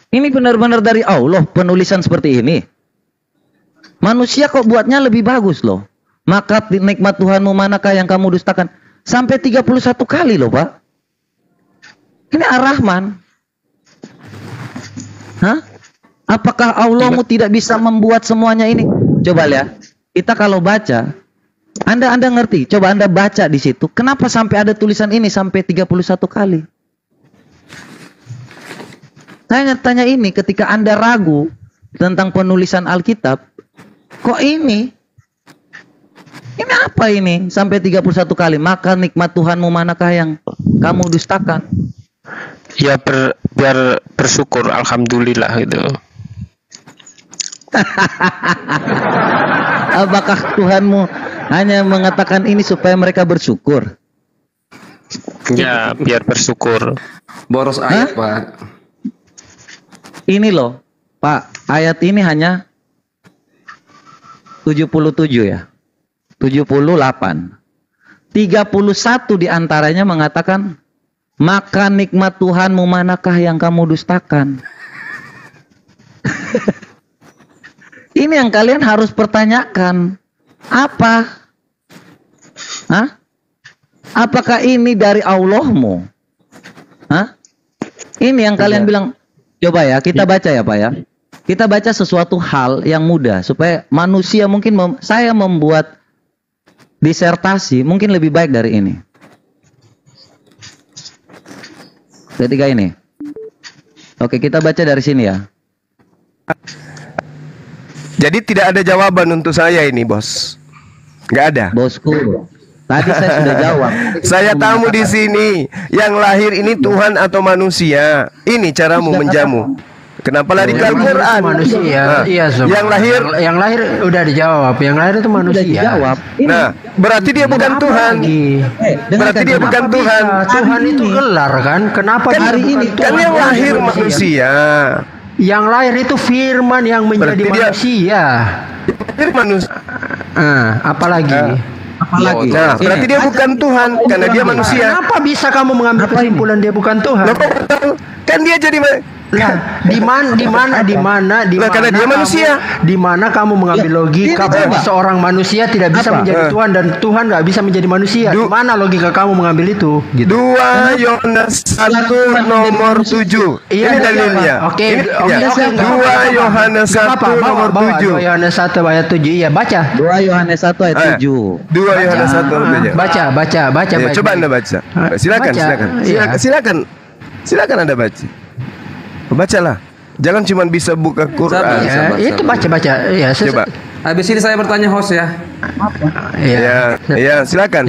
Ini benar-benar dari Allah penulisan seperti ini. Manusia kok buatnya lebih bagus loh. Maka nikmat Tuhanmu manakah yang kamu dustakan? Sampai 31 kali loh Pak. Ini Ar-Rahman. Hah? Apakah Allahmu tidak bisa membuat semuanya ini? Coba lihat. Kita kalau baca, Anda ngerti. Coba Anda baca di situ. Kenapa sampai ada tulisan ini sampai 31 kali? Saya tanya ini ketika Anda ragu tentang penulisan Alkitab, kok ini? Ini apa ini? Sampai 31 kali. Maka nikmat Tuhanmu manakah yang kamu dustakan? Ya biar bersyukur, alhamdulillah gitu. Apakah Tuhanmu hanya mengatakan ini supaya mereka bersyukur? Ya, biar bersyukur. Boros ayat, Pak. Ini loh, Pak, ayat ini hanya 77 ya. 78. 31 diantaranya mengatakan, maka nikmat Tuhanmu manakah yang kamu dustakan? Ini yang kalian harus pertanyakan. Apa? Hah? Apakah ini dari Allahmu? Hah? Ini yang kalian bilang. Coba ya, kita baca ya Pak ya. Kita baca sesuatu hal yang mudah. Supaya manusia mungkin, saya membuat disertasi mungkin lebih baik dari ini. Ketiga ini. Oke, kita baca dari sini ya. Jadi tidak ada jawaban untuk saya ini, Bos. Nggak ada. Bosku, tadi saya sudah jawab. Saya tamu di sini. Yang lahir ini Tuhan atau manusia? Ini caramu menjamu. Kenapa lari ke Al-Quran? Manusia. Iya, yang lahir udah dijawab. Yang lahir itu manusia. Udah dijawab. Nah, berarti dia bukan Tuhan. Berarti dia bukan Tuhan. Tuhan itu gelar kan? Kenapa hari ini? Kan yang lahir manusia. Yang lahir itu firman yang menjadi manusia. Manusia. Apalagi? Apalagi? Nah, berarti dia bukan Tuhan karena dia manusia. Kenapa bisa kamu mengambil kesimpulan dia bukan Tuhan? Kan dia jadi Lah, di mana karena dia manusia. Di mana kamu mengambil logika bahwa seorang manusia tidak bisa menjadi Tuhan dan Tuhan nggak bisa menjadi manusia? Di mana logika kamu mengambil itu? Gitu. 2 Yohanes 1 nomor 7. Ini dalilnya. Oke. 2 Yohanes 1 nomor 7. 2 Yohanes 1 ayat 7. Iya, baca. 2 Yohanes 1 ayat 7. 2 Yohanes 1 baca. Coba Anda baca. Silakan Anda baca. Bacalah. Jangan cuma bisa buka Quran. Itu baca. Ya, coba. Habis ini saya bertanya host ya. Iya, silakan.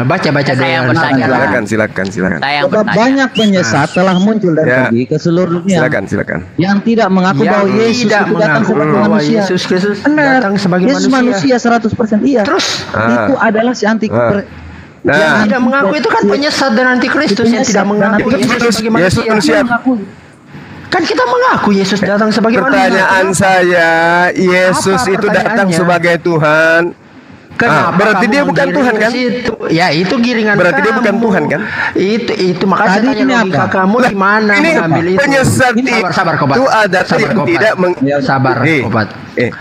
Baca Silakan. Banyak penyesat telah muncul dan pergi ke seluruh dunia. Silakan. Yang tidak mengaku bahwa Yesus itu datang sebagai manusia. Yesus Kristus datang sebagai manusia 100%. Iya. Terus itu adalah si anti. Yang tidak mengaku itu kan penyesat dan antikristus yang tidak mengaku Yesus sebagai manusia. Kan kita mengaku Yesus datang sebagai manusia. Pertanyaan saya, Yesus itu datang sebagai Tuhan. Berarti dia bukan Tuhan kan? Ya, itu giringan. Berarti dia bukan Tuhan kan? Itu makanya saya tanya logika kamu di mana mengambil itu. Penyesat sabar Kobat. Itu ada tidak sabar Kobat.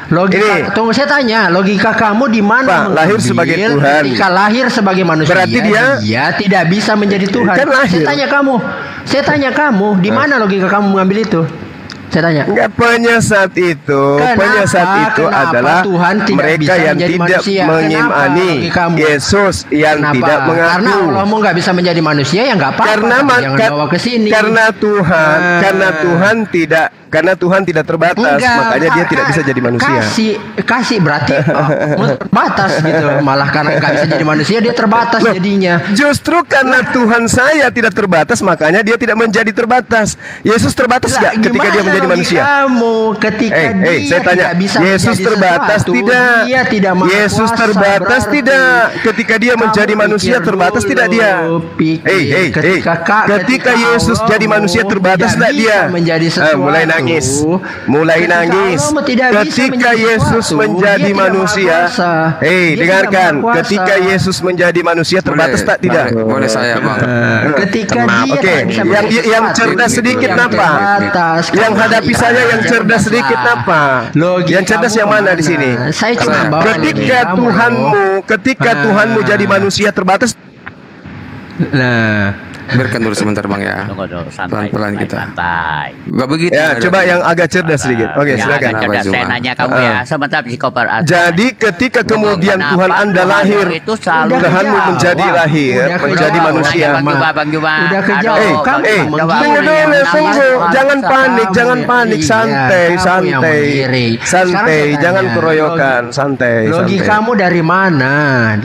Logika, tunggu saya tanya, logika kamu di mana? Lahir sebagai Tuhan. Ketika lahir sebagai manusia, berarti dia tidak bisa menjadi Tuhan. Kan lahir. Saya tanya kamu, di mana logika kamu mengambil itu? Saya tanya. Enggak, penyesat itu adalah Tuhan mereka yang tidak mengimani Yesus yang tidak mengaku. Karena Allahmu nggak bisa menjadi manusia, ya nggak apa-apa. Jangan bawa ke sini. Karena Tuhan tidak terbatas, makanya dia tidak bisa jadi manusia. Kasih berarti batas gitu. Malah karena nggak bisa jadi manusia, dia terbatas jadinya. Justru karena Tuhan saya tidak terbatas, makanya dia tidak menjadi terbatas. Yesus terbatas nggak ketika dia menjadi menjadi manusia? Kamu ketika dia saya tanya, tidak bisa Yesus menjadi terbatas sesuatu, tidak? Dia tidak maha Yesus kuasa, terbatas berarti tidak? Ketika dia menjadi kamu manusia pikir terbatas dulu, tidak dia? pikir. Ketika Yesus jadi manusia terbatas tidak dia? Mulai nangis. Ketika Yesus menjadi manusia, dengarkan. Ketika Yesus menjadi manusia terbatas tak tidak? Boleh saya, Bang. Ketika dia Oke, tak bisa menjadi yang sesuatu, cerdas sedikit yang apa? terbatas, Yang kamu hadapi tidak saya yang bisa cerdas sedikit bergerak. apa? Yang cerdas yang mana di sini? Saya cuma bawa Ketika Tuhanmu jadi manusia terbatas. Nah, biarkan dulu sebentar, Bang, ya. Tunggu dulu, santai. Pelan-pelan kita. Santai. Gak begitu. Ya, coba yang agak cerdas sedikit. Oke, Ya, silakan. agak cerdas. Saya nanya kamu ya. Sebentar psikopat. Jadi ketika kemudian Tuhan Anda lahir, itu selalu Tuhanmu menjadi lahir, menjadi manusia. Bang Juba. Udah kejauh. Tunggu dulu. Jangan panik, santai, jangan keroyokan, santai. Logikamu dari mana?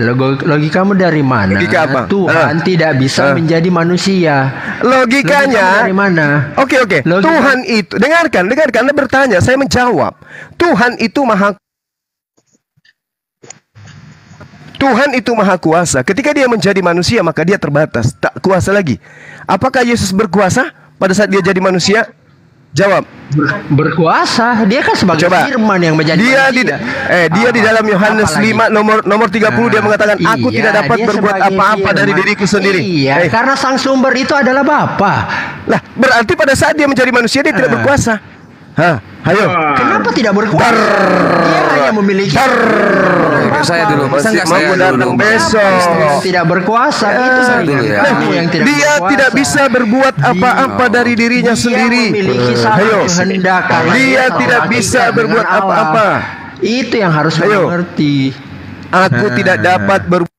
Logikamu dari mana? Logika apa? Tuhan tidak bisa menjadi manusia. Logikanya dari mana? Oke. Tuhan itu, dengarkan. Anda bertanya, saya menjawab. Tuhan itu maha kuasa. Ketika dia menjadi manusia, maka dia terbatas, tak kuasa lagi. Apakah Yesus berkuasa pada saat dia jadi manusia? Jawab. Berkuasa. Dia kan sebagai firman yang menjadi manusia. Dia di dalam Yohanes 5 nomor 30 dia mengatakan, aku tidak dapat berbuat apa-apa dari diriku sendiri. Iya, karena sang sumber itu adalah Bapa. Lah, berarti pada saat dia menjadi manusia dia tidak berkuasa. Ayo. Kenapa tidak berkuasa? Dia hanya memiliki. Saya dulu. Masih mau datang besok. Tidak berkuasa itu kamu yang tidak dia berkuasa. Tidak bisa berbuat apa-apa dari dirinya sendiri. Ayo. Dia tidak bisa berbuat apa-apa. Itu yang harus mengerti. Aku tidak dapat berbuat.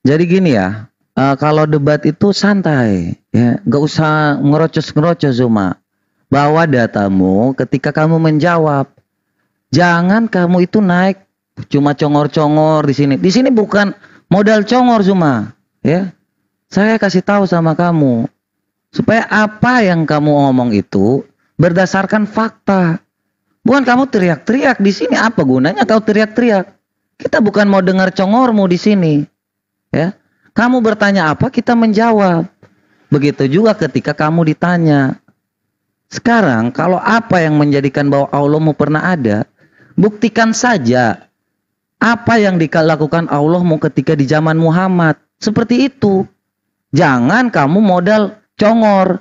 Jadi gini ya, kalau debat itu santai, ya, nggak usah ngerocos Zuma. Bawa datamu ketika kamu menjawab. Jangan kamu itu naik cuma congor-congor di sini. Di sini bukan modal congor Zuma, ya. Saya kasih tahu sama kamu supaya apa yang kamu ngomong itu berdasarkan fakta. Bukan kamu teriak-teriak di sini. Apa gunanya kau teriak-teriak? Kita bukan mau dengar congormu di sini. Ya, kamu bertanya apa, kita menjawab. Begitu juga ketika kamu ditanya. Sekarang kalau apa yang menjadikan bahwa Allahmu pernah ada, buktikan saja apa yang dilakukan Allahmu ketika di zaman Muhammad. Seperti itu. Jangan kamu modal congor.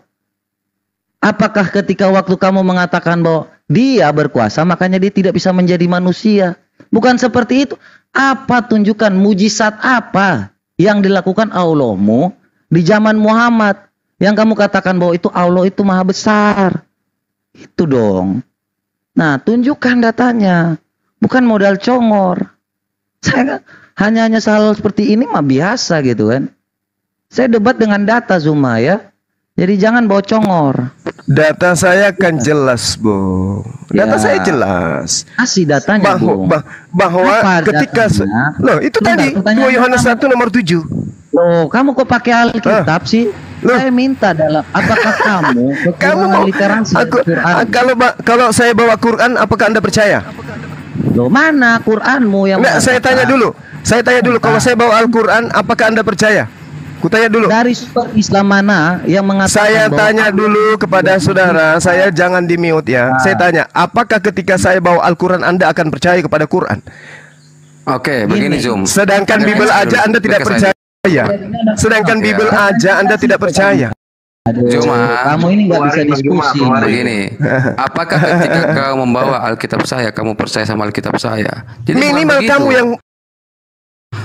Apakah ketika waktu kamu mengatakan bahwa dia berkuasa, makanya dia tidak bisa menjadi manusia? Bukan seperti itu. Apa tunjukkan mujizat apa yang dilakukan Allahmu di zaman Muhammad yang kamu katakan bahwa itu Allah itu maha besar? Itu dong. Nah, tunjukkan datanya, bukan modal congor. Saya hanya hal seperti ini mah biasa gitu kan. Saya debat dengan data Zuma ya. Jadi jangan bawa congor. Data saya kan jelas, Bung. Data saya jelas. Kasih datanya, Bung. Bahwa ketika loh, itu tadi 2 Yohanes 1 nomor 7. Loh, kamu kok pakai Alkitab sih? Saya minta dalam apakah kamu mau literasi Quran? Kalau saya bawa Quran, apakah Anda percaya? Loh, mana Quranmu yang saya tanya dulu. Kalau saya bawa Al-Quran, apakah Anda percaya? Kutanya dulu. Dari sumber Islam mana yang mengatakan? Saya tanya dulu kepada saudara, saya jangan di mute ya. Saya tanya, apakah ketika saya bawa Al-Quran Anda akan percaya kepada Quran? Oke, begini Zoom. Sedangkan Bible aja Anda tidak percaya. Sedangkan Bible aja Anda tidak percaya. Cuma kamu ini nggak bisa diskusi. Begini, apakah ketika kau membawa Alkitab saya, kamu percaya sama Alkitab saya? Jadi minimal kamu yang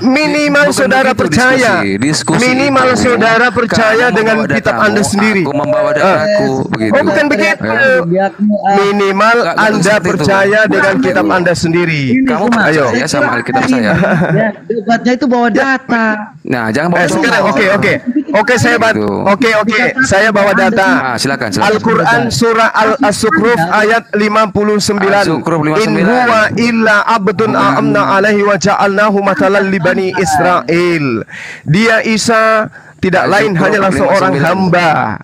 minimal saudara percaya. Minimal saudara percaya dengan kitab Anda sendiri. Aku membawa dataku begitu. Oh, bukan begitu. Minimal Anda percaya dengan kitab Anda sendiri. Kamu percaya sama Alkitab saya? Debatnya itu bawa data. Nah, jangan bawa sekarang Oke, saya saya bawa data. Silakan. Al-Quran surah Al-Zukhruf ayat 59. Al-Zukhruf In 59. huwa illa abdun a'amna alaihi wa ja'alnahu matalan li bani Israel. Dia Isa tidak lain hanyalah seorang hamba.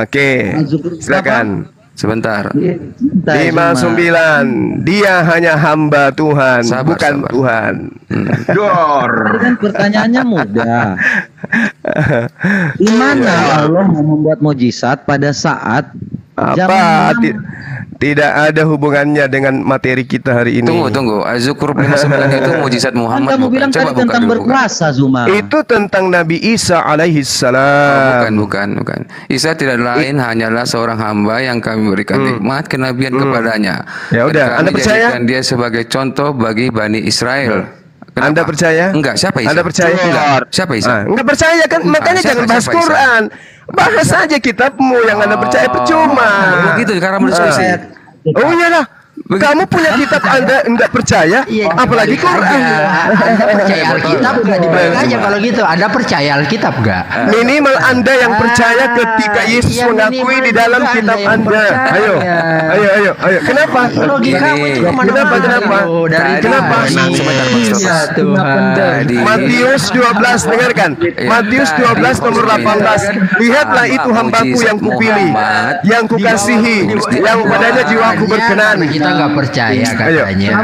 Oke, silakan. Sebentar. 59. Dia hanya hamba Tuhan, bukan Tuhan. Dor. Kan pertanyaannya mudah. Di mana Allah mau membuat mukjizat pada saat Apa? Tidak ada hubungannya dengan materi kita hari ini. Tunggu. Az-Zukhruf 59 itu mujizat Muhammad. Kamu bilang tadi tentang berpuasa, Zuma. Itu tentang Nabi Isa alaihi salam. Bukan. Isa tidak lain hanyalah seorang hamba yang kami berikan nikmat kenabian kepadanya. Ya udah, Anda percaya? Dia sebagai contoh bagi Bani Israel. Kenapa? Anda percaya? Enggak, siapa Isa? Anda percaya? Enggak. Siapa Isa? Enggak percaya kan? Makanya jangan bahas siapa Isa? Quran. Bahas saja kitabmu yang Anda percaya percuma. Begitu karena berdiskusi. Oh iyalah. Kamu punya kitab Anda enggak percaya, apalagi Quran. Anda percaya Alkitab nggak dibaca aja kalau gitu. Anda percaya Alkitab nggak? Minimal Anda yang percaya ketika Yesus mengakui di dalam kitab Anda. Ayo. Kenapa? Logikamu itu Kenapa? Kenapa? Matius 12, dengarkan. Matius 12 nomor 18. Lihatlah itu hambaku yang kupilih, yang kukasihi, yang padanya jiwaku berkenan. Kita nggak percaya katanya.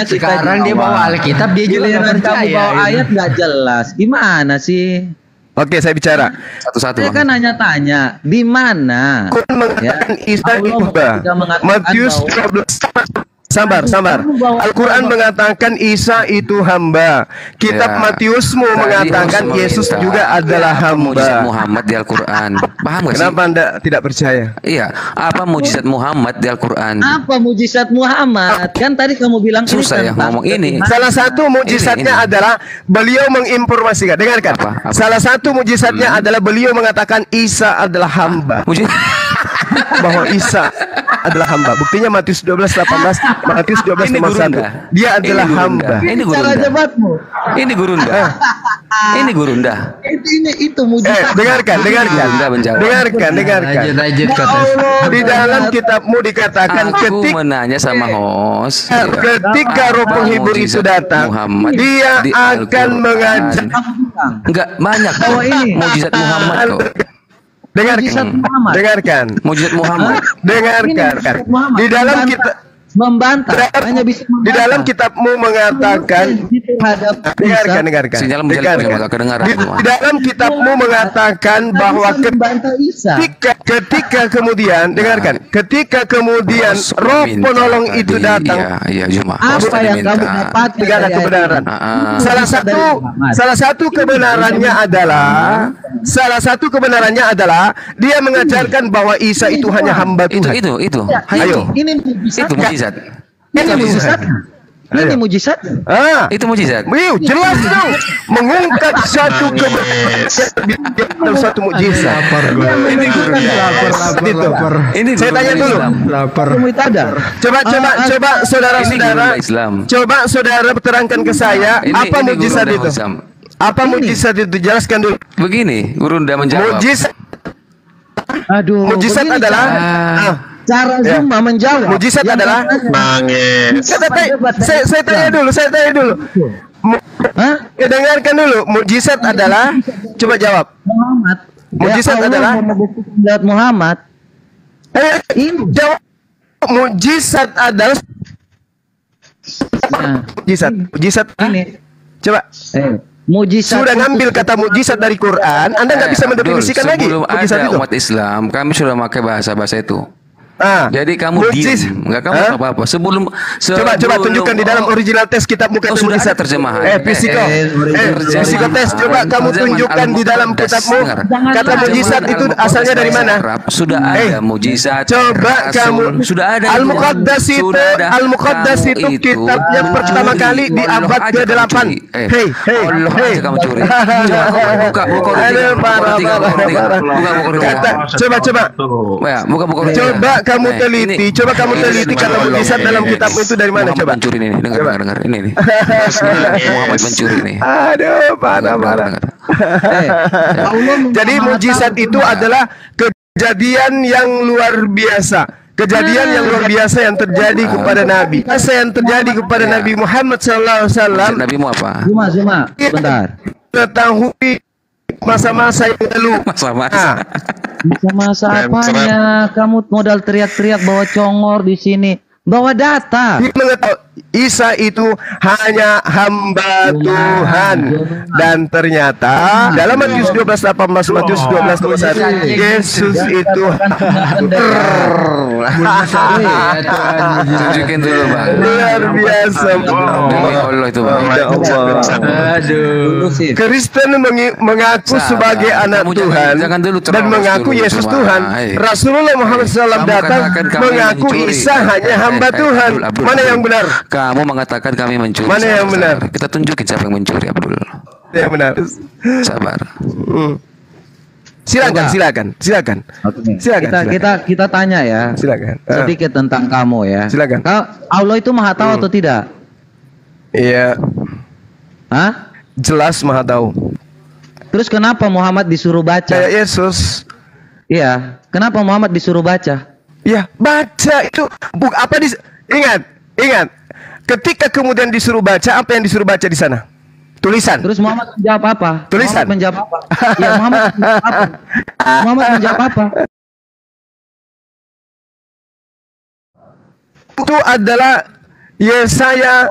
Sekarang dia bawa Alkitab, dia juga nggak percaya. Bawa ayat nggak jelas. Gimana sih? Oke, saya bicara. Satu-satu. Saya kan hanya tanya, di mana? Quran mengatakan Isa ibba. Matius 12. Sabar. Al-Quran mengatakan Isa itu hamba. Kitab Matiusmu mengatakan Yesus juga adalah mujizat hamba. Muhammad di Al-Quran. Paham gak sih? Kenapa Anda tidak percaya? Iya. Apa mujizat Muhammad di Al-Quran? Apa mujizat Muhammad? Kan tadi kamu bilang Susah ya ngomong ini. Salah satu mujizatnya adalah beliau menginformasikan. Dengarkan. Apa? Salah satu mujizatnya adalah beliau mengatakan Isa adalah hamba. Bahwa Isa adalah hamba. Buktinya Matius 12:18, Matius 12 nomor 1. Dia adalah hamba. Ini cara jabatmu. Ini Gurunda. Ini Gurunda. Itu mujizat. Dengarkan. Lanjut kata. Di dalam kitabmu dikatakan Aku menanya sama host. ketika Roh Penghibur itu datang, dia akan mengajar. Enggak banyak Bahwa ini mujizat Muhammad kok. Dengarkan. Mujizat Muhammad. Dengarkan. Di dalam kitab membantah hanya bisa di dalam kitabmu mengatakan dengarkan. Sinyal agak kedengaran semua. Di dalam kitabmu mengatakan bahwa ketika kemudian dengarkan, ketika kemudian Roh Penolong itu datang, cuma apa yang kamu dapat tidak ada kebenaran. Salah satu kebenarannya adalah dia mengajarkan bahwa Isa itu hanya hamba Tuhan. Itu. Ayo. Ini mujizat. Itu mujizat. Ini mujizat. Itu mujizat. Jelas dong. Mengungkap satu kebenaran satu mujizat. Lapar. Ini saya tanya dulu. Lapar. Coba saudara-saudara. Coba saudara terangkan ke saya apa mujizat itu? Apa mujizat itu? Jelaskan dulu. Begini, Gurunda menjawab. Mujizat adalah cara Zuma menjawab. Mujizat adalah saya tanya dulu. Dengarkan dulu. Mujizat adalah, coba jawab. Muhammad. Mujizat adalah Muhammad. Jawab. Mujizat adalah mujizat. Ini. Coba. Mujizat. Sudah ngambil kata mujizat dari Quran, Anda nggak bisa mendefinisikan lagi mujizat ada itu. Umat Islam, kami sudah pakai bahasa itu. Jadi kamu mujizat. enggak kamu apa-apa. Sebelum Coba tunjukkan di dalam original teks kitabmu kata mujizat. Terjemahan. Psikotes, coba kamu tunjukkan di dalam kitabmu kata mujizat itu asalnya dari mana? Sudah ada mujizat. Coba kamu sudah ada. Al-Muqaddas itu kitab yang pertama kali di abad ke-8. Hei, kamu curi. Buka. Coba. Buka. kamu teliti, coba kamu teliti kata mujizat dalam kitab itu dari mana? Coba. Mencuri ini, dengar ini nih. Muhammad mencuri nih. Aduh, parah. Jadi mujizat itu adalah kejadian yang luar biasa. Kejadian yang luar biasa yang terjadi kepada Nabi. Yang terjadi kepada Nabi Muhammad SAW. Nabi mu apa? Zuma, sebentar. Ketahui masa-masa yang lalu. Masa apanya? Kamu modal teriak-teriak bawa congor di sini. Bawa data. Dia mengetahui Isa itu hanya hamba Tuhan, dan ternyata dalam Matius 12:18, Matius 12:21, Yesus itu tunjukin dulu bang. luar biasa. Demi Allah itu bang. Aduh. Kristen mengaku sebagai anak Tuhan dan mengaku Yesus Tuhan. Rasulullah Muhammad SAW datang mengaku Isa hanya hamba Tuhan. Mana yang benar? Kamu mengatakan kami mencuri. Mana yang benar? Kita tunjukin siapa yang mencuri, Abdul. Yang benar. Sabar. Silakan. Kita tanya ya. Silakan. Sedikit tentang kamu ya. Silakan. Allah itu maha tahu atau tidak? Iya. Hah? Jelas maha tahu. Terus kenapa Muhammad disuruh baca? Kayak Yesus. Iya. Kenapa Muhammad disuruh baca? Ya, baca itu ingat. Ketika kemudian disuruh baca, apa yang disuruh baca di sana? Tulisan. Terus Muhammad menjawab apa? Tulisan. Muhammad menjawab apa? Ya, Muhammad menjawab apa? Muhammad menjawab apa? Itu adalah Yesaya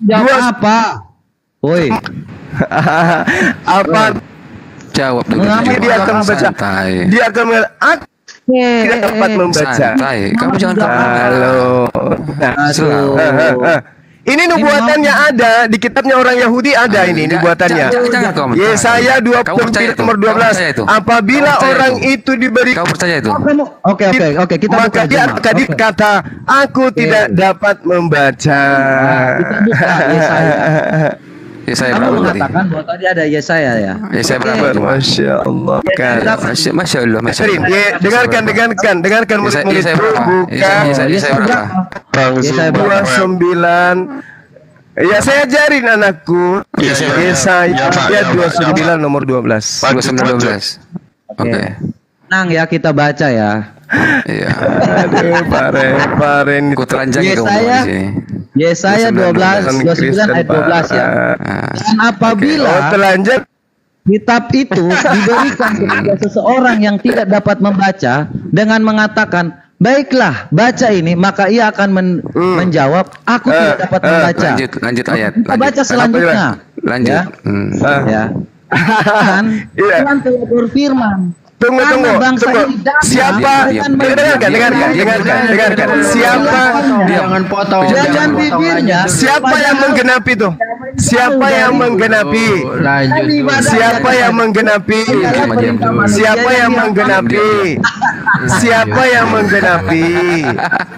Jawab apa? Woi. apa? Jawab dulu. Dia akan membaca. Dia akan aku tidak dapat membaca. Santai. Kamu jangan Halo. Ini nubuatannya ada di kitabnya orang Yahudi, ada ini nubuatannya. Yesaya 29 nomor 12. Apabila orang itu diberi, kau percaya itu? Oke, kita maka dia akan dikata, aku tidak dapat membaca. Yesaya Kamu berapa tadi? mengatakan bahwa tadi ada Yesaya ya. Yesaya berapa? Masya Allah. Masya Allah. Dengarkan murid-murid. Bukan Yesaya berapa? Yesaya berapa? 29. Ya, saya ajarin anakku. Yesaya 29 nomor 12. 29:12. Oke. Tenang ya, kita baca ya. Iya. Aduh, pare. Ku telanjangi kamu di sini. Yesaya 29 ayat 12 ya. Dan apabila telanjang kitab itu diberikan kepada seseorang yang tidak dapat membaca dengan mengatakan, baiklah, baca ini, maka ia akan menjawab, aku tidak dapat membaca. Lanjut ayat. Kita baca selanjutnya. Lanjut. Ya. Dan Tuhan telah berfirman, Tunggu. Siapa? Dengarkan. Siapa? Jangan potong. Jangan bibirnya. Siapa yang menggenapi itu? Siapa yang menggenapi? Lanjut. Siapa yang menggenapi? Siapa yang menggenapi? Siapa yang menggenapi?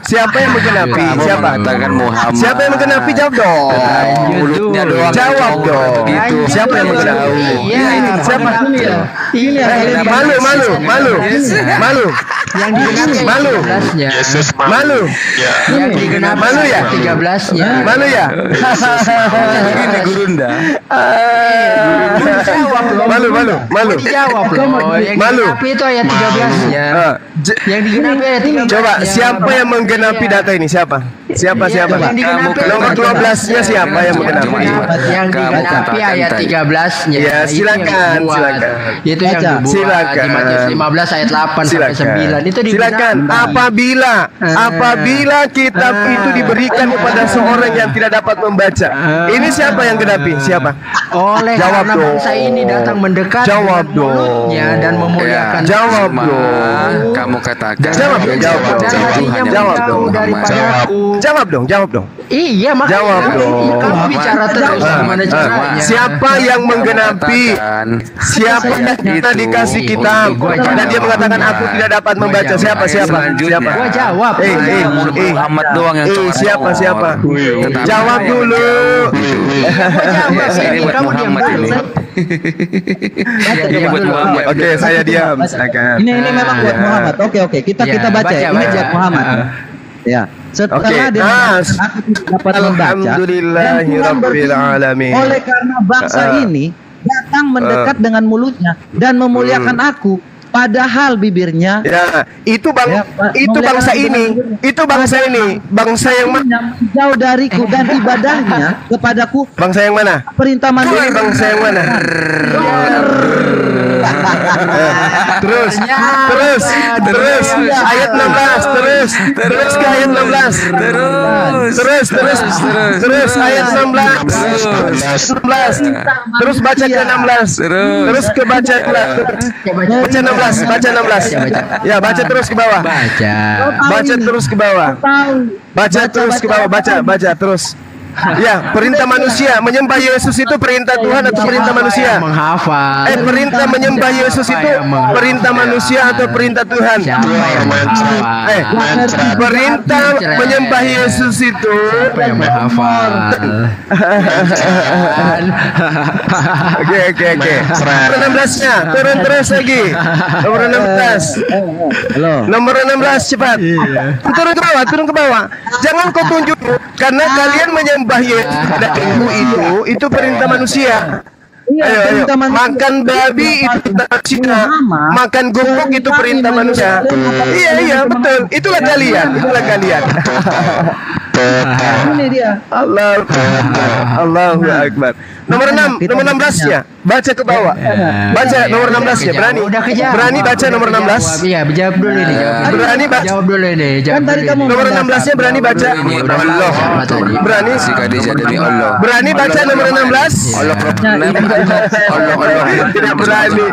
Siapa yang menggenapi? Siapa? Katakan Muhammad. Siapa yang menggenapi? Jawab dong. Mulutnya doang. Jawab dong. Gitu. Siapa yang menggenapi? Siapa? Ini Malu. yang digenapi Malu. 13-nya. Yesus Malu. Yang digenapi Malu ya? 13-nya. Malu ya? Ini gurunda. Malu. Dijawab loh. Yang Malu. digenapi itu ayat 13-nya. Yang digenapi ayat 13-nya. Coba siapa yang menggenapi data ini? Siapa? Siapa? Yang digenapi Nomor 12-nya siapa yang menggenapi? Yang digenapi ayat 13-nya. Ya, silakan. Itu yang dibuat di Matius 15 ayat 8 sampai 9. Itu silakan. Apabila kitab itu diberikan kepada seorang yang tidak dapat membaca, ini siapa yang genapi? Siapa? Oleh Jawab karena dong. bangsa ini datang mendekat Jawab dengan mulutnya dan memuliakan Jawab dong. Kamu katakan. Jawab dong. Jawab dong. Iya, makanya Jawab dong. kamu bicara terus gimana caranya. Siapa yang menggenapi? Siapa yang dikasih kitab dan dia mengatakan aku tidak dapat membaca? Siapa? Gua jawab. Muhammad doang yang Siapa? Jawab dulu. Gua jawab. Ini buat Kamu diam Muhammad dulu. ini. Ini buat Muhammad. Oke, saya diam. Silakan. Ini memang buat Muhammad. Oke. Kita baca ya. Ini buat Muhammad. Ya. Setelah dia aku dapat membaca. Alhamdulillahirabbil alamin. Oleh karena bangsa ini datang mendekat dengan mulutnya dan memuliakan aku, padahal bibirnya itu bangsa ini, bangsa yang jauh dariku dan ibadahnya kepadaku. Bangsa yang mana? Perintah mandiri. Bangsa yang mana? Terus ayat 16 terus ke ayat 16 terus ayat 16 terus baca ke 16 terus ke baca 16 ya, baca terus ke bawah, baca terus ke bawah, baca terus. Ya, perintah manusia menyembah Yesus itu perintah Tuhan atau perintah manusia? Menghafal. Perintah menyembah Yesus itu perintah manusia atau perintah Tuhan? Perintah menyembah Yesus itu Siapa yang menghafal? Oke. Nomor 16-nya, turun terus lagi. Nomor 16. Nomor 16 cepat. Turun ke bawah. Jangan kau tunjuk karena kalian menyembah Yesus pada itu perintah manusia. Ayo. Makan babi itu manusia, makan guguk itu perintah manusia. Iya betul. Itulah kalian. Ini dia. Allahu Akbar. Nomor 16-nya. Baca ke bawah. Baca nomor 16-nya. Berani baca nomor 16? Iya, jawab dulu ini. Berani baca. Jawab dulu ini. Nomor 16-nya berani baca. Allah. Berani Si Khadijah demi Allah. Berani baca nomor 16? Allah Tidak berani.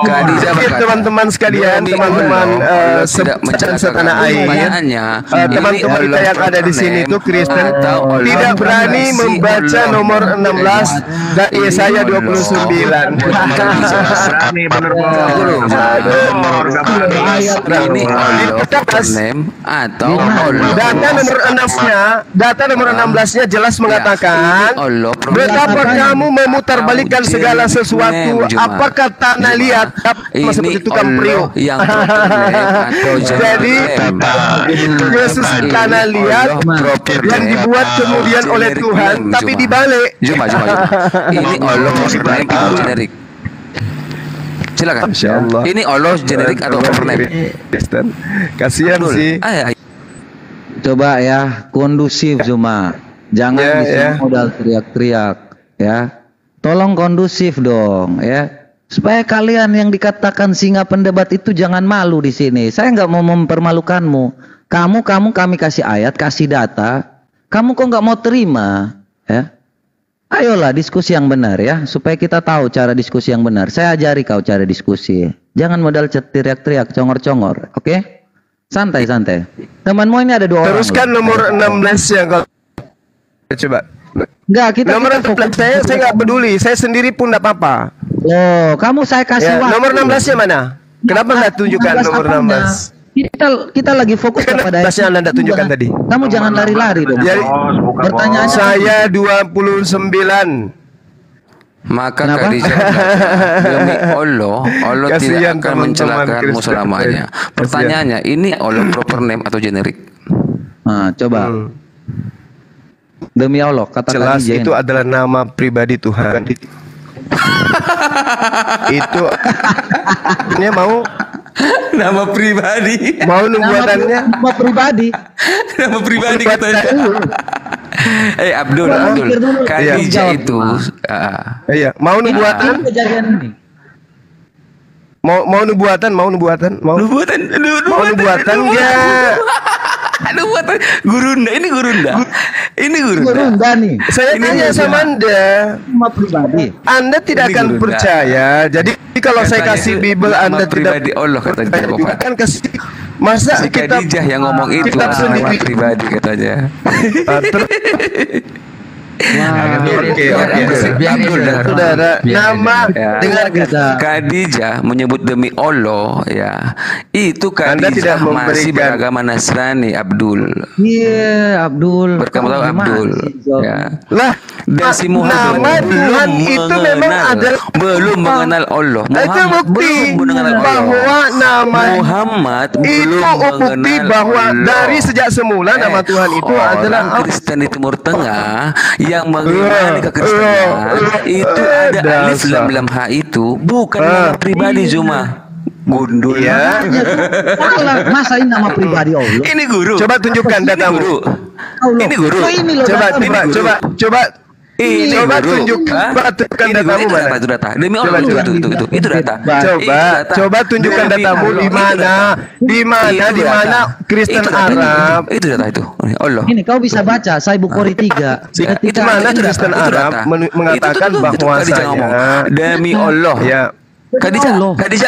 Khadijah berkata, teman-teman sekalian, teman-teman setanah air, teman-teman kita yang ada di sini itu Kristen tidak berani membaca nomor 16 dan Yesaya 29. Berani benar ini atau data nomor 16-nya jelas mengatakan betapa kamu memutarbalikkan segala sesuatu, apakah tanah liat seperti tukang priuk. Jadi Yesus tanah liat yang dibuat kemudian oleh Tuhan, tapi dibalik. Cuma. Ini Allah generik. Silakan. Ini Allah generik atau overlap? Kasihan sih. Coba ya, kondusif cuma. Jangan modal teriak-teriak ya. Tolong kondusif dong ya. Supaya kalian yang dikatakan singa pendebat itu jangan malu di sini. Saya nggak mau mempermalukanmu. Kamu kami kasih ayat, kasih data. Kamu kok nggak mau terima ya? Ayolah diskusi yang benar ya, supaya kita tahu cara diskusi yang benar. Saya ajari kau cara diskusi. Jangan modal teriak-teriak, congor-congor, oke? Santai. Temanmu ini ada 2 orang. Teruskan nomor 16 yang kau coba. Enggak, kita nomor 16 saya nggak peduli, saya sendiri pun enggak apa-apa. Loh, kamu saya kasih waktu. Nomor 16-nya mana? Kenapa enggak tunjukkan nomor 16? Kita lagi fokus kepada yang Anda tunjukkan tadi. Kamu jangan lari-lari dong. Pertanyaan saya 29. Maka Khadijah demi Allah tidak akan mencelakakanmu selamanya. Pertanyaannya, ini Allah proper name atau generik? Nah, coba. Demi Allah, kata jelas Khadijah itu adalah nama pribadi Tuhan. Itu ini mau nama pribadi. Mau nubuatannya nama pribadi. Nama pribadi katanya. Abdul. Khadijah itu iya, mau nubuatan. Mau nubuatan enggak? Gurunda nih. Saya tanya sama Anda. Nama pribadi. Anda tidak akan percaya. Jadi kalau saya kasih Bible Anda tidak Allah katanya. Kan kasih. Masa si kitab Khadijah yang ngomong itu kitab sendiri pribadi katanya. Oke. Saudara, nama dengan Khadijah menyebut demi Allah ya. Itu Khadijah masih beragama Nasrani, Abdul. Iya, Abdul. Berkamu tahu Abdul. Ya. Lah, Dan si Muhammad nama Tuhan itu memang belum mengenal Allah. Itu bukti bahwa nama Muhammad itu bukti bahwa dari sejak semula nama Tuhan itu adalah Kristen di Timur Tengah yang mengimani kekristenan itu ada alif lam lam ha itu bukan nama pribadi cuma gundul ya. Masa ini nama pribadi Allah? Ini guru. Coba tunjukkan datamu. Ini guru. Coba tunjukkan datamu mana? Itu data. Demi Allah itu data. Coba tunjukkan datamu di mana Kristen Arab. Itu data itu. Allah. Ini kau bisa baca Sahih Bukhari 3. Itu mana Kristen Arab mengatakan bahwasanya demi Allah. Ya. Khadijah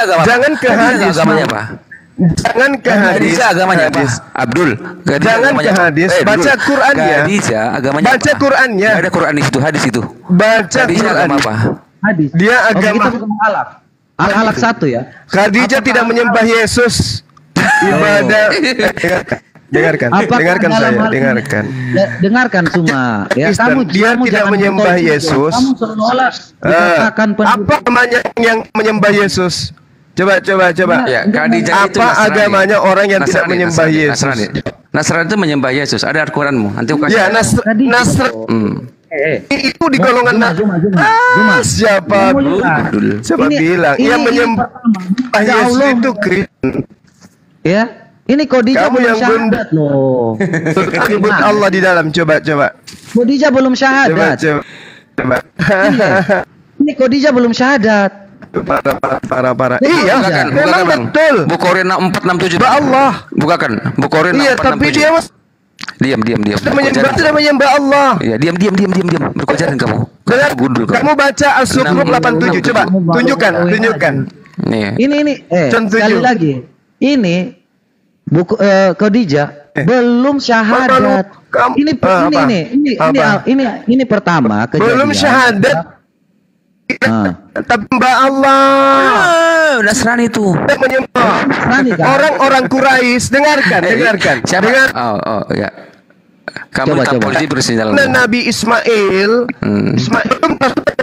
agama. Jangan ke hadis. Agamanya apa? Jangan ke hadis. Khadijah agamanya apa? Abdul. Jangan ke hadis. Baca Qurannya. Khadijah agamanya apa? Baca Qurannya. Ada Quran di situ, hadis itu. Baca Khadijah agama apa? Hadis. Dia agama Al-Alaq. Al-Alaq 1 ya. Khadijah tidak menyembah Yesus. Ibadah. Dengarkan semua. Ya, dia tidak menyembah Yesus. Kamu seolah-olah dikatakan apa namanya yang menyembah Yesus? Coba. Ya, Khadijah itu apa agamanya orang yang tidak menyembah Yesus? Nasrani itu menyembah Yesus. Ada Al-Quranmu. Nanti aku kasih. Ya, Nasrani. Itu di golongan Zuma. Siapa bilang yang menyembah Yesus itu Kristen? Ya. Ini Khadijah kamu yang syahadat loh. Sebut Allah di dalam. Coba. Khadijah belum syahadat. Coba. Ini Khadijah belum syahadat. Parah. Iya, memang betul. Bukhari 467. Allah. Bukakan. Bukhari 467. Iya, tapi dia diam. Tidak menyembah Allah. Iya, diam. Berkocaran kamu. Kamu baca Al-Zukhruf 87. Coba tunjukkan. Nih. Ini. Sekali lagi. Ini buku Khadijah belum syahadat. Ini pertama kejadian. Belum syahadat. Tapi Mbak Allah. Nasrani itu. Menyembah. Orang-orang Quraisy. Dengarkan. Oh ya. Kamu polisi bersenjata. Nabi Ismail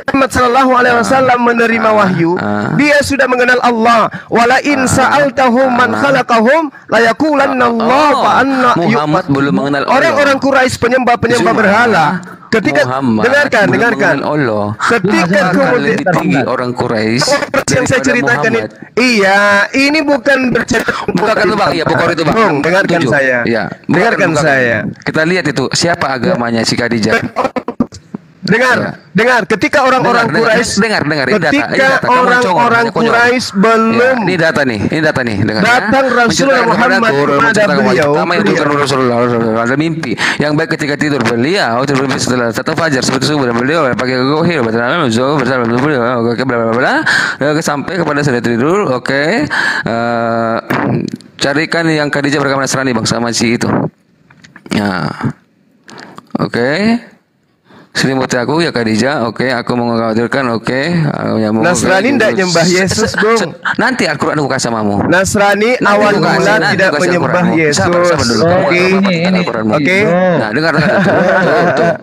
Muhammad sallallahu alaihi wasallam menerima wahyu, dia sudah mengenal Allah. Wala in sa'altahum man khalaqahum la yaqulanna Allah fa anna Muhammad belum mengenal orang-orang Quraisy penyembah berhala. Ketika dengarkan Allah. Ketika lebih tinggi orang Quraisy yang saya ceritakan ini. Iya, ini bukan bercerita. Bukan itu Bang, iya Bukhari itu Bang. Dengarkan saya. Iya, dengarkan saya. Kita lihat itu siapa agamanya si Khadijah. Dengar. Ketika orang-orang Quraisy, ketika orang-orang Quraisy belum. Ini data nih. Dengar. Datang Rasulullah Muhammad kepada beliau. Ada mimpi yang baik ketika tidur beliau setelah satu fajar seperti subuh dan beliau pakai gohir bersama beliau. Oke, bla sampai kepada sudah tidur. Oke. Carikan yang Khadijah beragama Nasrani Bang sama si itu. Ya. Oke. Selimuti aku ya Khadijah, oke, aku mau mengkhawatirkan, oke. Nasrani tidak nyembah Yesus, Bung. Nanti Al-Quran buka samamu. Nasrani awal mula tidak menyembah Yesus. Oke. Nah, dengar tuh.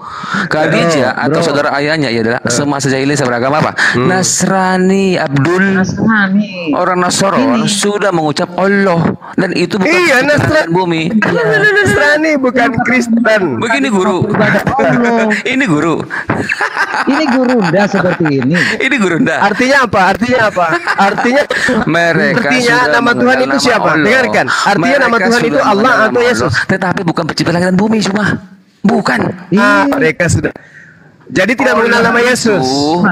Khadijah atau saudara ayahnya adalah semasa jahiliyah beragama apa? Nasrani, Abdul. Orang Nasrani sudah mengucap Allah dan itu bukan Nasrani bumi. Nasrani bukan Kristen. Begini guru. Ini guru. Ini gurunda seperti ini. Ini gurunda. Artinya apa? Artinya nama Tuhan itu siapa? Dengarkan. Artinya nama Tuhan itu Allah atau Yesus. Tetapi bukan pencipta langit dan bumi cuma. Bukan. Mereka sudah. Jadi tidak mengenal nama Yesus.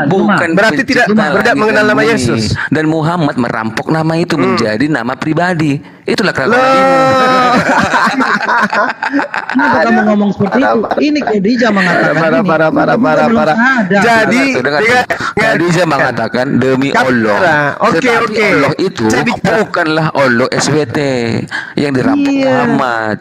Bukan. Berarti tidak mengenal nama Yesus. Dan Muhammad merampok nama itu menjadi nama pribadi. Itulah kelakuan. Kenapa kamu ngomong seperti itu? Ini Khadijah mengatakan para. Jadi Khadijah mengatakan demi Allah. Oke. Allah itu bukanlah Allah SWT yang dirampok Muhammad.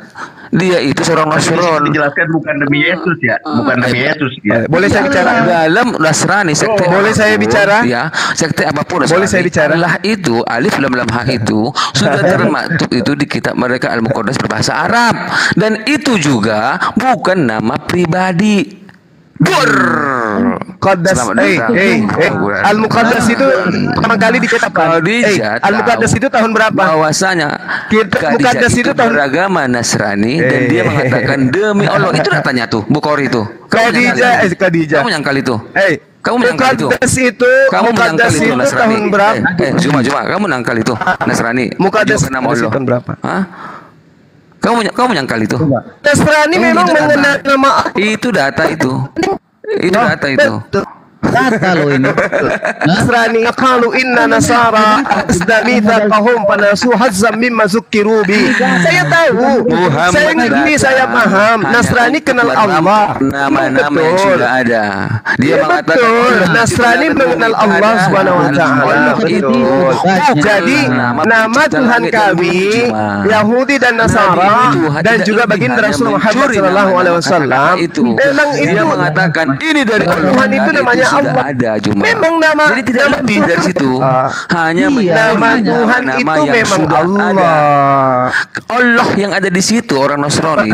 Dia itu seorang Nasrani. Dijelaskan bukan demi Yesus ya, bukan demi Yesus ya. Boleh saya bicara? Dalam Nasrani sekte. Boleh saya bicara? Ya, sekte apapun. Boleh saya bicara? Allah itu alif lam lam ha itu sudah termaktub itu di kitab mereka Al-Muqaddas berbahasa Arab dan itu juga bukan nama pribadi. Muqaddas. Al-Muqaddas itu pertama kali dicetak. Al-Muqaddas itu tahun berapa? Bahwasanya Muqaddas itu tahun beragama Nasrani dan dia mengatakan demi Allah. Itu datanya tuh Bukhari itu. Khadijah. Kamu nyangkal itu? Kamu menyangkal itu? Kamu menyangkal itu Nasrani. tahun berapa? Cuma kamu menyangkal itu Nasrani. Muqaddas nama Allah. tahun berapa? Hah? Kamu menyangkal itu? Nasrani memang mengenal nama itu data itu. Itu data itu. Data lo ini. Nasrani qalu inna nasara astamithaqahum fanasu hazzam mimma zukkiru bi. Saya tahu. Saya ngerti, saya paham. Nasrani kenal Allah. Nama-nama yang sudah ada. Dia mengatakan Nasrani mengenal Allah Subhanahu wa taala. Betul. Jadi nama Tuhan kami Yahudi dan Nasara dan juga baginda Rasul Muhammad sallallahu alaihi wasallam memang itu dia mengatakan ini dari Tuhan itu namanya Allah. Ada cuma. Memang nama jadi tidak lebih dari situ. Hanya nama Tuhan itu memang Allah. Allah yang ada di situ orang Nasrani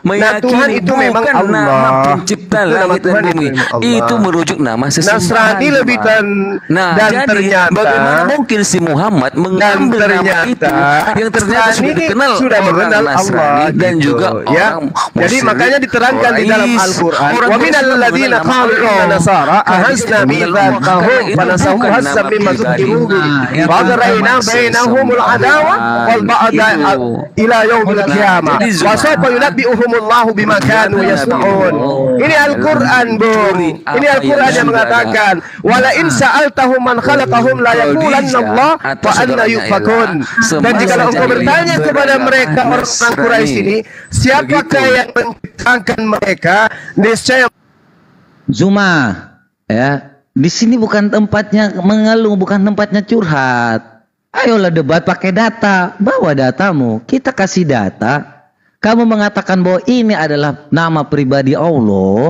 meyakini Tuhan itu memang Allah. Nama pencipta langit dan bumi. Itu merujuk nama sesembahan. Nasrani lebih dan jadi ternyata bagaimana mungkin si Muhammad mengambil nama itu yang ternyata sudah dikenal sudah mengenal Allah dan juga orang jadi makanya diterangkan di dalam Al-Qur'an wa minal ladzina qalu inna nasara ahazna mithaqahum fanasahu hazzam mimma zukkiru bihi wa aghrayna bainahumul adawa wal ba'da ila yaumil qiyamah wa sawfa yunabbi'uhumullahu bima kanu yasna'un. Ini Al-Qur'an, Bung. Ini Al-Qur'an yang mengatakan wala in sa'altahum man khalaqahum la yaqulanna Allah wa anna yufakun. Dan jika engkau bertanya kepada mereka orang Quraisy ini, siapakah yang menciptakan mereka? Niscaya Zuma, ya, di sini bukan tempatnya mengeluh, bukan tempatnya curhat. Ayolah debat pakai data, bawa datamu, kita kasih data. Kamu mengatakan bahwa ini adalah nama pribadi Allah,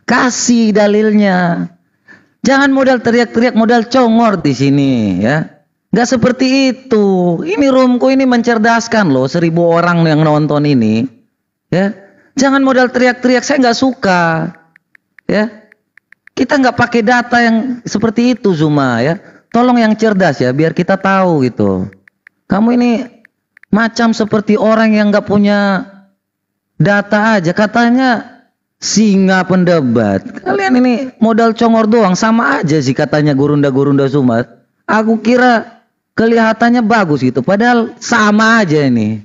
kasih dalilnya. Jangan modal teriak-teriak, modal congor di sini, ya. Nggak seperti itu. Ini roomku ini mencerdaskan loh, 1000 orang yang nonton ini, ya. Jangan modal teriak-teriak, saya nggak suka, ya. Kita nggak pakai data yang seperti itu, Zuma, ya. Tolong yang cerdas ya, biar kita tahu gitu. Kamu ini macam seperti orang yang nggak punya data aja, katanya singa pendebat. Kalian ini modal congor doang, sama aja sih katanya gurunda-gurunda Zuma. Aku kira kelihatannya bagus gitu, padahal sama aja ini.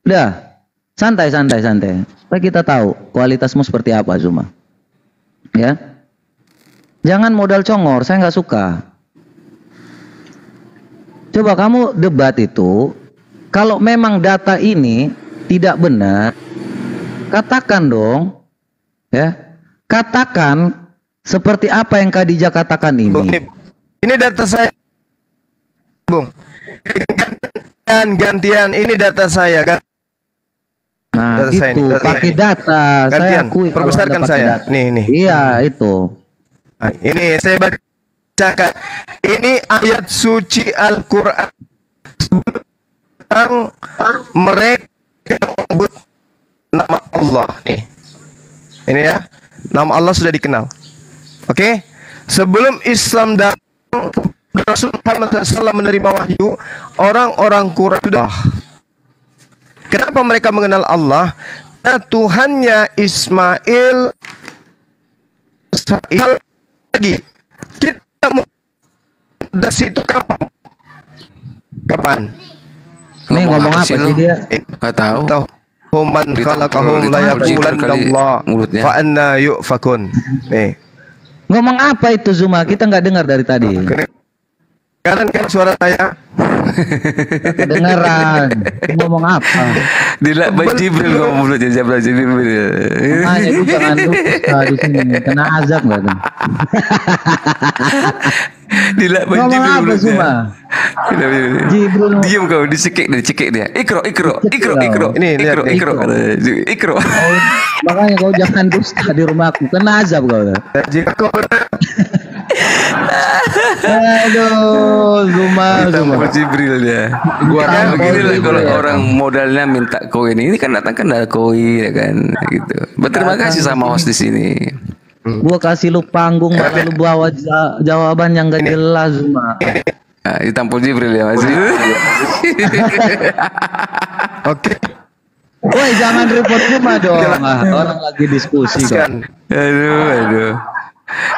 Udah, santai. Supaya kita tahu kualitasmu seperti apa, Zuma. Ya. Jangan modal congor, saya nggak suka. Coba kamu debat itu, kalau memang data ini tidak benar, katakan dong, ya, katakan seperti apa yang Khadijah katakan ini. Ini data saya, Bung. Gantian, ini data saya kan. Nah, data itu pakai data. Gantian, saya akui perbesarkan saya. Data. Nih. Iya, itu. Nah, ini saya bacakan. Ini ayat suci Al-Qur'an tentang mereka menyebut nama Allah nih. Ini ya. Nama Allah sudah dikenal. Oke? Sebelum Islam datang, Rasul Muhammad SAW menerima wahyu, orang-orang Quraisy sudah. Kenapa mereka mengenal Allah? Nah, Tuhannya Ismail lagi. Kita mau dari situ kapan? Ini ngomong apa sih dia? Enggak tahu. Man khalaqahum la yaqulanna Allah fa anna yufakun. Nih. Ngomong apa itu Zuma? Kita nggak dengar dari tadi. Kan suara saya. Kedengaran. Ngomong apa? Dila Jibril ngomong mulutnya Jibril. Makanya lu jangan lupa di sini kena azab nggak tuh? Dila Jibril mulutnya. Jibril. Diam kau, dicekik dia. Ikro. Ini lihat Ikro. Makanya kau jangan dusta di rumahku, kena azab kau. Jika kau aduh, Zuma. Jibril dia. Gua kan beginilah kalau orang modalnya minta koin. Ini kan datang kan dari koin ya kan gitu. Berterima kasih sama host di sini. Gua kasih lu panggung, malah lu bawa jawaban yang gak jelas, Zuma. Nah, ditampol Jibril ya Mas. Oke. Woi, jangan report Zuma dong. Orang lagi diskusi kan. Aduh.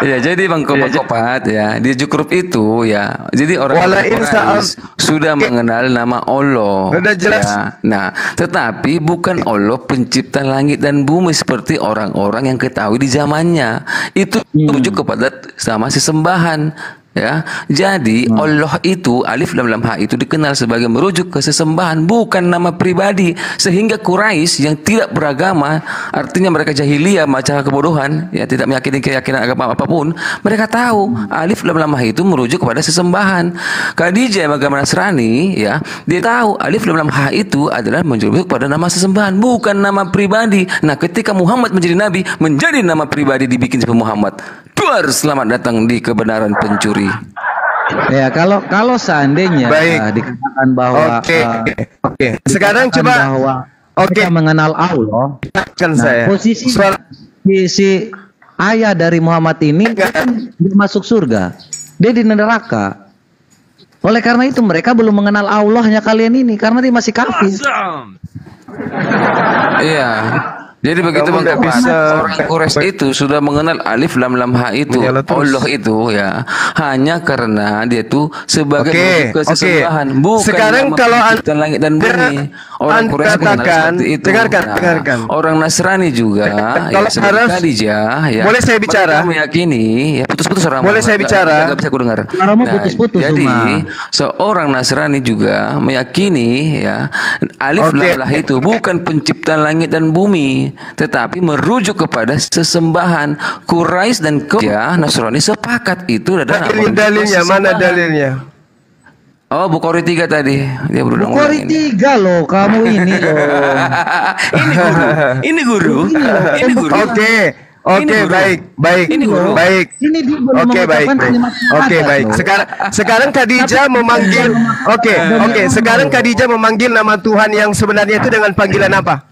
Ya, jadi Bang Kopat ya, di Zukruf itu ya. Jadi orang Quraisy sudah mengenal nama Allah. Sudah jelas. Ya. Nah, tetapi bukan Allah pencipta langit dan bumi seperti orang-orang yang ketahui di zamannya. Itu merujuk kepada sama sesembahan. Ya, jadi Allah itu alif lam lam ha itu dikenal sebagai merujuk ke sesembahan, bukan nama pribadi. Sehingga Quraisy yang tidak beragama, artinya mereka jahiliyah, macam kebodohan, ya tidak meyakini keyakinan agama apapun, mereka tahu alif lam lam ha itu merujuk kepada sesembahan. Khadijah yang agama Nasrani, ya, dia tahu alif lam lam ha itu adalah merujuk kepada nama sesembahan, bukan nama pribadi. Nah, ketika Muhammad menjadi nabi, menjadi nama pribadi dibikin sama Muhammad. Duar, selamat datang di kebenaran pencuri. Ya, kalau seandainya dikatakan bahwa Oke. Sekarang coba bahwa kita mengenal Allah, posisi si ayah dari Muhammad ini kan dia masuk surga, dia di neraka. Oleh karena itu mereka belum mengenal Allahnya kalian ini karena dia masih kafir. Iya. Jadi begitu Bang Kopat, orang Quraisy itu sudah mengenal alif lam lam ha itu, Allah itu ya, hanya karena dia itu sebagai kesesembahan, bukan sekarang kalau langit dan bumi. Orang Quraisy mengenal seperti itu. Dengarkan. Orang Nasrani juga, kalau ya, harus Khadijah, ya, boleh saya bicara? Meyakini, ya putus-putus orang. Boleh saya bicara? Gak bisa aku dengar. Putus-putus. Jadi seorang Nasrani juga meyakini, ya, alif lam lam itu bukan pencipta langit dan bumi, tetapi merujuk kepada sesembahan. Quraisy dan Nasrani sepakat itu adalah dalilnya. Mana dalilnya? Oh, Bukhari 3 tadi. Dia berulang. Bukhari 3 loh, kamu ini loh. Ini guru. Oke, baik. Sekarang Khadijah memanggil. Sekarang Khadijah memanggil nama Tuhan yang sebenarnya itu dengan panggilan apa?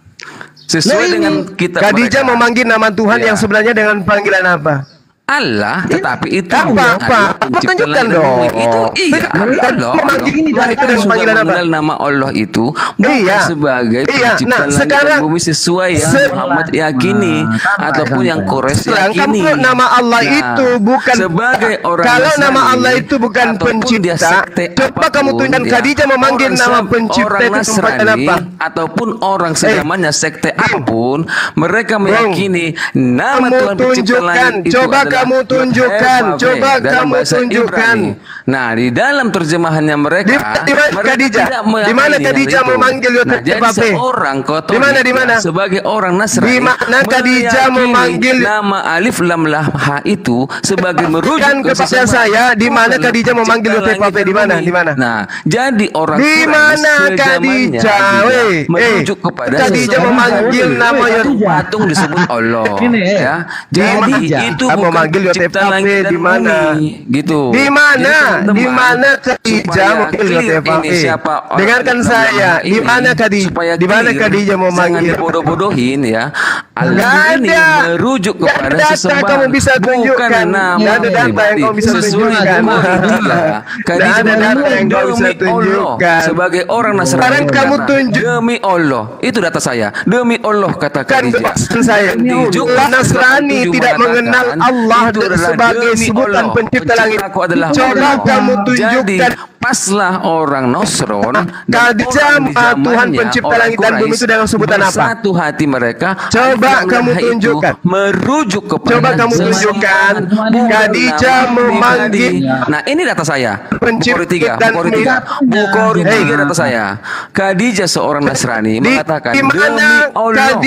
Sesuai dengan kitab Khadijah memanggil nama Tuhan yang sebenarnya dengan panggilan apa? Allah, tetapi itu apa tunjukkan dong. Itu iya. Allah ini dari itu panggilan apa? Nama Allah itu bukan sebagai pencipta langit dan bumi sesuai yang Muhammad yakini ataupun yang Quraisy yakini. Nama Allah itu bukan sebagai orang. Kalau nama Allah itu bukan pencipta, coba kamu tunjukkan Khadijah memanggil nama pencipta itu sebagai apa? Ataupun orang sejamannya sekte apapun, mereka meyakini nama Tuhan pencipta langit itu kamu tunjukkan. Nah, di dalam terjemahannya mereka di mana Khadijah memanggil seorang di mana sebagai orang Nasrani, di mana Khadijah memanggil nama alif lam lam ha itu sebagai merujuk kepada saya. Di mana Khadijah memanggil YPP? Di mana? Nah, jadi orang di mana Khadijah merujuk kepada Khadijah memanggil nama patung disebut Allah, ya. Jadi itu bukan cipta langit dan bumi, gitu. Di mana Khadijah memanggil YPP? Dengarkan saya. Di mana Khadijah? Di mana Khadijah memanggil? Jangan bodoh-bodohin ya. Allah ini merujuk kepada sesembahan, bukan nama pribadi. Sesuai dengan Khadijah demi Allah sebagai orang Nasrani. Sekarang kamu tunjuk demi Allah. Itu data saya. Demi Allah kata Khadijah. Saya Nasrani tidak mengenal Allah sebagai sebutan pencipta langit. Coba kamu tunjukkan. Paslah orang Nasron Khadijah Tuhan pencipta langit dan bumi itu dengan sebutan apa? Satu hati mereka. Coba kamu tunjukkan. Merujuk kepada. Coba kamu tunjukkan. Khadijah memanggil. Nah, ini data saya. Pencipta Bukhari 3 data saya. Khadijah seorang Nasrani mengatakan demi Allah.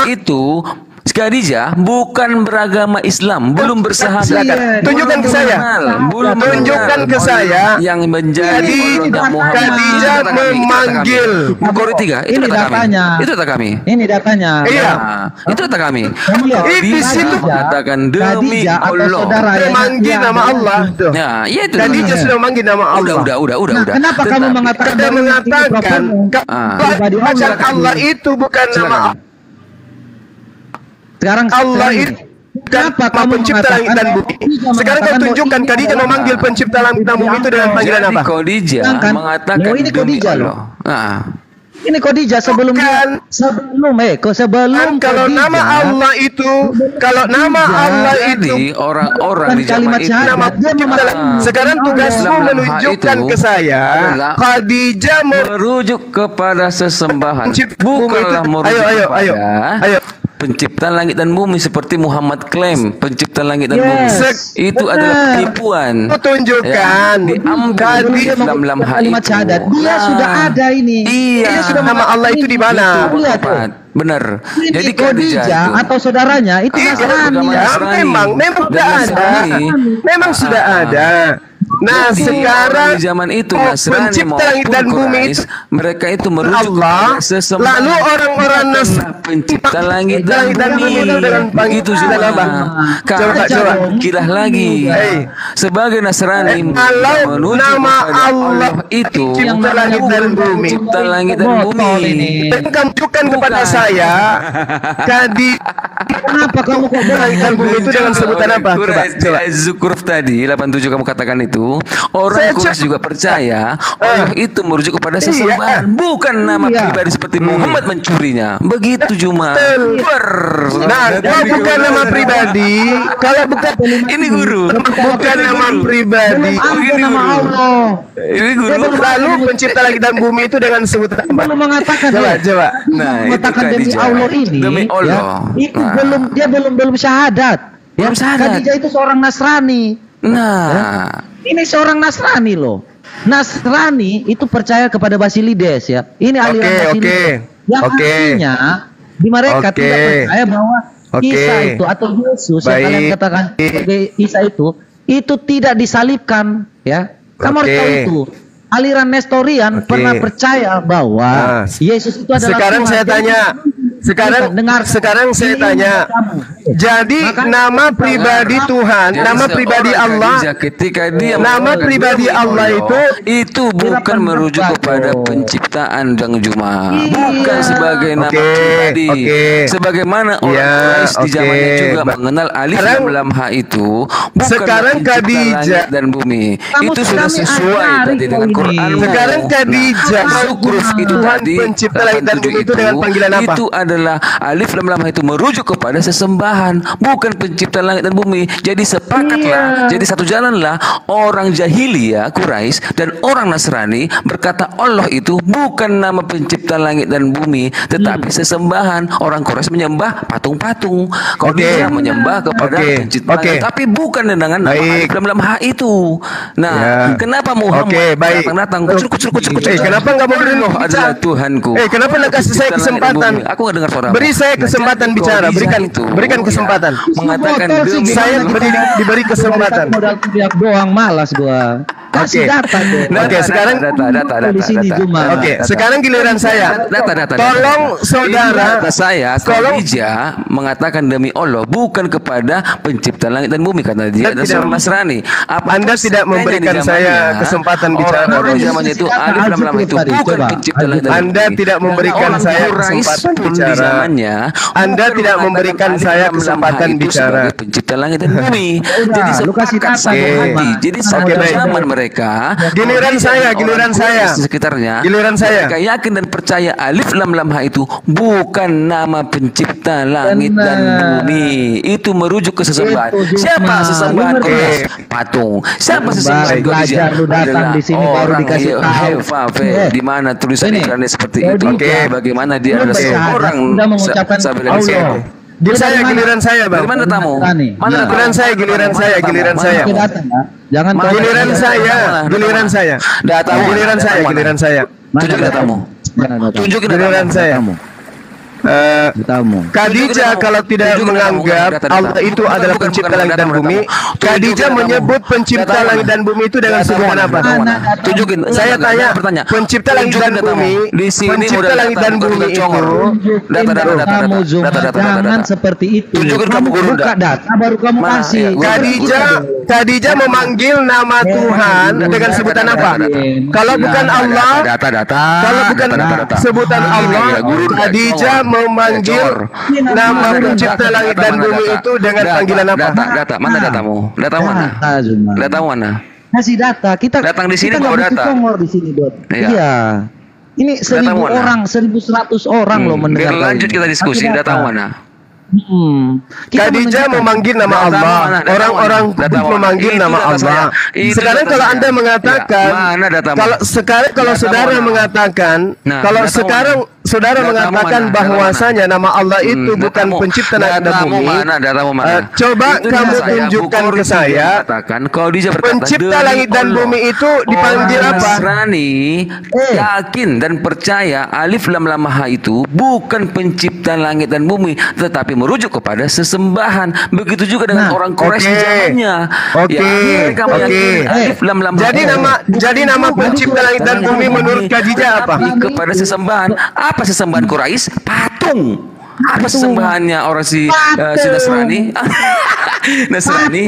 Itu Khadijah bukan beragama Islam, belum bersahadat. Tunjukkan ke saya. Tunjukkan ke saya. Yang menjadi Khadijah memanggil. Bukhari 3. Itu data kami. Itu data kami. Ini datanya. Iya. Itu data kami. Di situ katakan demi Allah. Memanggil nama Allah. Ya, iya itu. Khadijah sudah memanggil nama Allah. Udah. Kenapa kamu mengatakan Allah itu bukan nama Allah? Sekarang Allah itu Kenapa nama kamu pencipta langit dan bumi. Sekarang kau tunjukkan Khadijah memanggil pencipta langit dan bumi itu dengan panggilan Jadi apa? Khadijah Sedangkan- mengatakan Loh, ini demi Khadijah Allah. loh. Ini Khadijah sebelum Bukan. sebelum Kalau Khadijah, nama Allah itu, kalau nama Allah itu Jadi orang-orang bukan di zaman kalimat itu syahadat. nama Dia pencipta mengatakan- langit. Sekarang tugasmu Dalam menunjukkan itu ke saya adalah Khadijah merujuk kepada sesembahan, Pencipta bukanlah bumi itu. merujuk Ayo. kepada pencipta langit dan bumi seperti Muhammad klaim pencipta langit dan bumi. Yes, Itu benar. adalah penipuan. Aku tunjukkan. Diambil Dia dalam hal kalimat itu. syahadat. Dia Nah, sudah ada ini. Iya. Dia sudah Nama Allah itu di mana? Itu Lihat, tepat. Benar. Ini Jadi Khadijah Khadijah itu atau saudaranya itu Iya, Nasrani. agama Ya, Nasrani. memang Dan sudah ada. Nasrani. Memang sudah ada. Nah, Jadi, sekarang orang di zaman itu oh, Nasrani pencipta langit dan maupun bumi Quraisy, itu mereka itu merujuk Allah. kepada sesembahan. Lalu orang-orang Bukanlah Nasrani pencipta langit dan bumi. dengan Begitu panggilan juga. apa? Coba. Kilah lagi. Hei. Sebagai Nasrani Kalau menuju nama kepada Allah itu pencipta langit dan bumi. pencipta langit dan Botol bumi. ini. Dan kamu tunjukkan kepada Bukan. saya Kenapa kamu kok langit dan bumi itu dengan sebutan apa? Coba. Zukruf tadi 87 kamu katakan itu orang Saya Quraisy juga percaya Allah itu merujuk kepada Iya. sesembahan, bukan nama Iya. pribadi seperti Muhammad mencurinya. Begitu cuma. Nah, kalau bukan nama pribadi, kalau bukan Ini guru. bukan nama pribadi, ada nama Allah. Ini guru. lalu pencipta langit dan bumi itu dengan sebutan apa? Belum mengatakan Coba. Nah, itu mengatakan demi Khadijah. Allah ini. Demi Allah. Ya, itu Nah. belum syahadat. Ya, Belum syahadat. Khadijah itu seorang Nasrani. Nah, Ini seorang Nasrani loh. Nasrani itu percaya kepada Basilides ya. Ini aliran Basilides. Yang artinya di mereka Oke. tidak percaya bahwa Oke. Isa itu atau Yesus yang Baik. kalian katakan sebagai Isa itu tidak disalibkan ya. Kamu harus Oke. tahu itu. Aliran Nestorian Oke. pernah percaya bahwa Nah, Yesus itu adalah sekarang Tuhan. saya tanya, sekarang saya tanya. Jadi nama pribadi Tuhan, jadi nama pribadi seorang Allah, Khadijah ketika dia nama mengatakan pribadi demi Allah itu bukan merujuk kepada penciptaan dan Juma, bukan sebagai nama Oke, pribadi. oke. Sebagaimana orang Ya, Quraisy di zamannya oke. juga mengenal alif Sekarang- lam ha itu bukan sekarang pencipta Khadijah- langit dan bumi. Kamu Itu sudah kami sesuai ajari tadi dengan kau ini. Quran. Sekarang Khadijah, Zukruf itu Tuhan tadi pencipta langit dan 87 bumi itu dengan panggilan apa? Itu adalah alif lam lam itu merujuk kepada sesembahan, bukan pencipta langit dan bumi. Jadi sepakatlah, jadi satu jalanlah orang jahiliyah Quraisy dan orang Nasrani berkata Allah itu bukan nama pencipta langit dan bumi, tetapi sesembahan. Orang Quraisy menyembah patung-patung. Kalau Oke. dia menyembah kepada Oke. pencipta Oke. langit, tapi bukan dengan nama Baik. alif lam lam ha itu. Nah, Ya. kenapa Muhammad Oke, baik. datang kucur. Kenapa nggak mau beri Allah adalah Tuhanku. kenapa nggak kasih saya Pencipta langit dan kesempatan? bumi. Aku nggak dengar suara. Beri saya kesempatan bicara, berikan kesempatan. Mengatakan Botol sih, demi Saya diberi kesempatan. Modal teriak doang malas gua. Kasih Oke. data deh. Oke, sekarang di sini Juma. Oke, sekarang giliran saya. Data. Tolong saudara, Data saya, tolong- Khadijah mengatakan demi Allah bukan kepada pencipta langit dan bumi karena dia adalah Anda tidak- seorang Nasrani. Anda tidak memberikan saya kesempatan bicara. Orang di zamannya itu alif lam lam itu Tadi, bukan coba. pencipta langit dan bumi. Anda tidak memberikan Orang saya Quraisy kesempatan pun di bicara. zamannya Anda bukan tidak mengatakan memberikan alif saya lam lam kesempatan itu bicara. sebagai pencipta langit dan bumi. Jadi lu kasih sepakat data, satu Oke. hati. Jadi satu Oke, baik. zaman mereka Giliran saya, giliran orang saya. Quraisy di sekitarnya. Giliran saya. Mereka yakin dan percaya alif lam lam ha itu bukan nama pencipta langit dan bumi. Itu merujuk ke sesembahan. Itu, Siapa Juma. sesembahan Lu Quraisy? ngerti? Patung. Siapa Baik, sesembahan belajar lu datang Adalah di sini baru orang dikasih tahu. di mana tulisan Ini, iklannya seperti itu. Khadijah. Bagaimana dia Lu adalah bersyahadat, seorang sudah mengucapkan Sabila Allah. Mesir. Giliran saya, Bang. Dari mana tamu? Nasrani. Mana Nah. tamu? Giliran saya. Pakai data ya. Jangan Mana? kau- Giliran saya, giliran saya. Data Giliran mana? saya, Mana? giliran saya. Tunjukin datamu. Mana data? Tunjukin Giliran datamu. saya. Datamu. Khadijah kalau tidak menganggap Allah itu adalah pencipta langit dan bumi, Khadijah menyebut pencipta langit dan bumi itu dengan sebutan apa? Tunjukin. Saya tanya, pencipta langit dan bumi, Di sini pencipta langit dan bumi itu, Kamu Zuma, jangan seperti itu. Tunjukin kamu guru buka data baru kamu Mana? kasih. Ya, Khadijah memanggil nama Tuhan dengan sebutan apa? Kalau bukan Allah, Data. kalau bukan sebutan Allah, Khadijah memanggil nama pencipta langit dan bumi itu dengan panggilan apa? Data. Mana datamu? Datamu mana? Datamu mana? Kasih data. Kita datang di sini kita bawa data. Di sini, Dot. Iya. Iya. Ini 1.000 orang, 1.100 orang loh mendengar. Biar lanjut kita diskusi. Datamu mana? Khadijah memanggil nama Allah. Orang-orang kudus memanggil nama Allah. Sekarang kalau Anda mengatakan, kalau saudara mengatakan, kalau sekarang saudara mengatakan bahwasanya nama Allah itu bukan pencipta langit dan bumi, coba kamu tunjukkan ke saya pencipta langit dan bumi itu dipanggil apa? Nasrani yakin dan percaya Alif Lam Lam Maha itu bukan pencipta langit dan bumi, tetapi merujuk kepada sesembahan. Begitu juga dengan orang Quraisy di zamannya. Alif Lam Lam. Jadi nama pencipta langit dan bumi menurut Khadijah apa? Kepada sesembahan. Apa sesembahan Quraisy? Patung. Apa sesembahannya orang si Nasrani? Nasrani.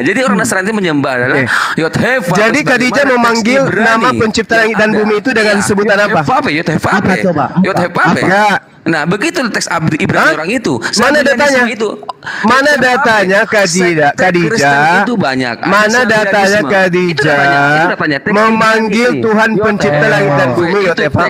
Jadi orang Nasrani menyembah adalah Yotheva. Jadi Khadijah memanggil nama pencipta langit dan bumi itu dengan sebutan apa? Yotheva. Nah, begitu teks Ibrani orang itu. Mana datanya? Mana datanya Khadijah? Itu banyak. Mana datanya Khadijah memanggil Tuhan pencipta langit dan bumi Yotheva?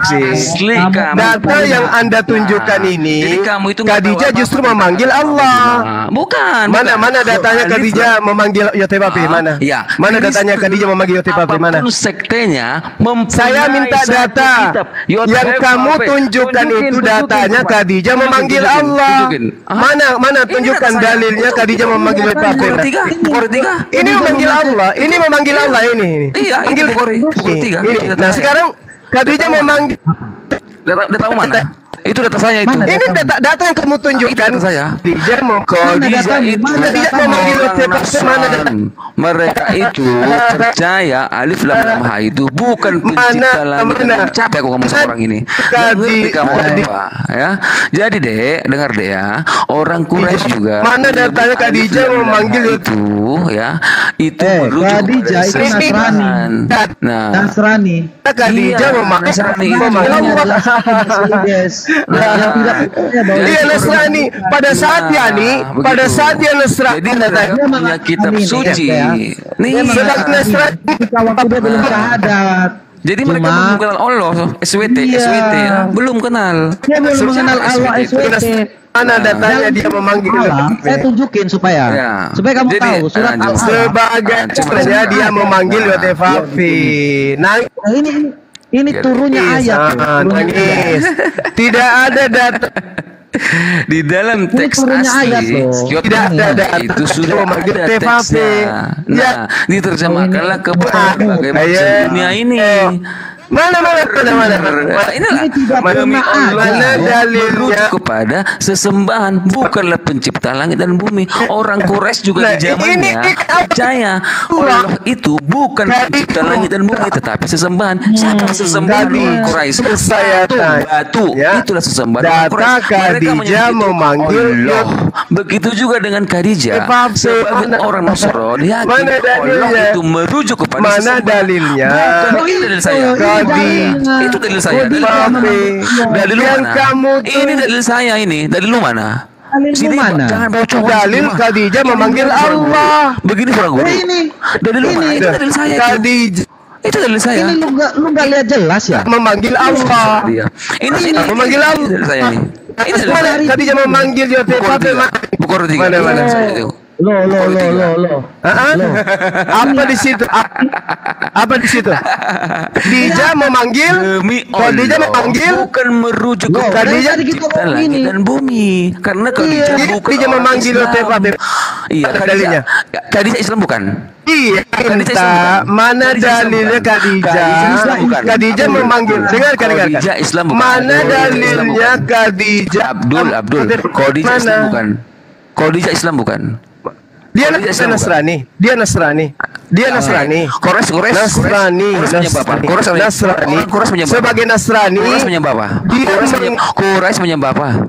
Data yang Anda tunjukkan ini, Khadijah justru memanggil Allah. Bukan. Mana datanya Khadijah memanggil Yotheva? Mana? Mana datanya Khadijah memanggil Yotheva? Mana? Sektenya saya minta data. Yang kamu tunjukkan itu datanya Khadijah memanggil Allah. Mana tunjukkan dalilnya Khadijah memanggil Yotheva? Ini memanggil Allah. Ini memanggil Allah ini. Iya, ini Bukhari 3. Nah, sekarang Khadijah memanggil. Data mana? Itu data saya itu. Ini data yang kamu tunjukkan. Khadijah memanggil Yotheva. Mana data? Mereka itu percaya Alif Lam Lam Ha itu bukan pencipta langit. Capek aku ngomong sama orang ini. Ngerti kamu apa? Ya. Jadi dengar deh ya. Orang Quraisy juga. Mana datanya Khadijah memanggil itu ya? Itu Khadijah itu Nasrani. Nasrani. Khadijah memanggil dia Nasrani. Pada saat dia Nasrani, dia punya kitab suci. Nih, belum syahadat. Jadi mereka belum kenal Allah, SWT ya, belum kenal. Dia belum mengenal Allah SWT. Mana datanya dia memanggil Allah? Saya tunjukin supaya kamu tahu surat Al-Alaq. Sebagai caranya dia memanggil Yotheva. Nah, ini turunnya ayat. Tidak ada data di dalam teks asli. Tidak ada data itu sudah ada teksnya. Nah, diterjemahkanlah ke berbagai macam dunia ini. Mana inilah mana dalilnya kepada sesembahan, bukanlah pencipta langit dan bumi. Orang Quraisy juga di zamannya percaya Allah itu bukan pencipta langit dan bumi, tetapi sesembahan. Siapa sesembahan Quraisy? Batu. Itulah sesembahan Quraisy. Khadijah memanggil Allah. Begitu juga dengan Khadijah sebagai orang Nasrani. Allah itu merujuk kepada mana dalilnya? Bukan dalil saya. Itu dalil saya. Dalil yang mana? Ini dalil saya ini. Dalil lu mana? Sini mana? Jangan bocor. Dalil Khadijah memanggil Allah. Begini orang guru. Dalil lu mana? Itu dalil saya. Khadijah. Itu dalil saya. Ini lu nggak lihat jelas ya? Memanggil Allah. Ini memanggil Allah. Dalil saya ini. Ini mana Khadijah memanggil Yotheva? Bukhari 3. Mana saya itu? Lo. Apa di situ? Apa di situ? Khadijah memanggil. Khadijah memanggil. Bukan merujuk ke Khadijah pencipta langit dan bumi. Karena Khadijah memanggil Yotheva. Iya, dalilnya. Khadijah Islam bukan? Iya, mana dalilnya Khadijah? Khadijah memanggil. Dengarkan. Khadijah Islam bukan? Mana dalilnya Khadijah? Abdul. Khadijah Islam bukan? Khadijah Islam bukan? Dia Nasrani. Quraisy Nasrani. Sebagai Nasrani. Quraisy menyembah apa? Quraisy menyembah apa?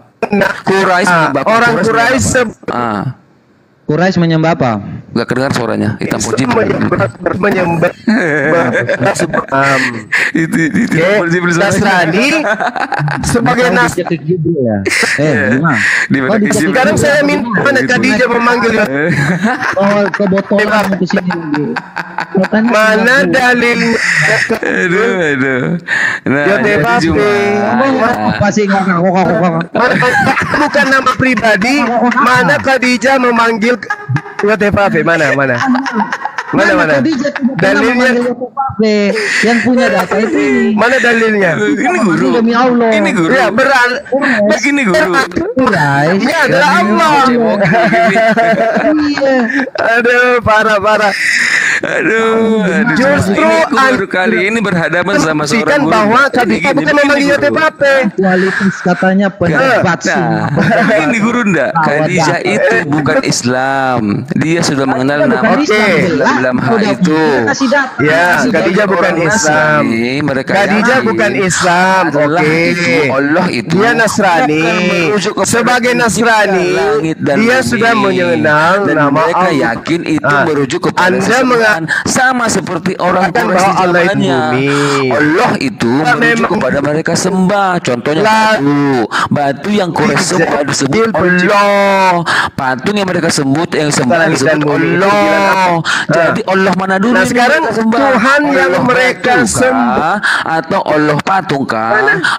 Orang Quraisy Quraisy menyembah apa? Gak kedengar suaranya. Hitam putih. menyembah Itu Nasrani sebagai Dia ke Jibril ya. Gimana? Sekarang saya minta mana Khadijah memanggil Bawa kebotolan ke sini. mana dalilnya? Aduh. Nah, Ya, jadi Bapak. Apa sih ngokok? Bukan nama pribadi. Mana Khadijah memanggil YTVP? Mana? Khadijah Dalilnya yang punya data itu ini. mana dalilnya? ini guru. Demi Allah. Ini guru. Ya Begini guru. Quraisy. ini adalah Allah. Iya. Aduh, parah. Aduh. Justru ini baru kali ini berhadapan sama seorang Pastikan guru. bahwa Khadijah bukan memanggil YTVP. Kualitas katanya pendapat Nah, ini guru ndak? Khadijah itu bukan Islam. Dia sudah mengenal nama dalam hal itu. Ya, Khadijah bukan Islam. Mereka Khadijah yakin bukan Islam. adalah itu Allah itu. Dia Nasrani. Akan merujuk kepada Sebagai Nasrani, langit dan dia bumi. sudah mengenal Dan nama mereka Allah. yakin itu merujuk kepada Anda sesembahan. Sama seperti orang Mengatakan Quraisy bahwa di Allah itu zamannya. bumi. Allah itu merujuk memang- kepada mereka sembah. Contohnya batu yang Quraisy sembah disebut Pencipta. Allah. Patung yang mereka sembah Langit dan disebut bumi. Allah. Jadi Allah mana dulu Nah, yang sekarang mereka sembah? Tuhan yang Allah mereka batu kah? sembah. Atau Allah patung kah?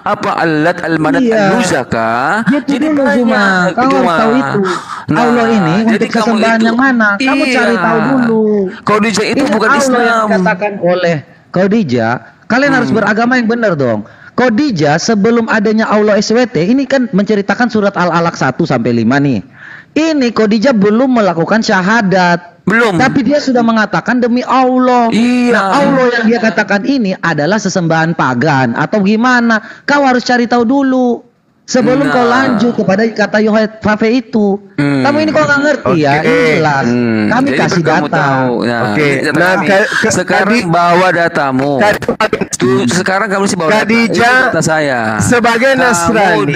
Apa Allat Al-Manat Iya. Al-Uzza kah? Itu dulu Zuma. Kau harus Cuma. tahu itu. Nah, Allah ini jadi untuk kamu kesembahan itu- yang mana? Kamu Iya. cari tahu dulu. Khadijah itu bukan Allah Islam. yang dikatakan oleh Khadijah. Kalian harus beragama yang benar dong. Khadijah sebelum adanya Allah SWT ini kan menceritakan surat Al-Alaq 1 sampai 5 nih. Ini Khadijah belum melakukan syahadat. Belum. Tapi dia sudah mengatakan demi Allah. Iya. Nah, Allah yang dia katakan ini adalah sesembahan pagan atau gimana? Kau harus cari tahu dulu sebelum kau lanjut kepada kata YTVP itu. Kamu ini kok nggak ngerti ya? Oke. Ini jelas. Kami Jadi kasih kamu data. tahu. Nah, Oke. data Nah, kami. Sekarang bawa datamu. Sekarang kamu sih bawa data. Khadijah Itu data saya. sebagai Kamu Nasrani,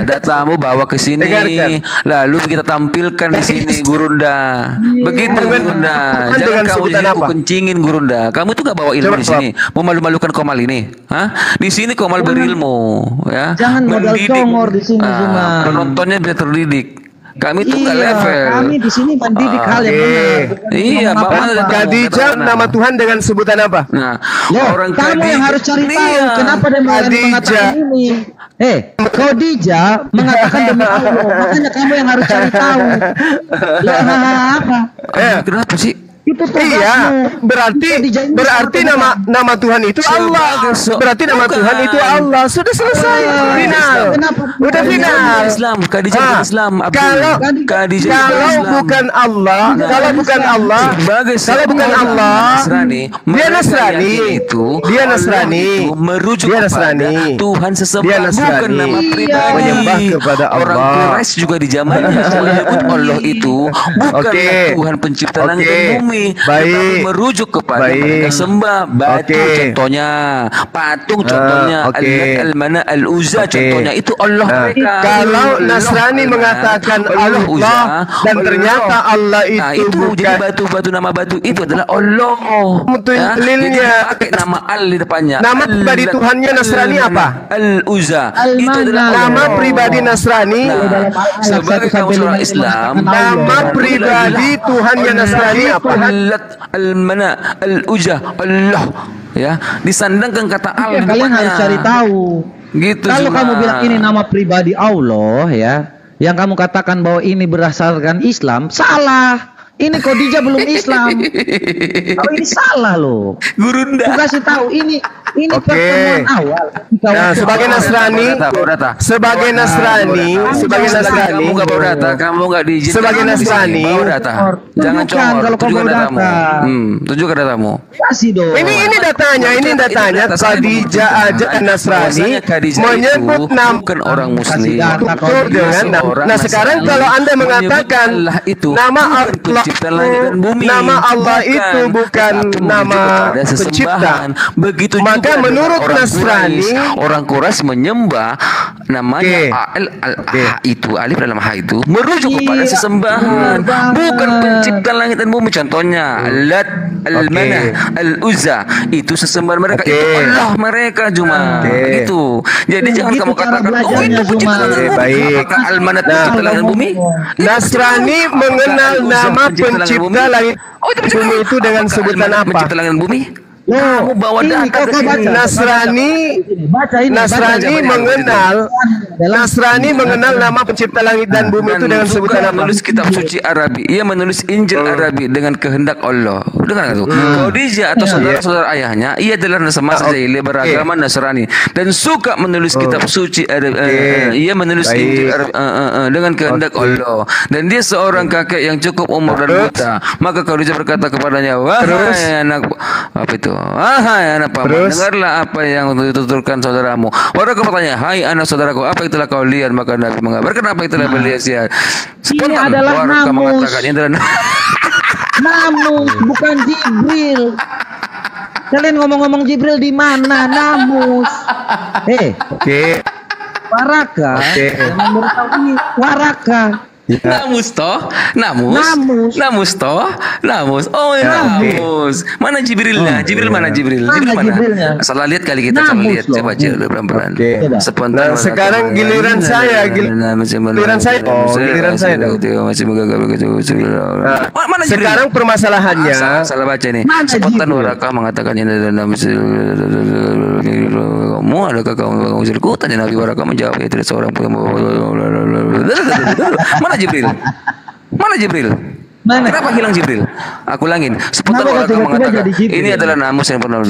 datamu bawa ke sini. Dengarkan. Lalu kita tampilkan di sini Gurunda. Begitu Gurunda. Dengan Jangan kamu sebutan di sini apa? kencingin Gurunda. Kamu tuh gak bawa ilmu Coba, di sini. Mau malu-malukan Komal ini? Hah? Di sini Komal berilmu, ya. Jangan modal Mendidik. congor di sini, Zuma. Penontonnya bisa terdidik. Kami tuh gak Iya, level. kami di sini mendidik hal yang benar. bukan Iya, ngomong Bapak apa-apa. Khadijah nama Tuhan dengan sebutan apa? Nah, Loh, orang kamu yang Khadijah- harus cari tahu Iya. kenapa dia Khadijah. mengatakan ini. Khadijah mengatakan demi Allah. Makanya kamu yang harus cari tahu. Lah apa? Kenapa sih? Itu tugasmu. Iya, berarti Khadijah ini nama Tuhan itu Allah. Berarti nama Bukan. Tuhan itu Allah. Sudah selesai. Final. Kenapa? Udah final. Islam, Khadijah bukan Islam. Abdul. Kalau Khadijah bukan kalau Islam. bukan Allah, Nah, kalau bukan Allah, sebagai kalau bukan seorang Allah, Nasrani, dia mereka Nasrani. yakin itu Dia Allah Nasrani. itu merujuk Dia kepada Nasrani. Tuhan Dia sesembah, Nasrani. bukan nama pribadi. Menyembah kepada Orang Allah. Quraisy juga di zamannya menyebut Allah itu bukan Oke. Tuhan pencipta langit Oke. dan bumi, Baik. tetapi merujuk kepada Baik. mereka sembah batu Oke. contohnya, patung contohnya, oke. Allat Al-Mana Al-Uzza Oke. contohnya itu Allah Nah, mereka. kalau Allah Nasrani Al-Mana, mengatakan Allah Uzza, Allah dan ternyata Allah Nah, itu jadi bukan batu nama batu itu adalah Allah. Betul, Ya, jadi lilnya. pakai nama Al di depannya. Nama pribadi Tuhannya Nasrani apa? Al-Uzza. Al-Mana. Itu adalah nama Allah. pribadi Nasrani. Nah, sebagai kamu seorang Islam, Nama pribadi Tuhannya Nasrani apa? Allat Al-Mana Al-Uzza Allah. Ya, disandangkan kata Al Ya, di kalian depannya. harus cari tahu. Gitu Kalau Zuma. kamu bilang ini nama pribadi Allah ya, yang kamu katakan bahwa ini berdasarkan Islam, salah. Ini Khadijah belum Islam. Oh, ini salah loh. Gurunda. Aku kasih tahu ini Oke. pertemuan awal. Nah, sebagai Nasrani, sebagai Nasrani, sebagai Nasrani, Kamu nggak bawa data, kamu nggak diizinkan. Sebagai Kamu di sini, Nasrani. bawa data. Jangan Tunjukkan congor, kalau kamu tunjukkan bawa datamu. data. Tunjukkan datamu. Kasih dong. ini datanya, ini datanya. data saya Khadijah aja membuktikan Nasrani bahwasanya Khadijah menyebut itu nama bukan orang muslim. Kasih data kau Betul dengan Seorang nah Nasrani sekarang kalau Anda mengatakan menyebut Allah itu nama bukan Allah pencipta langit dan bumi. nama Allah itu bukan tetapi merujuk nama kepada pencipta, sesembahan. Begitu juga Maka menurut Nasrani, orang Quraisy menyembah namanya al-ha itu, alif dalam ha itu merujuk kepada sesembahan, bukan pencipta langit dan bumi. Contohnya Lat, Al-Manah, Al-Uzza, itu sesembahan mereka, itu Allah mereka cuma itu. Jadi jangan kamu katakan itu pencipta langit dan bumi. Baik. Apakah Al-Manah pencipta langit dan bumi? Nasrani mengenal nama pencipta langit bumi itu dengan sebutan apa? Pencipta langit dan bumi? Kamu bawa data ke sini. Nasrani mengenal nama pencipta langit dan bumi itu dengan sebutan apa? Menulis kitab suci Arabi. Ia menulis Injil Arabi dengan kehendak Allah. Dengar itu. Khadijah atau saudara-saudara ayahnya, ia adalah semasa jahiliyah beragama Nasrani dan suka menulis kitab suci Arabi. Ia menulis Injil Arabi dengan kehendak Allah. Dan dia seorang kakek yang cukup umur dan buta. Maka Khadijah berkata kepadanya, wahai anak apa itu? Wahai anak paman, dengarlah apa yang dituturkan saudaramu. Orang bertanya, hai anak saudaraku, apa itulah kau lihat? Maka Nabi mengabarkan apa itulah beliau lihat. Ini adalah Namus. Namus, bukan Jibril. Kalian ngomong-ngomong Jibril di mana? Namus. Waraka. Waraka. Namus. Oh ya, Namus. Mana Jibrilnya? Jibril mana Jibril? Jibril mana? Salah lihat kali kita, salah lihat. Coba baca pelan-pelan. Nah, sekarang giliran saya. Giliran saya. Mana Jibril? Sekarang permasalahannya. Salah baca nih. Spontan Waraka mengatakan ini adalah Nabi. Kamu adakah kamu mengusirku? Tanya Nabi. Waraka menjawab, ya tidak seorang pun. Mana Jibril? Mana Jibril? Kenapa hilang Jibril? Aku ulangin. Seputar Waraka mengatakan ini adalah Namus yang pernah.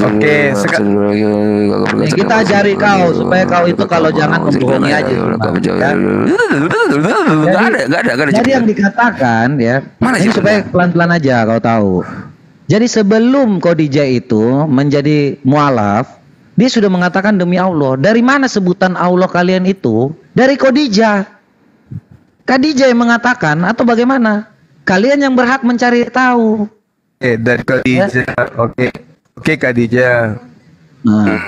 Kita ajari kau supaya kau itu kalau jangan membohongi aja. Gak ada. Jadi yang dikatakan ya, ini supaya pelan-pelan aja kau tahu. Jadi sebelum Khadijah itu menjadi mualaf, dia sudah mengatakan demi Allah. Dari mana sebutan Allah kalian itu? Dari Khadijah. Khadijah yang mengatakan atau bagaimana? Kalian yang berhak mencari tahu. Dari Khadijah. Oke, Khadijah. Nah.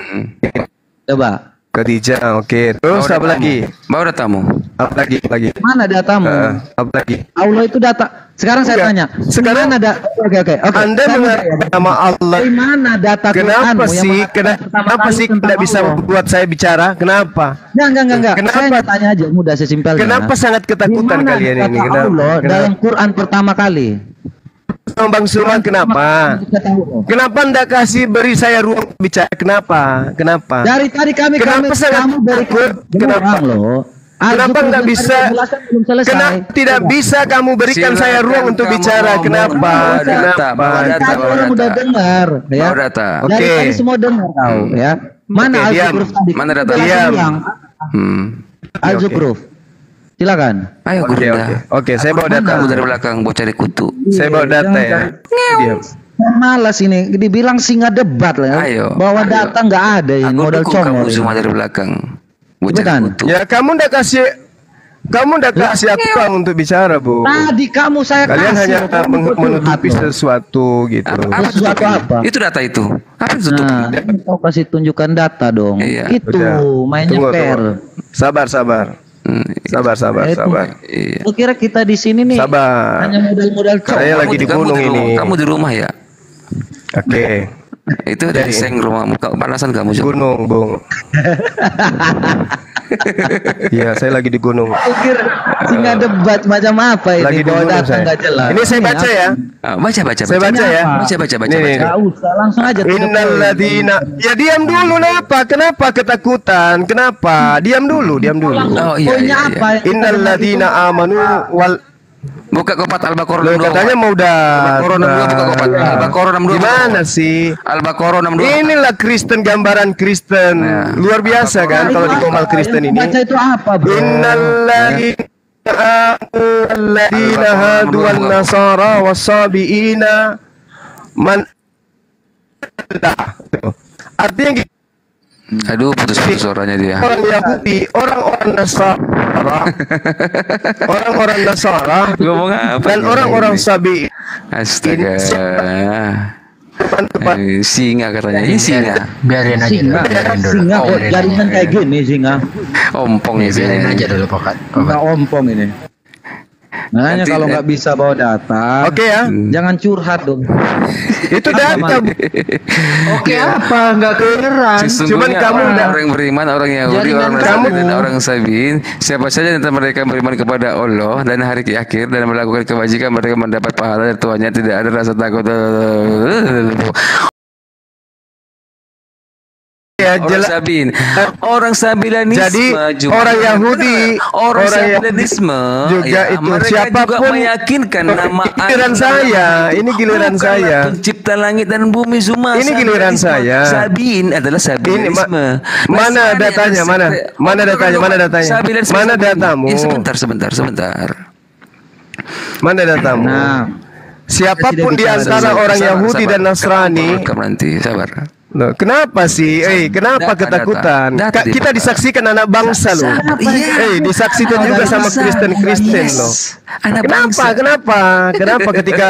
Coba. Khadijah, Terus apa lagi? Bawa datamu. Apa lagi? Mana datamu? Apa lagi? Allah itu data. Sekarang saya tanya. Sekarang ada. Oke. Anda mengatakan nama Allah. Dari mana data Kenapa sih? Kenapa sih tidak bisa membuat saya bicara? Kenapa? Enggak. Saya tanya aja, mudah sesimpelnya. Kenapa sangat ketakutan kalian ini? Kenapa? Dalam Quran pertama kali. Bang Sulman, kenapa? Kenapa Anda kasih beri saya ruang bicara? Kenapa? Dari tadi kamu beri kenapa? Kenapa nggak bisa? Kenapa tidak bisa kamu berikan saya ruang untuk bicara? Kenapa? Orang udah dengar, ya. Dari tadi semua dengar tahu, ya. Mana Al-Zukruf tadi? Mana data? Al-Zukruf. Silakan. Ayo Oke, saya bawa data. Kamu dari belakang mau cari kutu. Saya bawa data ya. Diam. Malas ini, dibilang singa debat lah. Ayo. Bawa data nggak ada ini, modal congol. Kamu semua dari belakang. Mau cari kutu. Ya, kamu udah kasih aku ruang untuk bicara, Bu. Tadi Kalian hanya menutupi sesuatu gitu. Sesuatu apa? Itu data itu. Apa itu? Kau kasih tunjukkan data dong. Iya. Itu mainnya fair. Sabar. Lu kira kita di sini nih sabar. hanya modal Saya lagi di gunung ini. Kamu di rumah ya? Oke. Itu dari seng rumahmu. Panasan kamu juga. Gunung, Bung. Iya, saya lagi di gunung. Pikir singa debat macam apa ini? Lagi di Bawa gunung data nggak jelas. Ini saya baca ya. Baca. Saya baca ya. Baca. Nggak usah, langsung aja. Innalladzina. Ya diam dulu, kenapa ketakutan? Kenapa? Diam dulu. Oh iya. Apa? Innalladzina amanu wal. Buka kopat Al-Baqarah 62. Katanya mau Al-Baqarah 62 buka kopat. Al-Baqarah 62. Gimana sih? Al-Baqarah 62. Inilah Kristen, gambaran Kristen. Luar biasa kan kalau di Komal Kristen ini. Baca itu apa, Bro? Innalladzina hadu wan nasara wasabiina man. Artinya Aduh, putus suaranya dia. Orang Yahudi, orang-orang Nasara, Ngomong apa? dan orang-orang Sabi. Astaga. Singa katanya. Ini singa. Biarin aja dulu. Biarin dulu. Singa kok jaringan kayak gini singa. Ompong ya Biarin singa. aja dulu Pokat. Nggak ompong ini. Makanya Nanti- kalau nggak bisa bawa data, Oke ya. jangan curhat dong. Itu data. Oke apa? Nggak kedengeran. Sesungguhnya Cuman kamu udah- orang beriman, orang Yahudi, Jaringan orang Nasrani kamu. dan orang Sabiin, siapa saja antara mereka beriman kepada Allah dan hari akhir dan melakukan kebajikan, mereka mendapat pahala dari Tuhannya, tidak ada rasa takut. Ya, Orang jelas. Sabiin, orang Sabilanisme, Jadi, juga orang Yahudi, orang orang Sabilanisme juga itu, mereka juga siapapun- meyakinkan nama Giliran Allah. saya, ini giliran Bukanlah saya. pencipta langit dan bumi Zuma. Ini giliran saya. Sabiin adalah Sabilanisme. Mana Nasrani datanya? adalah Mana? sekte- Mana datanya? Mana datanya? Sabilanisme, Mana Sabiin. datamu? Ya, sebentar. Mana datamu? Nah, Siapapun di Presiden antara bicara orang Sabar, Yahudi sabar. dan Nasrani. Kamu nanti sabar. Loh, kenapa sih? Kenapa Data, ketakutan? data. Data Kita dibuka. disaksikan anak bangsa loh. Iya. Disaksikan juga sama Kristen loh. Anak Kenapa? Kenapa ketika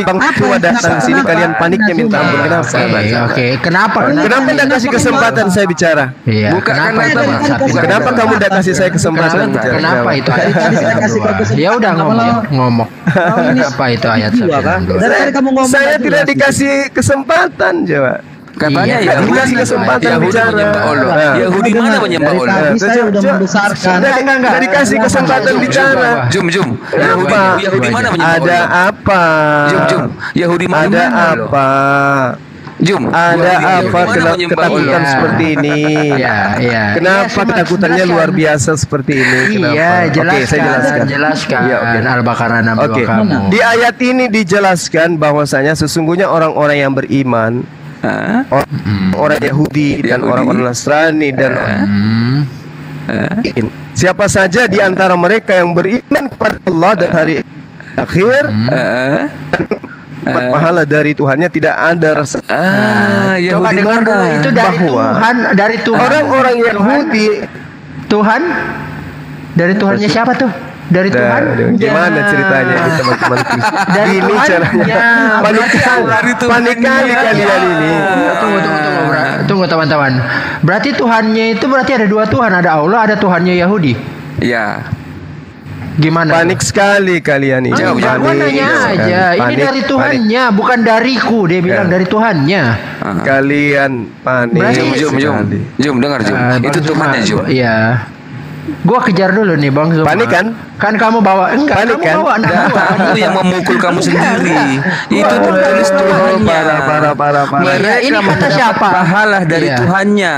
Bang tua datang sini kalian paniknya minta ampun? Kenapa? Oke. Kenapa? Kenapa tidak kasih kesempatan saya bicara? Iya. Buka Kenapa karena itu? itu, Bang Bang. Sapi? Kenapa kamu tidak kasih saya kesempatan Kenapa? bicara? Kenapa itu ayat Tadi saya kasih kau kesempatan. Ya udah ngomong. Kenapa itu ayat Dua kan? Sapi? Dari tadi kamu ngomong Saya nggak tidak jelas. dikasih kesempatan, coba. Katanya Iya, Yahudi dikasih kesempatan Yahudi bicara. menyembah Allah. Nah. Yahudi mana menyembah Dari Allah? tadi saya udah membesarkan. Tidak dikasih kesempatan bicara. Jum. Kenapa? Yahudi mana menyembah Ada Allah? apa? Jum. Yahudi mana Ada menyembah Allah? apa? Jum. Ada Yahudi apa mana menyembah ketakutan Allah? Allah? seperti ini? Iya. Kenapa ketakutannya luar biasa seperti ini? Iya, Kenapa? Oke, saya jelaskan. Jelaskan. Iya, oke. Al-Baqarah 62 Oke, kamu. di ayat ini dijelaskan bahwasanya sesungguhnya orang-orang yang beriman, Hah? orang Yahudi dan Yahudi. orang-orang Nasrani dan siapa saja di antara mereka yang beriman kepada Allah dan hari akhir dapat pahala dari Tuhannya, tidak ada rasa. Coba Yahudi dengar dulu, mana? itu dari Bahwa Tuhan, dari Tuhan. Orang-orang Yahudi Tuhan dari Tuhannya siapa tuh? Dari Tuhan. gimana ceritanya ini teman-teman? Dari Ini Tuhan. caranya. Panik kali kalian ini. Tunggu teman-teman. Berarti Tuhannya itu berarti ada dua Tuhan, ada Allah, ada Tuhannya Yahudi. Ya. Gimana? Panik sekali kalian ini. Jauh, jauh. Gua nanya aja. Ini dari Tuhannya, bukan dariku. Dia bilang dari Tuhannya. Kalian panik. Berarti- Jum, dengar Jum. Itu Tuhannya Jum. Iya. Gua kejar dulu nih Bang Zuma. Panik kan? Kan kamu bawa enggak? Panik Kamu kan? bawa anak gua. Kamu yang memukul kamu sendiri. Itu Wah, tertulis Tuhannya. parah. Mereka Ini kata mendapat siapa? pahala dari Iya. Tuhannya.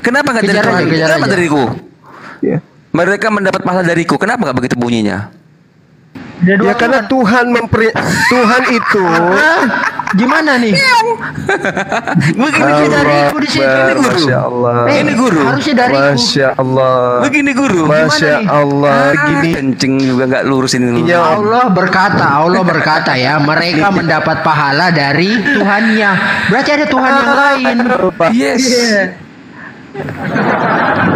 Kenapa nggak dari Kejar aja, Tuhan? kejar Kenapa aja. dariku? Ya. Mereka mendapat pahala dariku. Kenapa nggak begitu bunyinya? Ya karena Tuhan Tuhan itu Gimana nih? Harusnya dariku di situ. Ini guru. Masya Allah. Ini guru. Harusnya dariku. Masya Allah. Begini guru. Masya nih? Allah. Gini kenceng juga nggak lurus ini. Iya. Allah berkata ya, mereka mendapat pahala dari Tuhannya. Berarti ada Tuhan yang lain. Yes.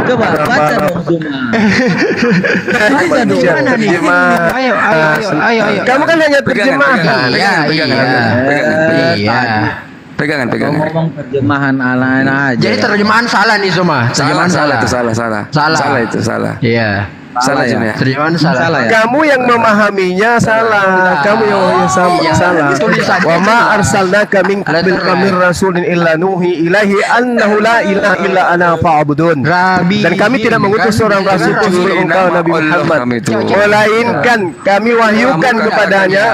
Coba baca dong Zuma. Baca dong. Gimana nih? Gimana? Ayo. Kamu kan hanya terjemahan. Iya. Pegangan. Ngomong terjemahan ala aja. Jadi terjemahan salah nih Zuma. Terjemahan salah. Itu salah. Salah itu salah. Iya. Salah ya? Jum ya. Terjemahan salah. Salah ya? Kamu yang memahaminya salah. Kamu yang Iya, salah. tulisannya Wa ma salah. arsalnaka min qablika min rasulin illa nuhi ilaihi annahu la ilaha illa ana fa'budun. Rabi. Dan kami tidak mengutus seorang rasul pun sebelum engkau Nabi Muhammad. Melainkan kami wahyukan kepadanya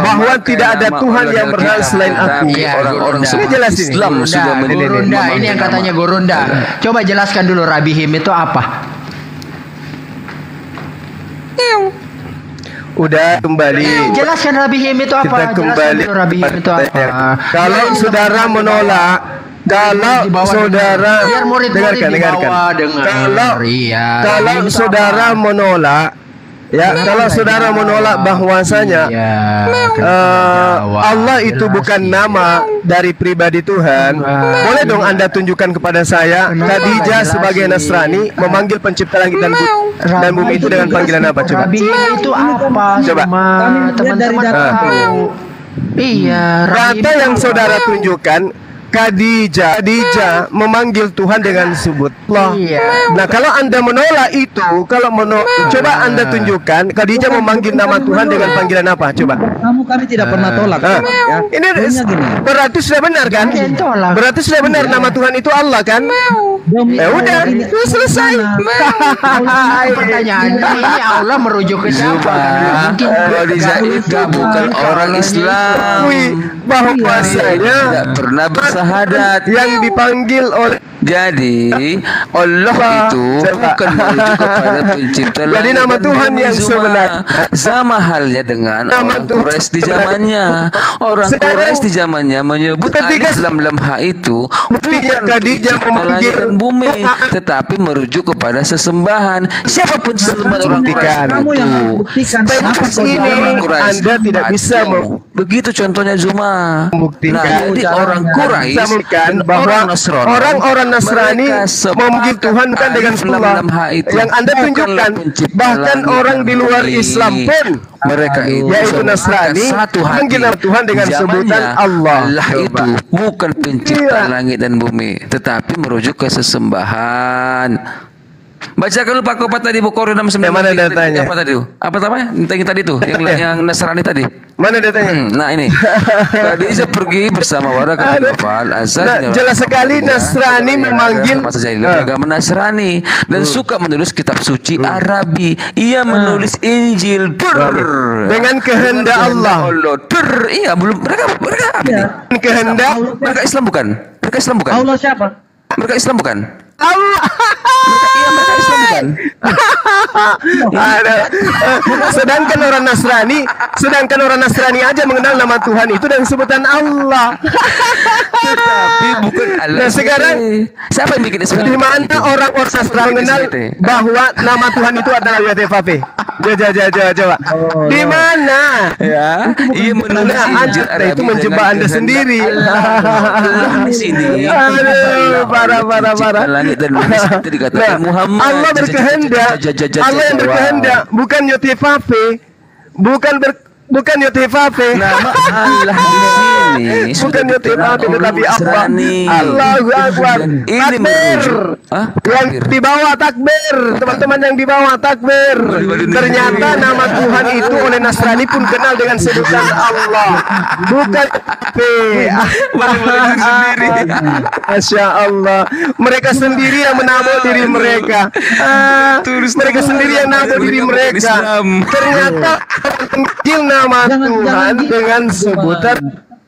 bahwa tidak ada Tuhan yang berhak selain aku. Iya, Orang-orang Ini jelas ini. Islam sudah Gurunda, ini yang katanya Gurunda. Coba jelaskan dulu Rabihim itu apa? Udah kembali. Jelaskan Rabihim itu apa? Kita kembali. Jelaskan dulu Rabihim itu apa? Kalau saudara menolak, kalau saudara biar murid-murid dengarkan. dengar. Kalau Iya. kalau Rabihim itu saudara apa? menolak, ya kalau saudara menolak bahwasanya Iya, Allah itu bukan nama dari pribadi Tuhan, boleh dong Anda tunjukkan kepada saya Khadijah sebagai Nasrani memanggil pencipta langit dan bumi itu dengan panggilan apa? Coba. Rabihim itu apa? Coba. Teman-teman Kami lihat dari data. tahu. Iya. Data yang saudara tunjukkan, Khadijah memanggil Tuhan dengan sebut Allah. Iya. Nah, kalau Anda menolak itu, coba Anda tunjukkan Khadijah memanggil nama Tuhan dengan panggilan apa? Coba. Kami tidak pernah tolak. Ya. Ini gini. berarti sudah benar kan? Berarti sudah benar nama Tuhan itu Allah kan? Ya udah, itu selesai. Pertanyaannya ini Allah merujuk ke siapa? Mungkin Khadijah itu bukan orang Islam. Bahwasanya Tidak pernah bersahadat. yang dipanggil oleh Jadi Allah itu bukan merujuk kepada pencipta Jadi langit nama dan Tuhan bumi yang semua. sebenarnya. Sama halnya dengan orang Quraisy di zamannya. Orang Quraisy di zamannya menyebut Ketika- alif lam lam ha itu Buktinya bukan Khadijah pencipta langit memanggil dan bumi, tetapi merujuk kepada sesembahan. Siapapun sesembahan orang Buktikan. Quraisy Kamu yang itu. membuktikan Sampai apa ini Orang Quraisy Anda tidak bisa begitu contohnya Zuma. Membuktikan. Nah, jadi orang Quraisy, membuktikan bahwa orang Nasrani, orang-orang Nasrani mereka memanggil Tuhan bukan dengan alif lam Allah. lam ha itu Yang Anda bukanlah tunjukkan, pencipta bahkan langit orang dan di luar bumi. Islam pun Mereka itu yaitu sepakat Nasrani satu hati. memanggil nama Tuhan dengan Zamannya, sebutan Allah. Allah itu bukan pencipta Iya. langit dan bumi, tetapi merujuk ke sesembahan. Bacakan lu Pak Kopat tadi Bukhari 69. Yang mana datanya? Apa tadi tuh? Apa namanya? Yang tadi tuh, yang Nasrani tadi. Mana datanya? Nah ini Khadijah pergi bersama warga Kafal Nah, jelas sekali Nasrani memanggil agama Nasrani dan suka menulis kitab suci Arabi. Ia menulis Injil dengan kehendak Allah. Iya, belum mereka apa ini? Kehendak Mereka Islam bukan? Mereka Islam bukan? Allah siapa? Mereka Islam bukan? Allah. Iya, mereka Islam bukan? Ada. Sedangkan orang Nasrani aja mengenal nama Tuhan itu dan sebutan Allah. Tapi bukan Allah. Nah, sekarang siapa yang bikin Islam? di mana orang-orang Nasrani mengenal bahwa nama Tuhan itu adalah YTFP? Coba. Di mana? Ya, ia menulis Nah, Injil Anda Arabi itu menjebak dengan Anda kehendak sendiri. Allah di sini. Aduh, parah. Langit dan bumi seperti dikatakan Muhammad. Allah berkehendak. Allah yang berkehendak, bukan YTFP. Bukan YTFP. Nama Allah di sini Bukan YTFP tetapi Allah. Nasrani. Allahu Akbar. Dan ini Takbir. merujuk. Hah? Yang Takbir. di bawah takbir, teman-teman yang di bawah takbir. Ternyata nama Tuhan itu oleh Nasrani pun kenal dengan sebutan Allah, bukan P. Masya Allah, mereka sendiri yang menabur diri mereka. Mereka sendiri yang menabur diri mereka. Ternyata memanggil nama Tuhan dengan sebutan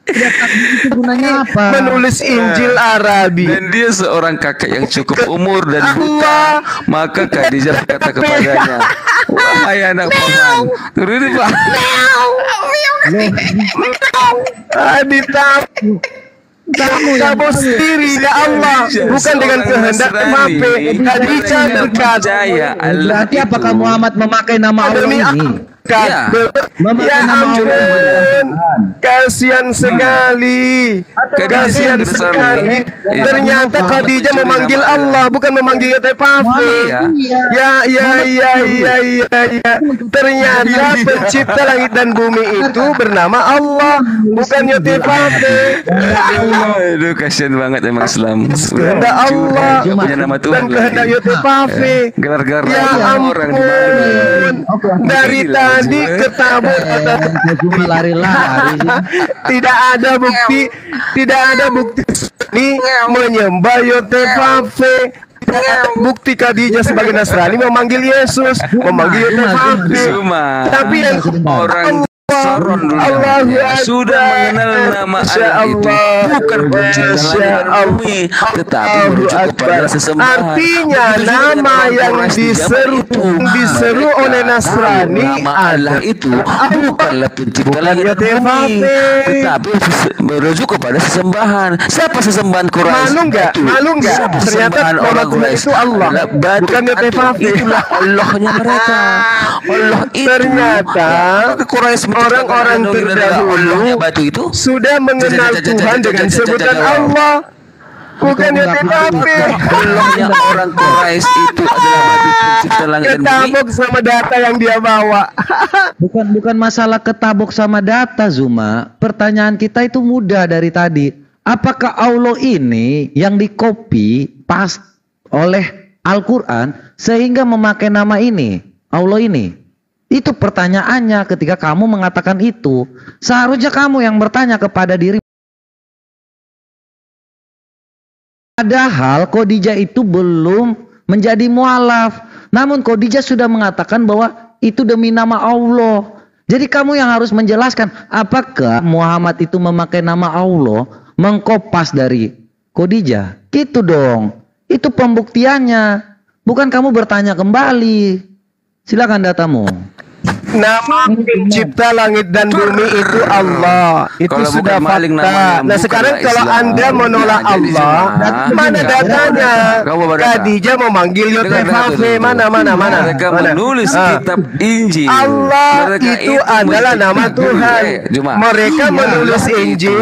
Itu gunanya apa? menulis Injil Arabi. Dan dia seorang kakek yang cukup umur dan buta. Allah. Maka Khadijah berkata kepadanya, wahai anak paman, turunin Pak. Kamu sendiri ya Allah, bukan dengan kehendak Mape. Khadijah berkata, Berarti apakah Muhammad memakai nama Allah demi ini? Ya. Ya ampun, kasihan sekali, kasihan sekali. Ternyata Khadijah memanggil Allah, bukan memanggil Tepafe. Ya. Ternyata pencipta langit dan bumi itu bernama Allah, bukan Tepafe. Aduh, kasihan banget emang Islam. Kehendak Allah punya nama dan Tuhan. kehendak Tepafe. Gelar-gelar Ya orang di mana? ampun, dari tadi ketabut Cuma lari-lari. tidak ada bukti ini menyembah Yotefafe. Bukti Khadijah sebagai Nasrani memanggil Yesus, memanggil Yotefafe. Cuma Tapi yang orang Soron dulu Allahu namanya, sudah mengenal nama Allah itu bukan pencipta langit dan bumi, tetapi merujuk kepada sesembahan. Artinya Begitu juga nama dengan yang orang Quraisy di zaman diseru mereka oleh Nasrani tahu nama Allah itu bukanlah pencipta langit dan bumi, tetapi merujuk kepada sesembahan. Siapa sesembahan Quraisy? Malu nggak? Ternyata nama Tuhan itu Allah, bukan Yotefafe. Itulah Allahnya mereka. Allah itu Ternyata Quraisy orang-orang terdahulu batu itu sudah mengenal Tuhan dengan sebutan Allah. Bukan YTKP. Belumnya orang Quraisy itu adalah pencipta langit dan bumi. Ketabok sama data yang dia bawa. Bukan masalah ketabok sama data, Zuma. Pertanyaan kita itu mudah dari tadi. Apakah Allah ini yang dikopi pas oleh Al-Quran sehingga memakai nama ini, Allah ini? Itu pertanyaannya ketika kamu mengatakan itu. Seharusnya kamu yang bertanya kepada diri. Padahal Khadijah itu belum menjadi mualaf. Namun Khadijah sudah mengatakan bahwa itu demi nama Allah. Jadi kamu yang harus menjelaskan apakah Muhammad itu memakai nama Allah mengkopas dari Khadijah. Gitu dong. Itu pembuktiannya. Bukan kamu bertanya kembali. Silakan datamu. Nama pencipta langit dan bumi itu Allah. Itu Kalau sudah bukan maling fakta. namanya, Nah bukan sekarang kalau Islam. Anda menolak Jadi Allah, Zuma, mana datanya? Kamu bawa data. Khadijah memanggil YTKP. Mana? Mereka menulis kitab Injil. Allah Mereka itu adalah nama Tuhan. Cuma Mereka menulis Injil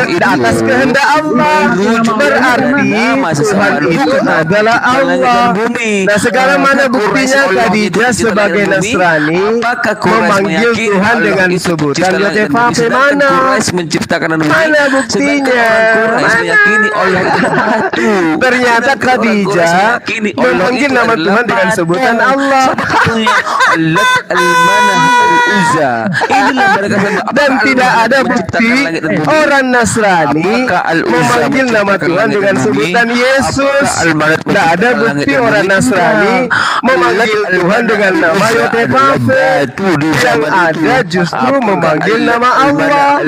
di atas kehendak Allah. Berarti Tuhan itu adalah Allah. Nah sekarang mana buktinya Khadijah sebagai Nasrani memanggil Tuhan dengan sebutan YTKP? Mana? Quraisy menciptakan dan Mana buktinya? Meyakini Allah itu batu. Ternyata Khadijah memanggil nama Tuhan dengan sebutan Allah. Allah al-Manah al-Uzza. Inilah mereka Dan tidak ada bukti orang Nasrani memanggil nama Tuhan dengan sebutan Yesus. Tidak ada bukti orang Nasrani memanggil Tuhan dengan nama YTKP. Yang ada justru memanggil nama Allah.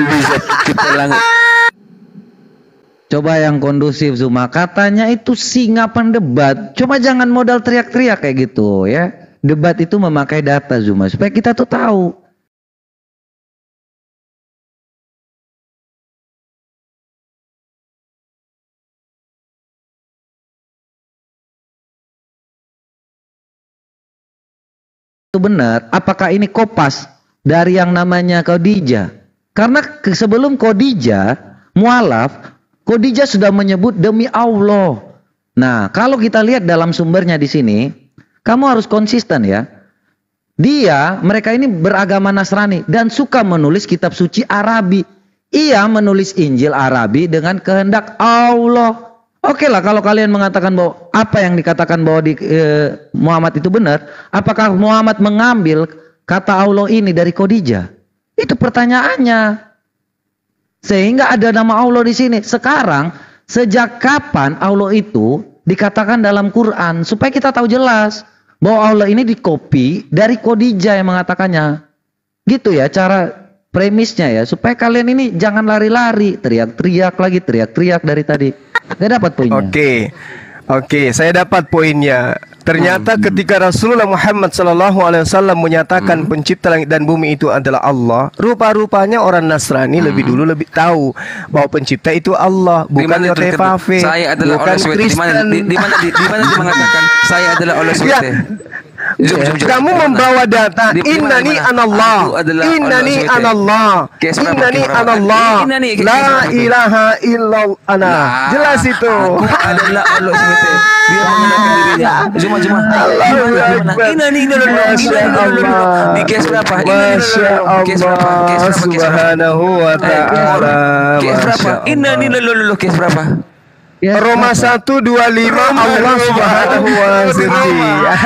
Coba yang kondusif, Zuma. Katanya itu singa pendebat. Cuma jangan modal teriak-teriak kayak gitu ya. Debat itu memakai data, Zuma, supaya kita tuh tahu. Itu benar. Apakah ini kopas dari yang namanya Khadijah? Karena sebelum Khadijah mualaf, Khadijah sudah menyebut demi Allah. Nah, kalau kita lihat dalam sumbernya di sini, kamu harus konsisten ya. Mereka ini beragama Nasrani dan suka menulis kitab suci Arabi. Ia menulis Injil Arabi dengan kehendak Allah. Oke lah, kalau kalian mengatakan bahwa apa yang dikatakan bahwa Muhammad itu benar, apakah Muhammad mengambil kata Allah ini dari Khadijah? Itu pertanyaannya. Sehingga ada nama Allah di sini. Sekarang, sejak kapan Allah itu dikatakan dalam Quran? Supaya kita tahu jelas bahwa Allah ini dikopi dari Khadijah yang mengatakannya. Gitu ya cara premisnya ya. Supaya kalian ini jangan lari-lari, teriak-teriak lagi, teriak-teriak dari tadi. Gak dapat poinnya. Oke, saya dapat poinnya. Ternyata ketika Rasulullah Muhammad SAW menyatakan pencipta langit dan bumi itu adalah Allah, rupa-rupanya orang Nasrani lebih dulu lebih tahu bahwa pencipta itu Allah, bukan YTKP, bukan Kristen. Di mana dia mengatakan saya adalah Allah SWT? Kamu membawa data innani anallah, innani anallah, innani anallah, la ilaha illallah ana. Jelas itu. Aku adalah Allah SWT. Dia mengenalkan dirinya. Cuma ini di case berapa? Masya Allah subhanahu wa ta'ala. Case berapa? Ini lulu case berapa? Roma 1:25 Allah Subhanahu wa ta'ala.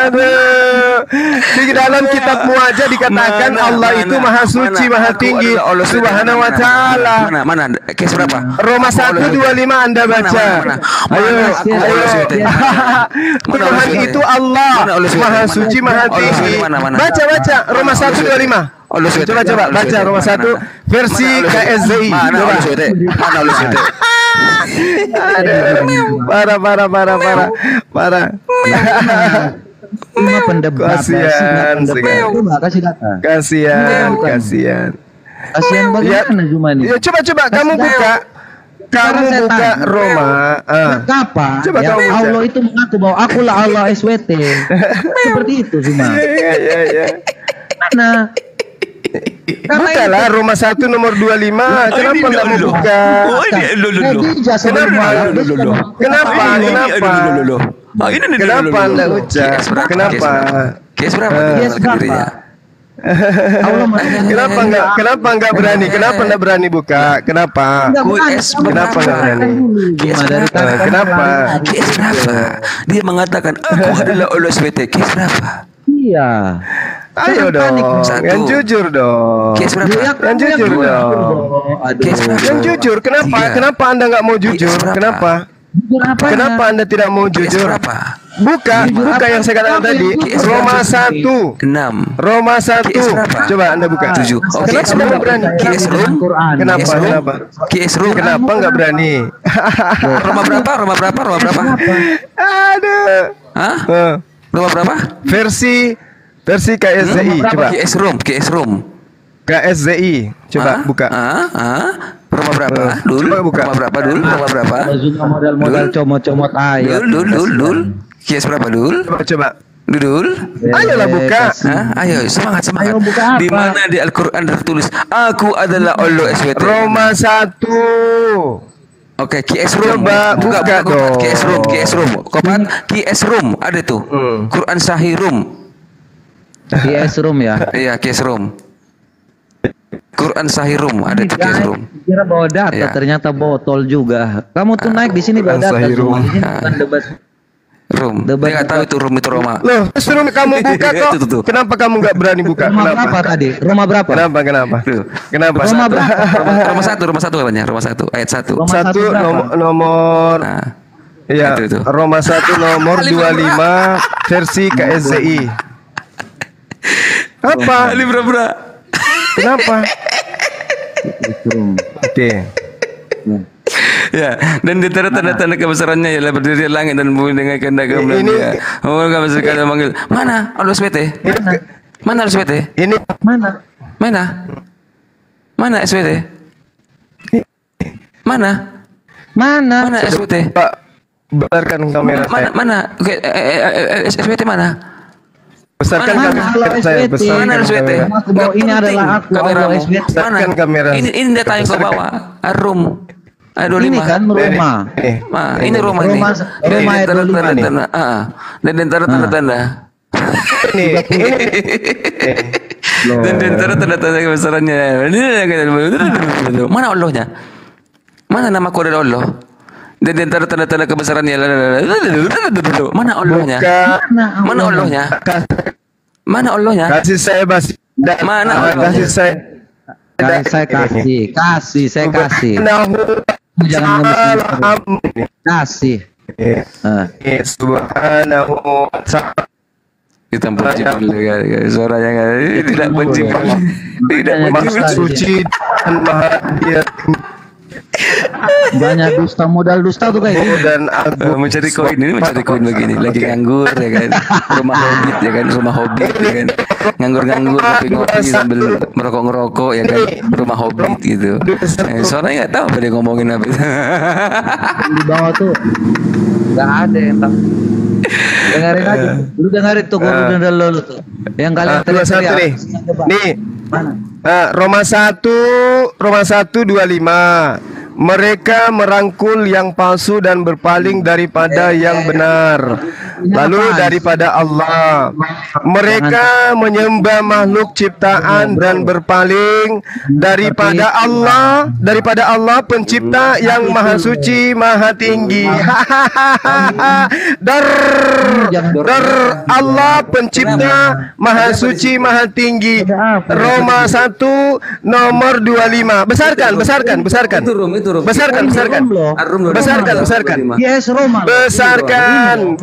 Aduh. Di dalam kitabmu aja dikatakan Allah itu maha suci, maha tinggi, Subhanahu wa ta'ala. Mana? Case berapa? Roma 1:25 Anda baca. Ayo. Tuhan itu Allah, maha suci, maha tinggi. Baca Roma 1:25. Coba baca Roma 1 versi KSZI. Coba. Parah. Cuma pendebat. Kasihan. Kasihan bagaimana Zuma ini? Ya coba kamu buka. Kamu buka Roma. Kapan? Coba Ya, kamu baca. Allah itu mengaku bahwa akulah Allah SWT. Seperti itu Zuma. Iya. Mana? Bukalah Roma 1 nomor 25. Kenapa enggak mau buka? Kenapa? Kenapa enggak baca? Kenapa? Kes berapa? Kenapa enggak berani? Kenapa enggak berani buka? Kenapa? Kenapa enggak berani? Kenapa? Kes berapa? Dia mengatakan aku adalah Allah SWT. Kes berapa? Iya. Ayo dong, yang jujur dong. Kes berapa? Yang jujur dong. Yang jujur. Kenapa Anda nggak mau jujur? Kenapa? Kenapa Anda tidak mau jujur? Buka yang saya katakan tadi. Roma 1 6. Roma 1. Coba Anda buka. 7. Kenapa nggak berani? Kenapa? Kenapa nggak berani? Roma berapa? Aduh. Hah? Roma berapa? Versi KSZI. Coba. KSZI. Coba buka. Roma berapa? Dul. Coba buka. Roma berapa? Dul. Roma berapa? Modal comot-comot ayat. Dul. Kias berapa, Dul? Coba. Dul. Ayolah buka. Ayo semangat. Ayo buka apa? Di mana di Al-Qur'an tertulis aku adalah Allah SWT? Roma 1. Oke, QS Room. Coba buka dong. QS Room. Kopat QS Room ada tuh. Quran Sahih Room. QS Room ya. Iya, QS Room. Quran Sahih Room ada tuh QS Room. Kira bawa data, Ya. ternyata botol juga. Kamu tuh naik di sini bawa data semua. Di sini bukan debat. Room. Debat- Dia nggak tahu itu Room itu Roma. Loh, suruh kamu buka kok. Tuh. Kenapa kamu nggak berani buka? Roma berapa tadi? Roma berapa? Kenapa? Tuh. Kenapa? Roma berapa? Roma 1 katanya. Roma 1 ayat 1. Roma Satu berapa? nomor Nah, ya itu. Roma 1 nomor 25 versi KSZI. Apa? Ali berapa? Kenapa? Oke. Ya, dan di antara tanda-tanda kebesarannya ialah berdiri di langit dan bumi dengan kehendak kemuliaan Ini- Dia. Oh, kamu sekali memanggil. Mana Allah SWT? Mana Allah SWT? Ini Mana? Mana SWT? Mana SWT? Pak, besarkan kamera saya. Mana? Oke, SWT mana? Besarkan Mana? kamera saya. Besarkan Mana SWT? kamera. Aku bawa ini adalah aku. Kameramu. Allah SWT. Besarkan kamera. Ini data yang kau bawa. Room. Ayat 25. Ini kan Roma. Ini Roma ini. Roma ayat 25 nih. Dan di antara tanda-tanda. Ini Dan di antara tanda-tanda kebesarannya. Mana Allahnya? Mana nama kau adalah Allah? Dan di antara tanda-tanda kebesarannya. Mana Allahnya? Mana Allahnya? Mana Allahnya? kasih saya basi. Mana Allah? Kasih saya. Saya kasih. Jangan ngemis. Kasih. Subhanahu wa ta'ala. Kita puji dulu kan. Suaranya kan tidak puji. Tidak Maha suci dan maha dia Banyak dusta, modal dusta tuh kayak gitu. dan agung. Mencari koin ini, mencari koin begini, lagi nganggur ya kan, rumah hobbit ya kan, rumah hobbit ya kan, nganggur-nganggur ngopi-ngopi sambil merokok-ngerokok ya kan, rumah hobbit gitu. Soalnya nggak tahu apa dia ngomongin apa itu. Di bawah tuh nggak ada yang tahu. Dengerin aja, lu dengerin tuh guru dan lu tuh. Yang kalian satu nih, nih. Roma 1 25. Mereka merangkul yang palsu dan berpaling daripada yang benar, lalu daripada Allah. Mereka menyembah makhluk ciptaan dan berpaling daripada Allah pencipta yang maha suci, maha tinggi. Dar Allah pencipta maha suci, maha tinggi. Roma 1 nomor 25. Besarkan. Besarkan. Yes, Roma. Besarkan.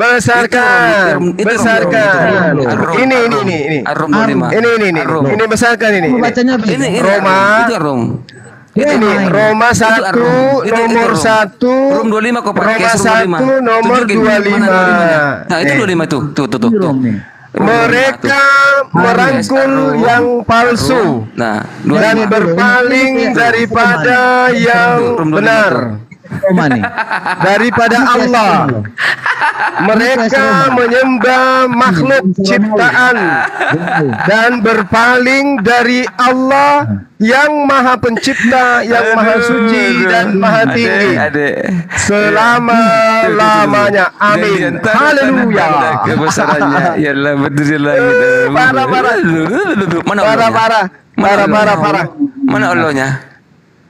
Ini. Ini besarkan ini. Bacanya Roma. Ini Roma 1 nomor 1. Rum 25 kok Pak. Roma 1 nomor 25. Nah, itu 25 tuh. Tuh. Mereka merangkul yang palsu Nah, dan berpaling daripada yang benar. Roma nih. daripada Allah. Mereka menyembah makhluk ciptaan dan berpaling dari Allah yang Maha Pencipta, yang Maha Suci dan Maha Tinggi selama-lamanya. Amin. Haleluya. Kebesarannya ialah berdiri langit. Parah. Mana Allahnya?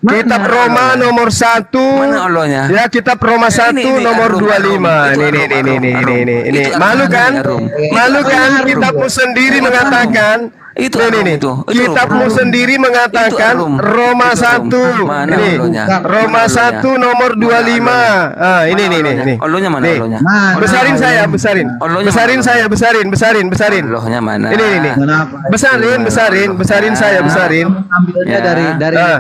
Kitab Roma nomor 1. Mana Allahnya? Ya, kitab Roma 1 nomor 25. Ini. Malu kan? Malu kan? Kitabmu sendiri mengatakan Itu kitabmu sendiri mengatakan Roma 1. Ini Roma 1 nomor 25. Ah, ini. Allahnya mana Allahnya? Besarin saya. Allahnya mana? Ini. Besarin saya. Ambilnya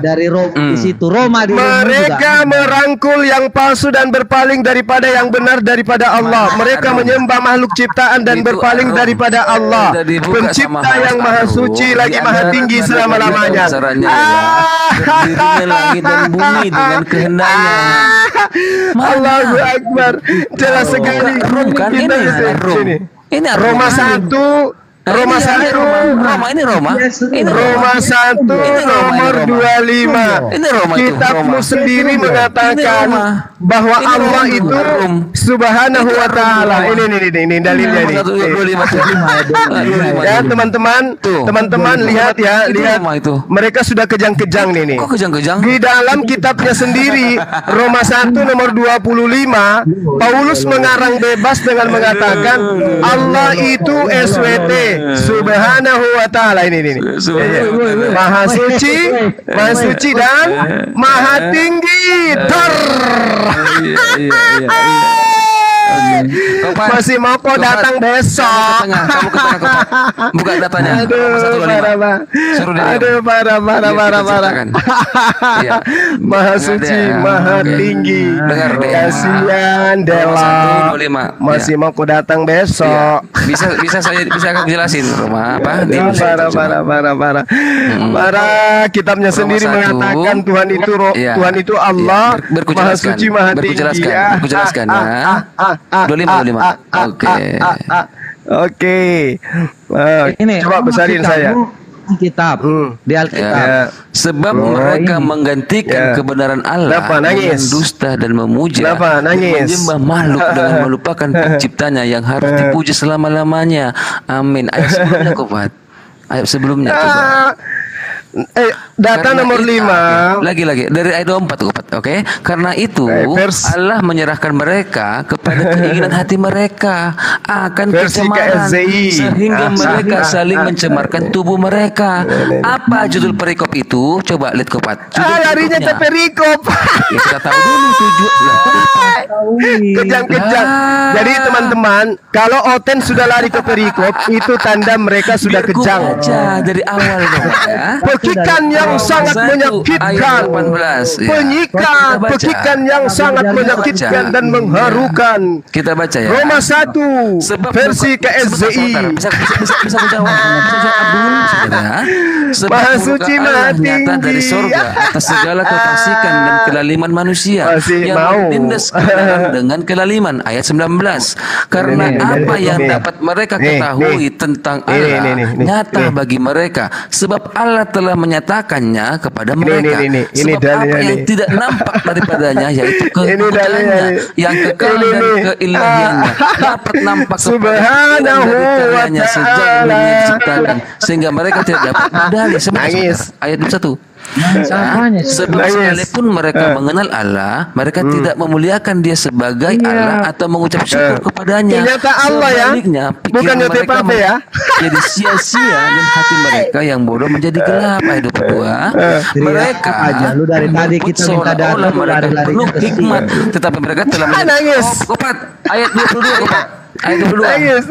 dari Roma di situ. Roma di Mereka merangkul yang palsu dan berpaling daripada yang benar daripada Allah. Mereka menyembah makhluk ciptaan dan berpaling daripada Allah, Pencipta yang Maha Suci lagi Maha Tinggi selama-lamanya. Berdirinya langit dan bumi dengan kehendaknya. Allahu Akbar. Jelas sekali. Bukan ini Roma 1 Roma 1 nomor 25. Ini Roma itu. Kitabmu sendiri mengatakan bahwa Allah itu Subhanahu wa taala. Ini dalilnya nih. Ya, teman-teman lihat. Mereka sudah kejang-kejang nih. Kok kejang-kejang? Di dalam kitabnya sendiri Roma 1 nomor 25, Paulus mengarang bebas dengan mengatakan Allah itu SWT, Subhanahu wa taala. Ini. Maha suci dan Maha tinggi. Masih mau kok datang besok. Kamu ke tengah. Buka datanya. Aduh, parah. Maha suci, Maha tinggi. Kasihan Dela. Masih mau kok datang besok. Bisa aku jelasin Roma apa? Parah. Kitabnya sendiri mengatakan Tuhan itu Allah, Maha suci, Maha tinggi. Aku jelaskan ya. 25. Oke. Ini Coba besarin saya. Kitab di Alkitab. Sebab mereka menggantikan kebenaran Allah dengan dusta dan memuja, menyembah makhluk dengan melupakan penciptanya yang harus dipuji selama-lamanya. Amin. Ayat sebelumnya coba. Data nomor 5 lagi dari ayat 24, oke? Karena itu Allah menyerahkan mereka kepada keinginan hati mereka akan kecemaran sehingga mereka saling mencemarkan tubuh mereka. Apa judul perikop itu? Coba lihat Kopat. Larinya ke perikop. Ya, kita tahu dulu tujuan. Kejang-kejang. Jadi teman-teman, kalau Oten sudah lari ke perikop, itu tanda mereka sudah kejang. Aja dari awal ya. Pekikan yang sangat menyakitkan. Pekikan yang sangat menyakitkan dan mengharukan. Kita baca ya. Roma 1 versi KSZI. Bisa menjawab Abdul ya. Maha suci, Maha tinggi dari surga atas segala kefasikan dan kelaliman manusia yang menindas kebenaran dengan kelaliman. Ayat 19. Karena apa yang dapat mereka ketahui tentang Allah nyata bagi mereka, sebab Allah telah menyatakannya kepada mereka. Sebab apa yang tidak nampak daripadanya, yaitu kekuasaannya yang kekal dan keilahiannya, dapat nampak kepada kita sejak dunia diciptakan, sehingga mereka tidak dapat berdalih. Ayat 1. Sebab sekalipun mereka mengenal Allah, mereka tidak memuliakan Dia sebagai Allah atau mengucap syukur kepadanya. Ternyata Allah ya, bukan mereka ya. Jadi sia-sia dan hati mereka yang bodoh menjadi gelap. Ayat 22. Mereka lu dari tadi kita minta data mereka penuh hikmat, tetapi mereka telah Kopat. Ayat 22 Kopat. Ayat 22. Ayat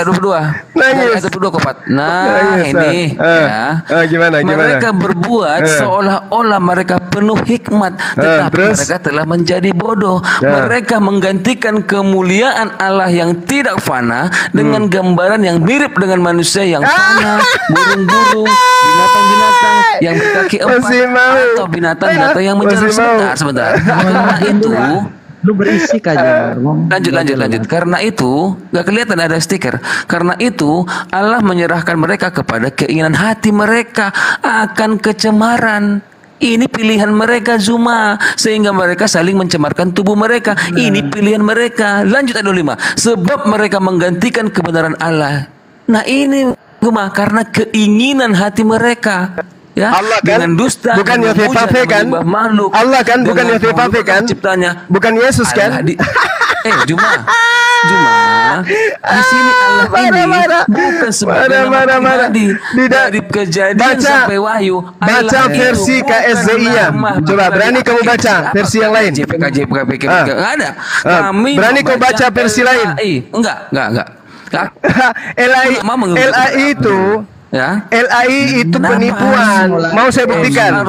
22. Ayat 22 Kopat. Nah, ini ya. Gimana? Mereka berbuat seolah-olah mereka penuh hikmat, tetapi mereka telah menjadi bodoh. Mereka menggantikan kemuliaan Allah yang tidak fana dengan gambaran yang mirip dengan manusia yang fana, burung-burung, binatang-binatang, yang berkaki 4 Masih mau. atau binatang-binatang yang menjalar. Masih mau. Sebentar. Karena itu Lu berisik aja. lanjut. Karena itu gak kelihatan ada stiker. Karena itu Allah menyerahkan mereka kepada keinginan hati mereka akan kecemaran. Ini pilihan mereka Zuma, sehingga mereka saling mencemarkan tubuh mereka. Ini pilihan mereka. Lanjut ayat 5. Sebab mereka menggantikan kebenaran Allah. Nah ini Zuma, karena keinginan hati mereka. Ya, Allah kan dengan dusta, bukan dengan Yahweh puja, kan? menyembah makhluk, Allah kan bukan dengan Yahweh makhluk kan? Ciptanya. Bukan Yesus kan? Juma, di sini Allah ini bukan sebagai nama pribadi. Dari Kejadian sampai Wahyu. Baca versi KSZI-nya. Coba berani kamu baca versi yang lain. JPK, nggak ada. Kami berani kau baca versi lain? Enggak. LAI itu Ya. LAI itu penipuan. Mau saya buktikan.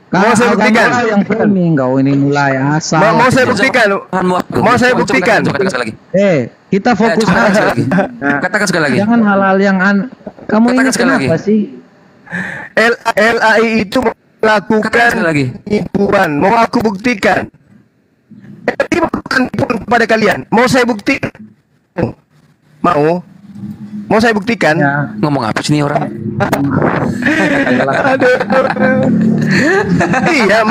Mau saya buktikan. Yang framing kau ini mulai asal. Mau saya buktikan. Mau saya buktikan. Kita fokus aja. Katakan sekali lagi. Jangan hal-hal yang kamu ini kenapa sih? LAI itu melakukan penipuan. Mau aku buktikan. Ini bukan penipuan kepada kalian. Mau saya buktikan. Mau saya buktikan? Ya. Ngomong apa sih nih orang? Aduh. Iya.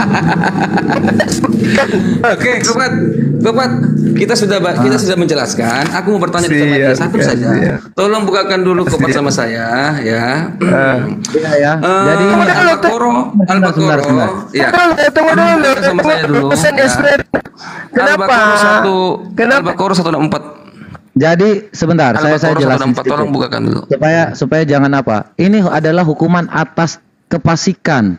Oke, Kupat. Kita sudah menjelaskan. Aku mau bertanya satu saja. Tolong bukakan dulu Kupat sama saya, ya. Iya. Jadi Al-Baqarah. Ya. Tunggu dulu. Sama saya dulu. Kenapa? Al-Baqarah 164. Jadi sebentar, saya jelasin tolong bukakan dulu. Supaya jangan apa. Ini adalah hukuman atas kefasikan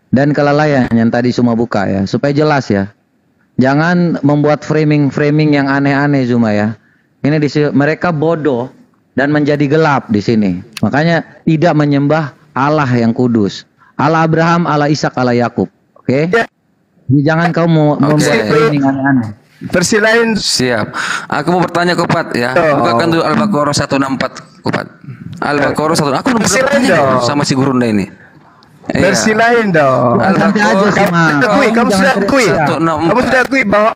dan kelalaian yang tadi semua buka ya, supaya jelas ya. Jangan membuat framing yang aneh-aneh Zuma ya. Ini mereka bodoh dan menjadi gelap di sini. Makanya tidak menyembah Allah yang kudus. Allah Abraham, Allah Ishak, Allah Yakub. Oke? Jadi jangan kau membuat framing aneh-aneh. Versi lain. Siap. Aku mau bertanya Kupat ya. Bukakan dulu Al-Baqarah 164 Kupat. Al-Baqarah 1. Aku belum bertanya sama si Gurunda ini. Versi lain dong. Kamu sudah akui bahwa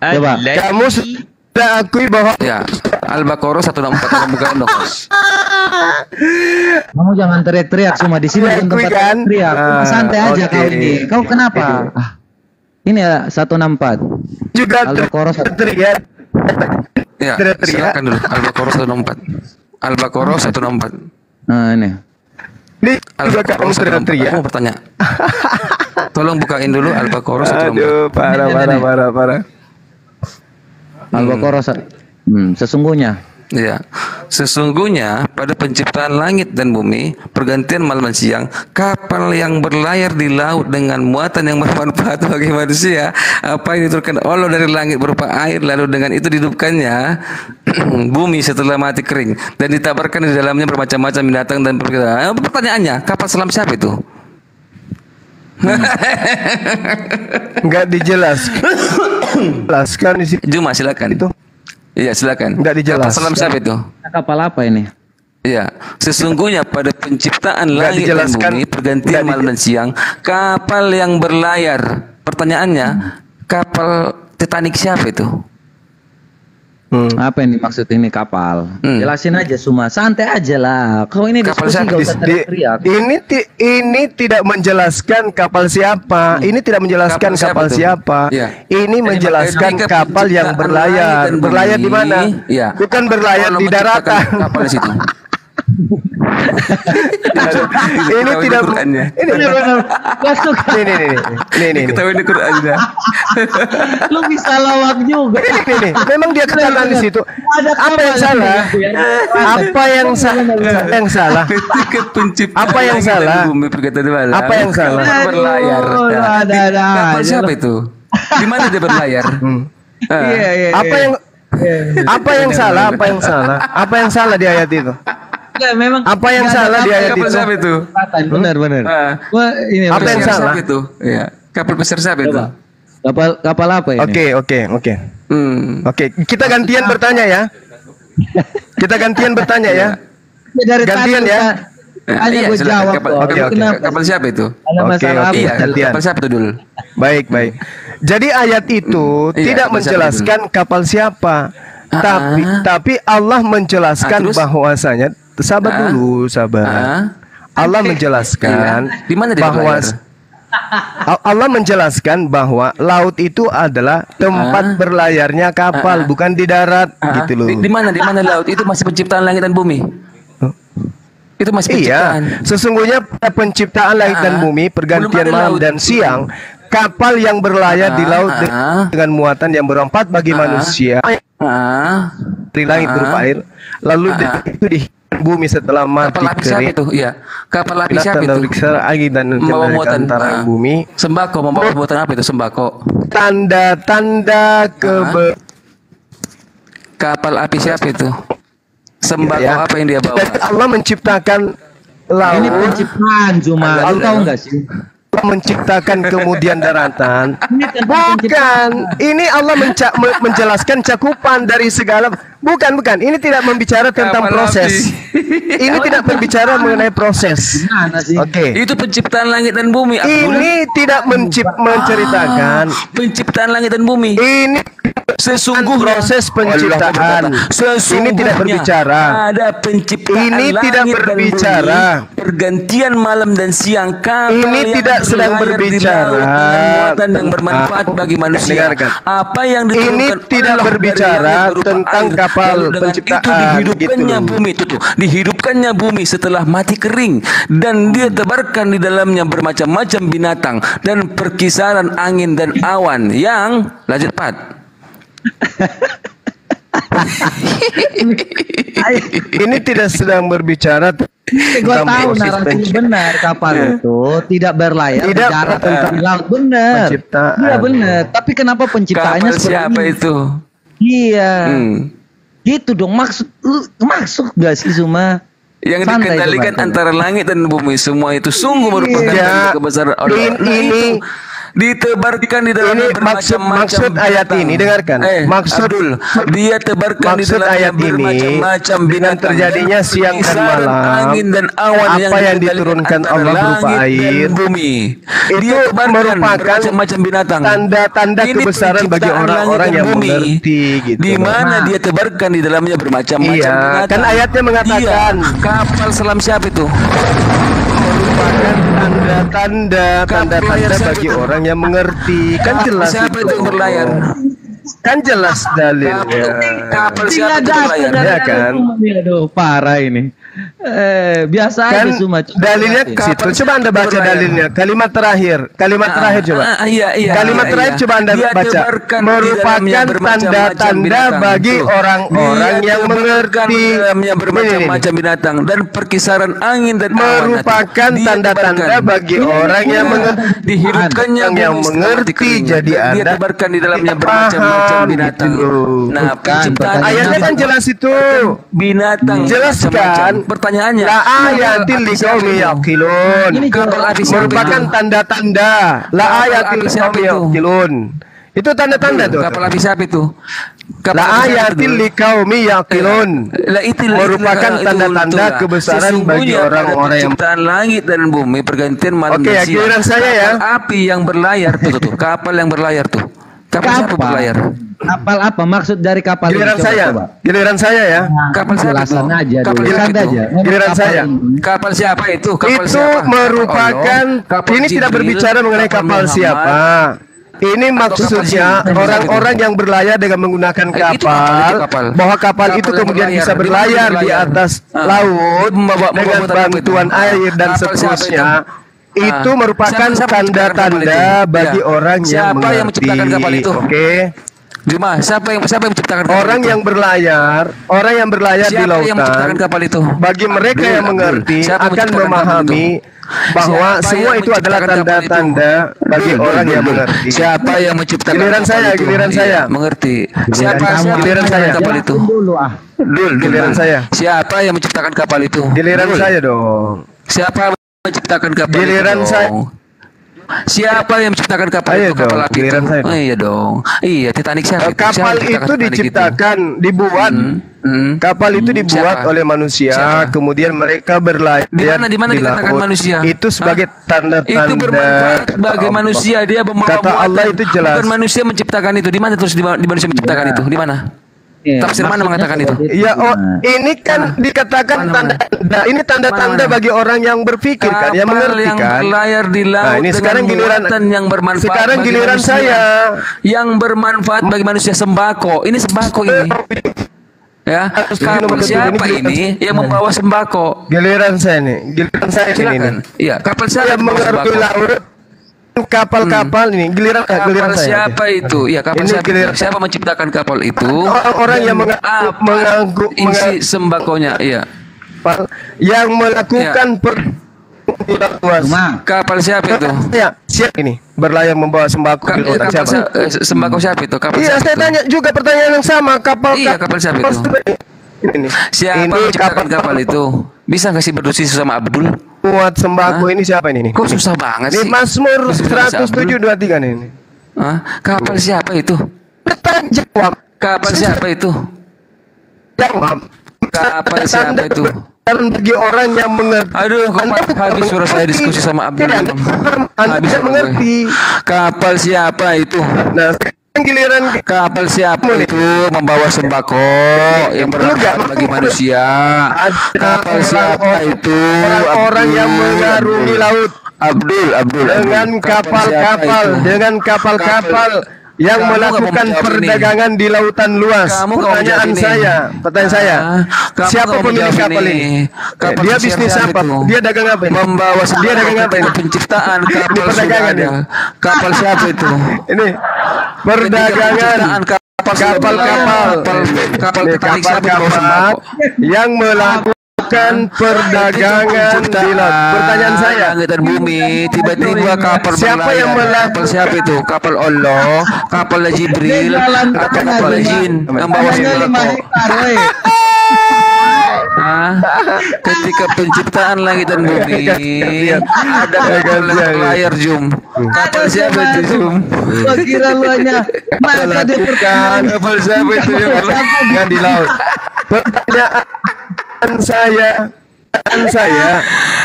Coba. Kamu sudah akui bahwa ya. Al-Baqarah 164 bukan dong. Kamu jangan teriak-teriak semua di sini tempat kan? teriak. Santai aja kau ini. Kau kenapa? Ini ya 164. Juga Al-Baqarah teriak. Ya, silakan dulu. Al-Baqarah 164. Al-Baqarah 164. Nah, ini. Ini juga kamu teriak. Aku mau bertanya. Tolong bukain dulu Al-Baqarah 164. Aduh, parah. Al-Baqarah sesungguhnya. Ya, sesungguhnya pada penciptaan langit dan bumi, pergantian malam dan siang, kapal yang berlayar di laut dengan muatan yang bermanfaat bagi manusia, apa yang diturunkan Allah dari langit berupa air, lalu dengan itu dihidupkannya bumi setelah mati kering, dan ditabarkan di dalamnya bermacam-macam binatang dan perkataan. Pertanyaannya, kapal selam siapa itu? Enggak dijelaskan di situ. Juma, silakan. Itu. Iya, silakan. Enggak dijelaskan. Kapal selam siapa itu? Kapal apa ini? Iya, sesungguhnya pada penciptaan langit dan bumi, pergantian malam dan siang, kapal yang berlayar. Pertanyaannya, kapal Titanic siapa itu? Apa yang dimaksud ini kapal? Jelasin aja semua, santai aja lah. Kau ini Kapal diskusi siapa? gak usah teriak-teriak. Ini tidak menjelaskan kapal siapa. Ini tidak menjelaskan kapal siapa. Ya. Ini menjelaskan kapal yang berlayar. Berlayar di mana? Ya. Bukan berlayar di daratan. Kapal di situ. Ini tidak. Ini Benar-benar masuk. Ini. Ketahui di Qurannya. Lu bisa lawak juga. Ini. Memang dia katakan di situ. Apa yang salah? Apa yang salah? Apa yang salah? Apa yang salah? Berlayar. Kapal siapa itu? Di mana dia berlayar? Iya. Apa yang salah? Apa yang salah di ayat itu? Memang apa yang salah di ayat itu? Kapal siapa itu? Benar. Ini apa yang salah? Itu? Iya. Kapal besar siapa itu? Kapal apa ini? Oke. Kita gantian bertanya ya. Gantian ya. Dari gantian tadi, ya. Hanya gue silakan. jawab. Kapal siapa itu? Ada masalah apa? Iya, Gantian. kapal siapa itu dul? Baik. Jadi ayat itu tidak kapal siapa menjelaskan kapal siapa. Tapi Allah menjelaskan terus? bahwasanya sabar. Allah menjelaskan Di mana dia bahwa berlayar? Allah menjelaskan bahwa laut itu adalah tempat berlayarnya kapal, bukan di darat, gitu loh. Di mana laut itu masih penciptaan langit dan bumi? Itu masih penciptaan. Iya, sesungguhnya pada penciptaan langit dan bumi, pergantian Belum ada malam laut. dan siang, kapal yang berlayar di laut dengan muatan yang bermanfaat bagi manusia dari langit berupa air, lalu itu di bumi setelah mati Kapal api siapa kering. itu? Iya. Kapal api siapa itu? Angin dan Membawa muatan antara bumi. Sembako membawa muatan apa itu sembako? Tanda-tanda Kapal api siapa itu? Sembako Ya. apa yang dia bawa? Dan Allah menciptakan laut. Ini penciptaan cuma. Lu tahu nggak sih? Allah menciptakan kemudian daratan. Ini tentang Bukan. Ini Allah menjelaskan cakupan dari segala. Bukan. Ini tidak membicara tentang Kapal proses. Ini tidak berbicara mengenai proses. Gimana sih? Oke. Itu penciptaan langit dan bumi. Abdul. Ini tidak menceritakan. Penciptaan langit dan bumi. Ini Sesungguhnya proses penciptaan. Ini tidak berbicara. Ada penciptaan Ini langit tidak dan berbicara. bumi, pergantian malam dan siang. Kapal Ini yang tidak sedang berlayar di berbicara laut dengan muatan yang bermanfaat bagi manusia. Dengarkan. Apa yang Ini diturunkan tidak Allah berbicara dari langit berupa tentang air, kapal lalu dengan penciptaan, itu dihidupkannya gitu loh. bumi itu tuh, dihidupkannya bumi setelah mati kering, dan dia tebarkan di dalamnya bermacam-macam binatang dan perkisaran angin dan awan yang lanjut Pat. Ini tidak sedang berbicara Gue tentang tahu proses narasinya benar, kapal itu tidak berlayar Tidak di darat tentang di laut, benar. penciptaan. Iya benar. Tapi kenapa penciptaannya Kapal seperti siapa ini? itu? Iya. Hmm. Gitu dong, masuk gak sih Suma? Yang Santai dikendalikan coba. antara langit dan bumi, semua itu sungguh merupakan Iya. tanda kebesaran Allah. Ini ditebarkan di dalamnya Ini maksud ayat binatang. ini, dengarkan. Maksud- Abdul, dia tebarkan di maksud dalamnya ayat ini, bermacam-macam dengan binatang. terjadinya siang dan Kisaran malam, angin dan awan apa yang dikendalikan diturunkan antara Allah berupa langit dan air, bumi. itu Dia tebarkan merupakan bermacam-macam binatang. tanda-tanda Ini kebesaran bagi penciptaan orang-orang langit dan yang bumi. mengerti, gitu. Di mana dia tebarkan di dalamnya bermacam-macam Iya, binatang. kan ayatnya mengatakan. Iya, kapal selam siapa itu? merupakan tanda-tanda bagi itu. orang yang mengerti. Kan jelas Siapa itu yang berlayar? Kan jelas dalilnya. Kapal siapa itu berlayar? Ya kan? Aduh, parah ini. Biasa Kan aja Suma. Coba dalilnya jelasin. ke situ. Coba Anda baca berlayar. dalilnya. Kalimat terakhir coba. Iya. Kalimat terakhir coba Anda Dia baca. tebarkan di Merupakan dalamnya bermacam-macam tanda-tanda binatang. bagi Tuh. orang-orang Dia yang tebarkan mengerti. di dalamnya Ini. bermacam-macam binatang dan perkisaran angin dan awan. Merupakan Dia tanda-tanda tebarkan. bagi orang yang mengerti. Dihidupkannya Orang yang bumi setelah mengerti, mati kering. jadi Dia Anda tebarkan di dalamnya paham, bermacam-macam binatang. gitu loh. Nah, penciptaan Ayatnya kan jelas itu. binatang Jelaskan. macam-macam. Pertanyaannya, La ayatil liqaumi yaqilun. Ini kapal api siapa Merupakan itu? tanda-tanda. La Kapal ayatil api siapa liqaumi itu? yaqilun. Itu tanda-tanda tuh. Kapal api siapa itu? Kapal La api siapa ayatil itu? liqaumi yaqilun. Merupakan Merupakan tanda-tanda kebesaran bagi orang-orang yang penciptaan langit dan bumi, pergantian malam Oke, dan ya, siang. giliran saya ya. Kapal api yang berlayar tuh. Kapal yang berlayar tuh. Kapal siapa berlayar? Kapal apa? Maksud dari kapal Giliran ini? Coba, saya. coba. Giliran saya ya. Kapal siapa Jelasan itu? aja Kapal dulu. siapa Santai itu? aja. Memang Giliran kapal saya. ini. Kapal siapa itu? Kapal Itu siapa? merupakan Kapal ini tidak Jibril, berbicara mengenai kapal Muhammad. siapa. Ini maksudnya kapal orang-orang yang berlayar dengan menggunakan Itu kapal. bahwa kapal Kapal itu yang kemudian berlayar. bisa Di mana berlayar di berlayar? atas Ah. laut Membawa dengan muatan apa itu? bantuan air dan Kapal siapa seterusnya. itu? Itu merupakan Siapa yang menciptakan kapal tanda-tanda itu? bagi Ya. orang yang Siapa mengerti. yang menciptakan kapal itu? Oke. Juma, siapa yang menciptakan kapal Orang itu? yang berlayar di Siapa yang menciptakan lautan. kapal itu? Bagi mereka yang mengerti Siapa yang akan menciptakan kapal memahami bahwa Siapa semua yang itu adalah menciptakan kapal itu? tanda-tanda bagi orang yang mengerti. Siapa yang menciptakan Giliran kapal saya, itu? giliran Iya, saya. mengerti. Giliran Siapa kamu, yang giliran menciptakan saya. kapal itu? Dulu ah. Giliran saya. Siapa yang menciptakan kapal itu? Giliran Dul. saya dong. Siapa yang menciptakan kapal Giliran itu? saya. dong? Siapa yang menciptakan kapal Ayo itu? Kapal dong, api itu. giliran saya. Oh, iya dong. Iya, Titanic siapa? Kapal Siapa yang itu menciptakan Titanic diciptakan, dibuat. Kapal itu dibuat Siapa? oleh manusia, Siapa? kemudian mereka berlayar Di mana dikatakan laut. manusia? Itu sebagai tanda-tanda. Itu bermanfaat bagi Allah. manusia. Dia membawa Kata Allah muatan. itu jelas. Bukan manusia menciptakan itu. Di mana terus di manusia menciptakan itu? Di mana? Iya, Tafsir mana maksudnya mengatakan itu? seperti Ya, oh, Nah. ini kan dikatakan Mana? tanda-tanda. Ini tanda-tanda Mana? bagi orang yang berpikir kan, yang mengerti yang kan. berlayar di laut Nah, ini dengan sekarang giliran muatan yang bermanfaat sekarang bagi giliran manusia. saya. Yang bermanfaat bagi manusia, sembako. Ini sembako ini. Ya, kapal siapa ini yang membawa sembako? Giliran saya nih, giliran saya ini. Silakan. Iya, kapal siapa Saya yang membawa mengerti sembako? laut. Kapal-kapal ini giliran Kapal saya. siapa itu? Ya, kapal Ini siapa? giliran- Siapa menciptakan kapal itu? Orang-orang yang Apa isi sembakonya? Iya. yang melakukan luas. Kapal siapa itu? Ya, siap ini berlayar membawa sembako di lautan Kapal siapa? sembako siapa itu? Kapal Iya, siapa saya itu? tanya juga pertanyaan yang sama. Kapal Iya, kapal siapa itu? Ini. Siapa Ini menciptakan kapal itu? Bisa nggak sih berdiskusi sama Abdul? Muat sembako ini siapa ini? Kok susah banget Ini sih? Mazmur Bisa sama Abdul? 107:23 nih. Ini. Hah? Kapal siapa itu? Bertanya jawab. Kapal siapa itu? Jawab. Kapal siapa itu? Dan bagi orang yang mengerti. Aduh, kok habis suara saya diskusi sama Abdul. Tidak, Anda Habis tidak aku mengerti. Kapal siapa itu? Nah, sekarang giliran Kapal siapa itu membawa sembako yang bermanfaat bagi manusia? Kapal siapa itu? orang yang mengarungi laut Abdul. dengan kapal-kapal yang Kamu nggak mau melakukan menjawab perdagangan di lautan luas. Kamu nggak mau Pertanyaan menjawab ini. saya, Kamu siapa nggak mau pemilik menjawab kapal ini? Kapal Dia pesiar bisnis siapa apa? itu? Dia dagang apa ini? Membawa Dia dagang apa ini? penciptaan Ini kapal sudah perdagangan ada. ini. Kapal siapa itu? Ini perdagangan kapal-kapal Titanic siapa yang bawa sembako? yang melakukan perdagangan di laut. Pertanyaan saya, Langit dan bumi, tiba-tiba kapal Siapa yang berlayar. Kapal siapa itu? Kapal Allah, kapal Jibril, atau kapal jin yang bawa sembako? Hah? Ketika penciptaan langit dan bumi, ada kapal yang berlayar, Jum. Kapal siapa itu, Jum? Gua kira lu hanya maka dia Kapal siapa itu yang berlayar di laut. Pertanyaan saya,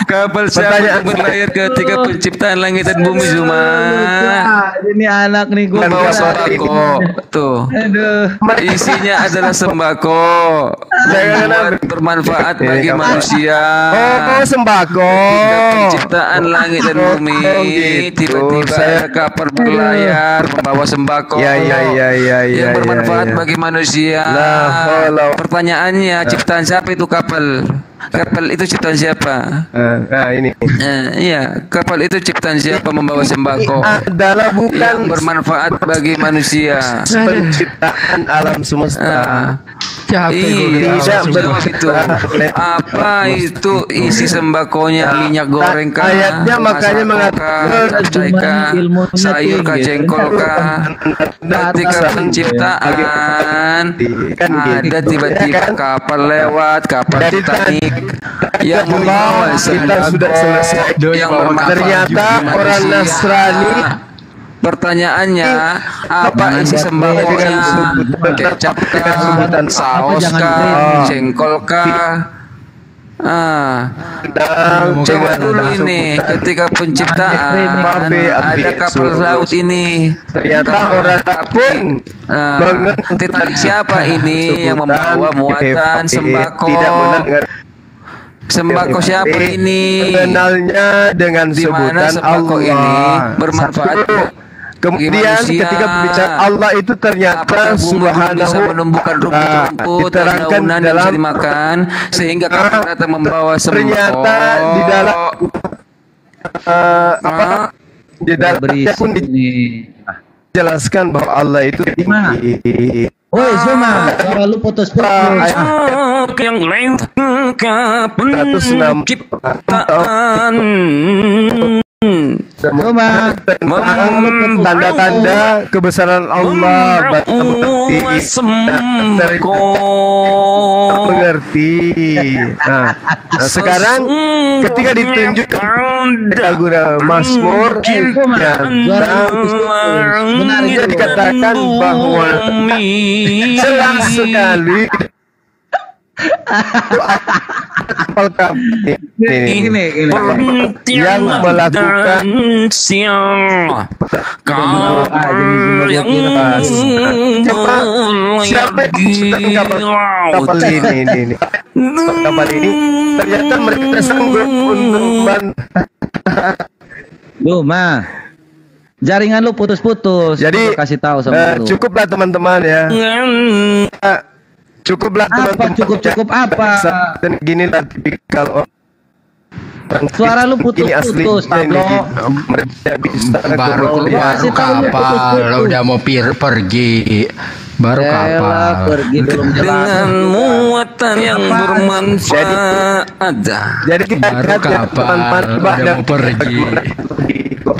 Kapal siapa yang berlayar ketika penciptaan langit dan bumi, Zuma? Ini anak nih gua. Membawa sembako. Tuh. Aduh. Isinya adalah sembako. Membuat bermanfaat bagi manusia. oh sembako. Ketika penciptaan langit dan bumi, gitu. tiba-tiba ada kapal berlayar membawa sembako. Ya. Yang bermanfaat bagi manusia. Pertanyaannya, ciptaan siapa itu kapal? Kapal itu ciptaan siapa? Ini Iya, kapal itu ciptaan siapa membawa sembako? adalah Yang bukan bermanfaat bagi manusia. penciptaan alam semesta. Iya, Tidak jawab itu. Apa itu isi sembakonya? Minyak goreng kah? Ayatnya makanya mengatakan capcay kah? Sayur kah? Jengkol kah? Ketika penciptaan ada tiba-tiba kapal lewat, kapal Titanic yang membawa kita sudah selesai. yang bermanfaat Ternyata bagi orang manusia. Nasrani Pertanyaannya, apa isi sembakonya? Kecap kah? Saus kah? Jengkol kah? Coba dulu ini ketika penciptaan ada kapal laut ini. ternyata orang pun Titanic siapa ini yang membawa muatan sembako? tidak mendengar Sembako siapa ini? mengenalnya dengan Di mana sebutan sembako Allah. ini bermanfaat? Kemudian manusia. ketika berbicara Allah itu ternyata Apakah bumi bisa subhanahu menumbuhkan rumput-rumput dan diterangkan daunan yang bisa dimakan sehingga kapal datang membawa sembako? ternyata di dalam di dalamnya pun dijelaskan bahwa Allah itu tinggi. Woi, Zuma, suara lu putus-putus. Yang lain ke 106. penciptaan Zuma. Tanda-tanda kebesaran Allah. Mengerti. Nah, sekarang ketika ditunjukkan lagu Mazmur benar dikatakan bahwa jelas sekali ini yang melakukan siapa yang kapal ini ternyata mereka sanggup untuk jaringan lu putus-putus. Jadi kasih tahu sama lu. Cukuplah teman-teman ya. Cukuplah teman-teman. Cukup apa? Gini lah tipikal suara lu putus-putus, Pablo. Baru kapal udah mau pergi. Baru kapal pergi belum dengan muatan yang bermanfaat. Jadi kita baru kapal udah mau pergi.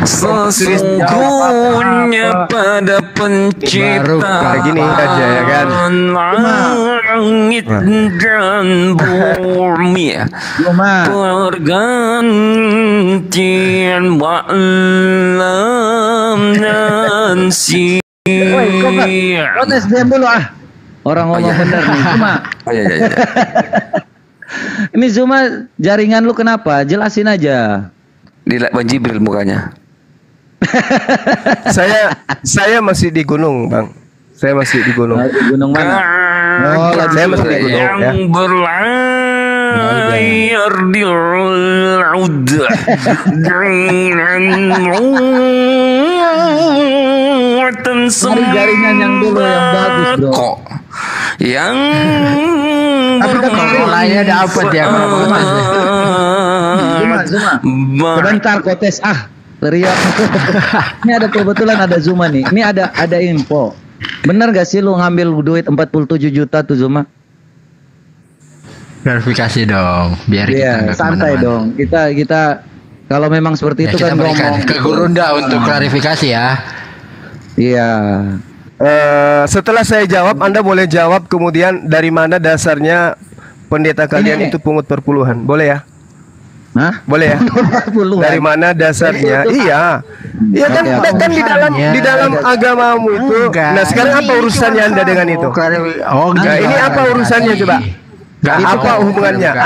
Sesungguhnya pada penciptaan gini aja ya kan. Langit dan bumi pergantian malam dan siang. Protes diam dulu orang ngomong bener nih Zuma. Ini Zuma, jaringan lu kenapa? Jelasin aja. Di Bang Jibril mukanya. Saya masih di gunung, Bang. Saya masih di gunung. Di gunung mana? Saya masih di gunung ya. Yang berlayar di laut dengan muatan jaringan yang dulu yang bagus, bro. Kok yang tapi kan lainnya dapat ya. Zuma. Sebentar Kotes teriak. Ini ada kebetulan ada Zuma nih. Ini ada info. Bener gak sih lu ngambil duit 47 juta tuh Zuma? Klarifikasi dong, biar kita santai dong. Kita kalau memang seperti itu kan ngomong ke Gurunda untuk klarifikasi ya. Iya. Setelah saya jawab, Anda boleh jawab kemudian dari mana dasarnya pendeta kalian itu pungut perpuluhan. Boleh ya? Hah? Boleh ya? Dari mana dasarnya? Iya. Iya kan, kan di dalam agamamu itu. Nah, sekarang apa urusannya Anda dengan itu? Nah, ini apa urusannya coba? Apa hubungannya?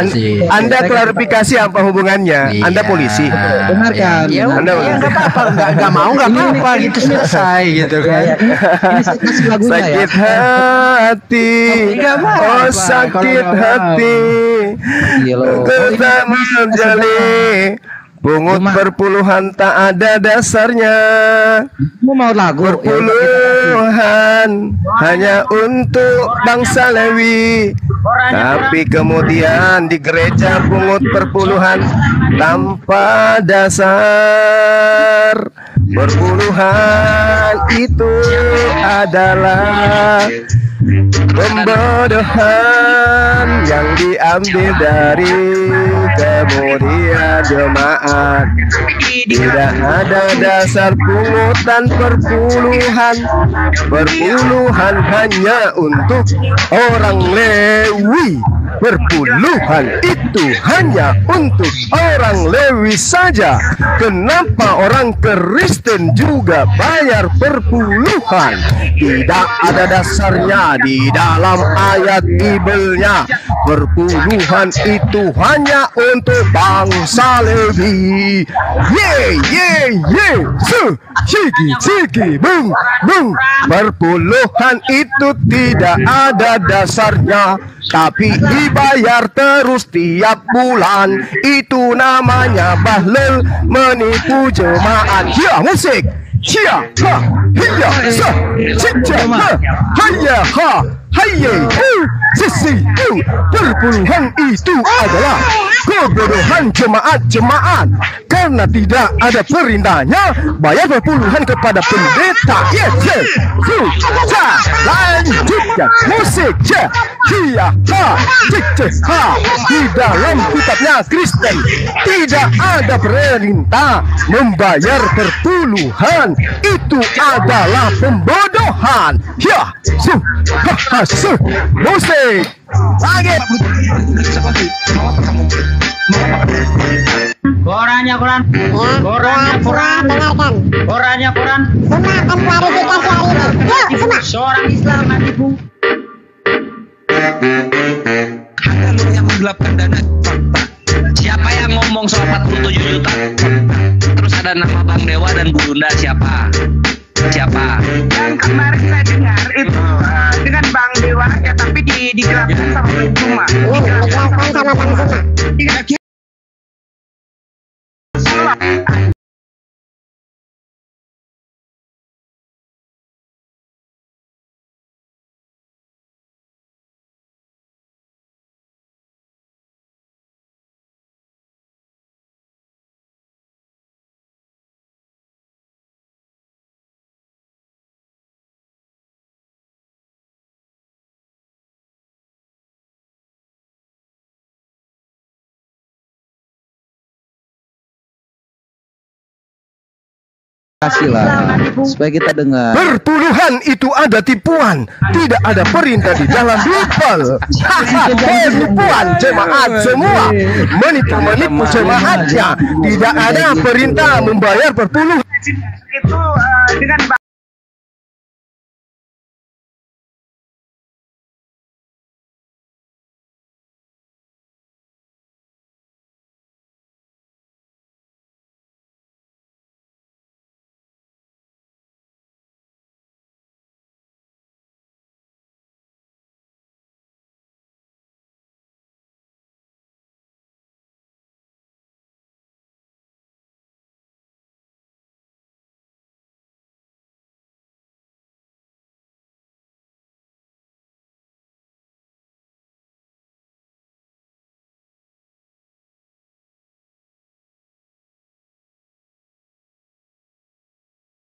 Anda klarifikasi apa hubungannya? Anda polisi. Benar kan? Ya, Anda enggak apa-apa, enggak mau enggak apa-apa gitu selesai gitu kan. Sakit hati. Oh, sakit hati. Kita menjadi pungut perpuluhan tak ada dasarnya. Mau lagu perpuluhan hanya untuk bangsa Lewi. Tapi kemudian di gereja pungut perpuluhan tanpa dasar. Perpuluhan itu adalah pembodohan yang diambil dari kemudian jemaat. Tidak ada dasar pungutan perpuluhan. Perpuluhan hanya untuk orang Lewi. Perpuluhan itu hanya untuk orang Lewi saja. Kenapa orang Kristen juga bayar perpuluhan? Tidak ada dasarnya di dalam ayat Bibelnya. Perpuluhan itu hanya untuk bangsa Lewi. Ciki, bung. Perpuluhan itu tidak ada dasarnya, tapi dibayar terus tiap bulan. Itu namanya bahlul, menipu jemaat. Ya, musik. Hiya, ha, hiya, sa, cica, ha, hayya, ha, hayye, sisi, perpuluhan itu adalah kebodohan jemaat-jemaat. Karena tidak ada perintahnya bayar perpuluhan kepada pendeta. Yes, lanjut. musik ya, iya, ha, cek cek ha. Di dalam kitabnya Kristen tidak ada perintah membayar perpuluhan. Itu adalah pembodohan. Ya, musik lagi. Korannya Quran. Korannya Quran. Dengarkan. Korannya Quran. Semua akan klarifikasi hari ini. Yuk, semua. Seorang Islam matiku. Ada lu yang menggelapkan dana fakta. Siapa yang ngomong soal 47 juta? Terus ada nama Bang Dewa dan Bu Dunda siapa? Siapa? Yang kemarin saya dengar itu dengan Bang Dewa ya, tapi digelapkan sama Bang Zuma. Dijelaskan sama Bang Zuma. Kasihlah supaya kita dengar. Perpuluhan itu ada tipuan, tidak ada perintah di dalam Bible. Penipuan jemaat semua, menipu jemaatnya. Tidak ada perintah membayar perpuluhan. Itu dengan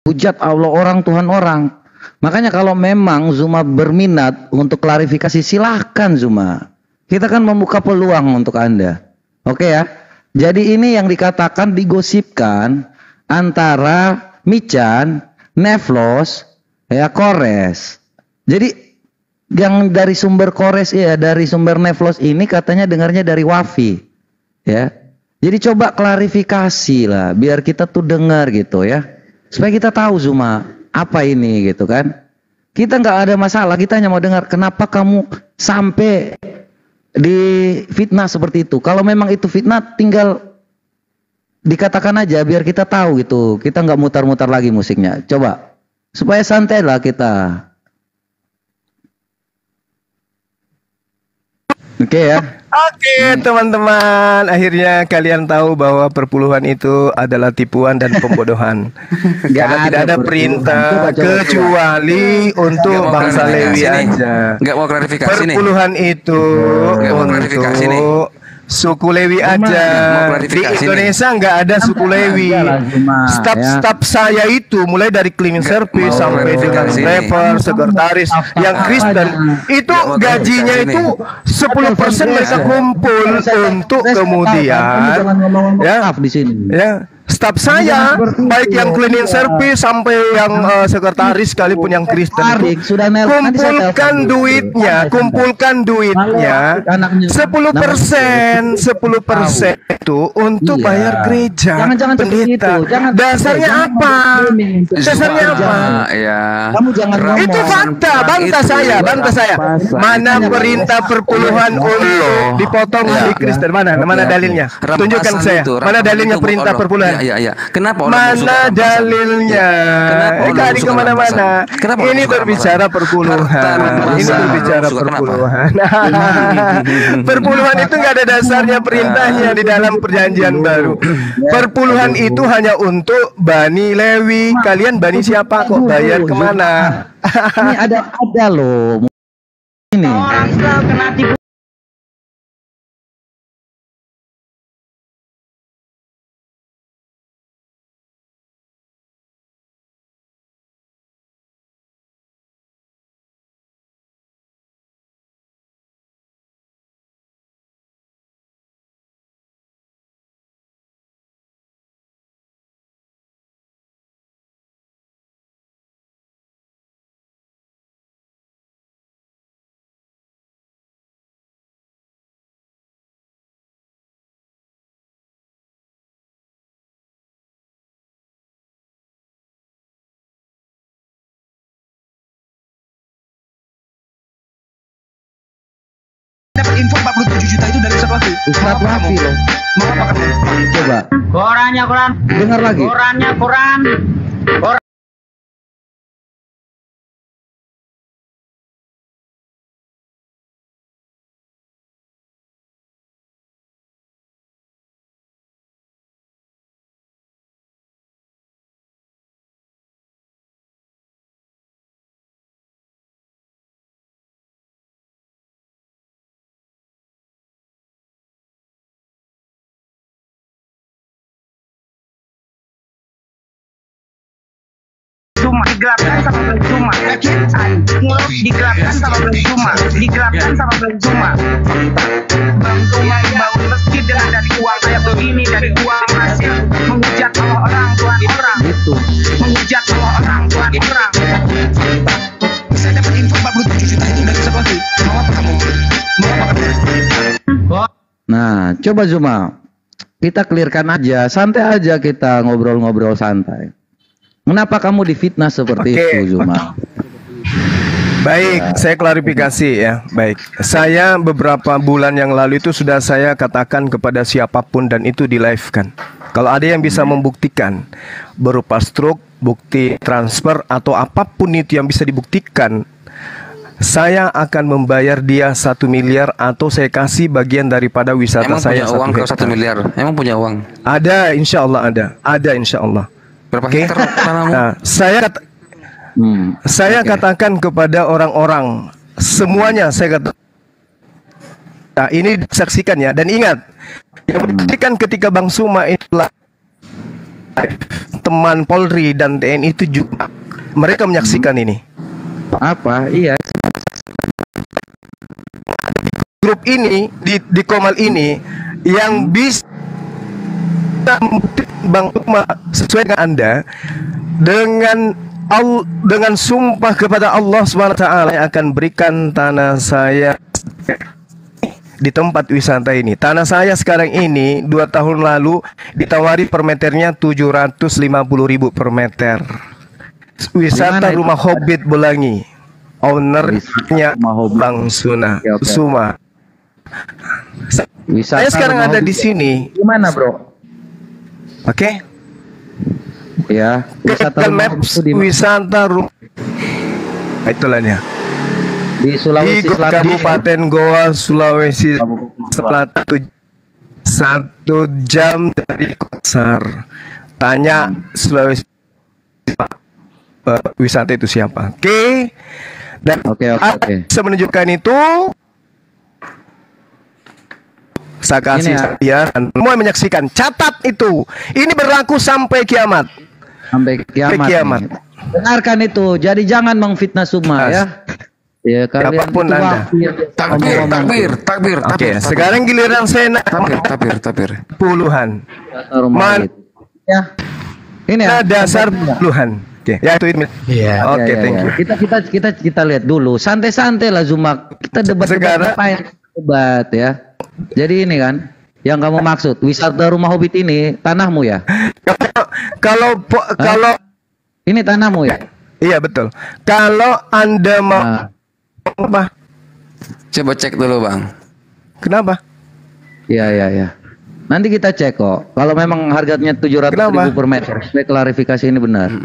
Hujat Allah orang, Tuhan orang. Makanya kalau memang Zuma berminat untuk klarifikasi, silahkan Zuma. Kita kan membuka peluang untuk Anda. Oke ya. Jadi ini yang dikatakan digosipkan antara Michan, Neflos, ya Kores. Jadi yang dari sumber Kores ya, dari sumber Neflos ini katanya dengarnya dari Wafi. Ya. Jadi coba klarifikasi lah biar kita tuh dengar gitu ya. Supaya kita tahu Zuma apa ini gitu kan. Kita nggak ada masalah, kita hanya mau dengar kenapa kamu sampai di fitnah seperti itu. Kalau memang itu fitnah tinggal dikatakan aja biar kita tahu gitu. Kita nggak mutar-mutar lagi musiknya. Coba supaya santai lah kita. Oke ya. Oke teman-teman, akhirnya kalian tahu bahwa perpuluhan itu adalah tipuan dan pembodohan. Karena tidak ada perintah kecuali untuk bangsa Lewi aja. Nggak mau klarifikasi nih. Perpuluhan itu untuk suku Lewi aja. Di Indonesia nggak ada suku Lewi. Staf saya itu mulai dari cleaning service sampai dengan driver, sekretaris yang Kristen itu gajinya itu 10% mereka kumpul untuk kemudian ya staf saya baik yang cleaning service sampai yang sekretaris sekalipun yang Kristen kumpulkan duitnya 10% itu untuk bayar gereja pendeta. Dasarnya apa? Ya. Itu fakta. Bantah saya. Mana perintah perpuluhan untuk dipotong di Kristen? Mana dalilnya? Tunjukkan saya. Mana dalilnya perintah perpuluhan? Ya. Kenapa? Mana dalilnya? Enggak di kemana-mana. Ini berbicara perpuluhan. Perpuluhan itu nggak ada dasarnya perintahnya di dalam perjanjian baru. Perpuluhan itu hanya untuk Bani Lewi. Kalian Bani siapa kok bayar kemana? Ini ada loh. Ini. dapat info 47 juta itu dari Ustaz Wafi. Ustaz Wafi loh. Mau apa kamu? Coba. Korannya Quran. Dengar lagi. Korannya Quran. Cuma digelapkan sama beli cuma. Digelapkan sama beli cuma. Digelapkan sama beli cuma. Bang Cuma bangun masjid dengan dari uang kayak begini, dari uang hasil menghujat Allah orang Tuhan orang. Gitu. Menghujat Allah orang Tuhan orang. Saya dapat info 47 juta itu dari Ustaz Wafi. Mau apa kamu? Mau apa kamu? Nah, coba Zuma. Kita clearkan aja, santai aja kita ngobrol-ngobrol santai. Kenapa kamu difitnah seperti itu, Zuma? Baik, saya klarifikasi ya. Baik, saya beberapa bulan yang lalu itu sudah saya katakan kepada siapapun dan itu di live kan. Kalau ada yang bisa membuktikan berupa struk, bukti transfer atau apapun itu yang bisa dibuktikan, saya akan membayar dia 1 miliar atau saya kasih bagian daripada wisata. Emang saya punya uang kalau 1 miliar? Emang punya uang? Ada, insya Allah ada. Ada, insya Allah. Berapa hektar tanahmu? Nah, saya katakan kepada orang-orang semuanya, saya kata, nah, ini disaksikan ya, dan ingat, yang membuktikan ketika Bang Suma itulah teman Polri dan TNI itu juga mereka menyaksikan ini. Apa? Iya. Grup ini di Komal ini yang bisa Bang Suma sesuai dengan Anda dengan sumpah kepada Allah SWT yang akan berikan tanah saya di tempat wisata ini. Tanah saya sekarang ini 2 tahun lalu ditawari per meternya 750.000 per meter. Wisata Rumah Hobbit Bolangi. Ownernya Bang Suma. Saya sekarang ada di sini. Gimana, Bro? Oke. Ya, Google Maps wisata rumah. Itulah ya. Di Sulawesi Selatan, Kabupaten Goa, Sulawesi Selatan, 1 jam dari Kosar. Tanya Sulawesi wisata itu siapa? Oke. Dan bisa menunjukkan itu. Saya kasih ya, dan semua menyaksikan. Catat itu. Ini berlaku sampai kiamat. Sampai kiamat. Dengarkan itu. Jadi jangan mengfitnah Suma ya. Ya kalian apapun Anda. Takbir. Oke, sekarang giliran saya takbir. Puluhan. Ya. Ini ya. Dasar puluhan. Oke, ya itu. Iya. Oke, thank you. Kita lihat dulu. Santai-santai lah Zuma. Kita debat apa yang debat ya. Jadi ini kan yang kamu maksud wisata Rumah Hobbit ini tanahmu ya? Kalau ini tanahmu ya? Iya betul. Kalau Anda mau apa? Coba cek dulu Bang. Kenapa? Iya. Nanti kita cek kok. Kalau memang harganya 700.000 per meter, saya klarifikasi ini benar.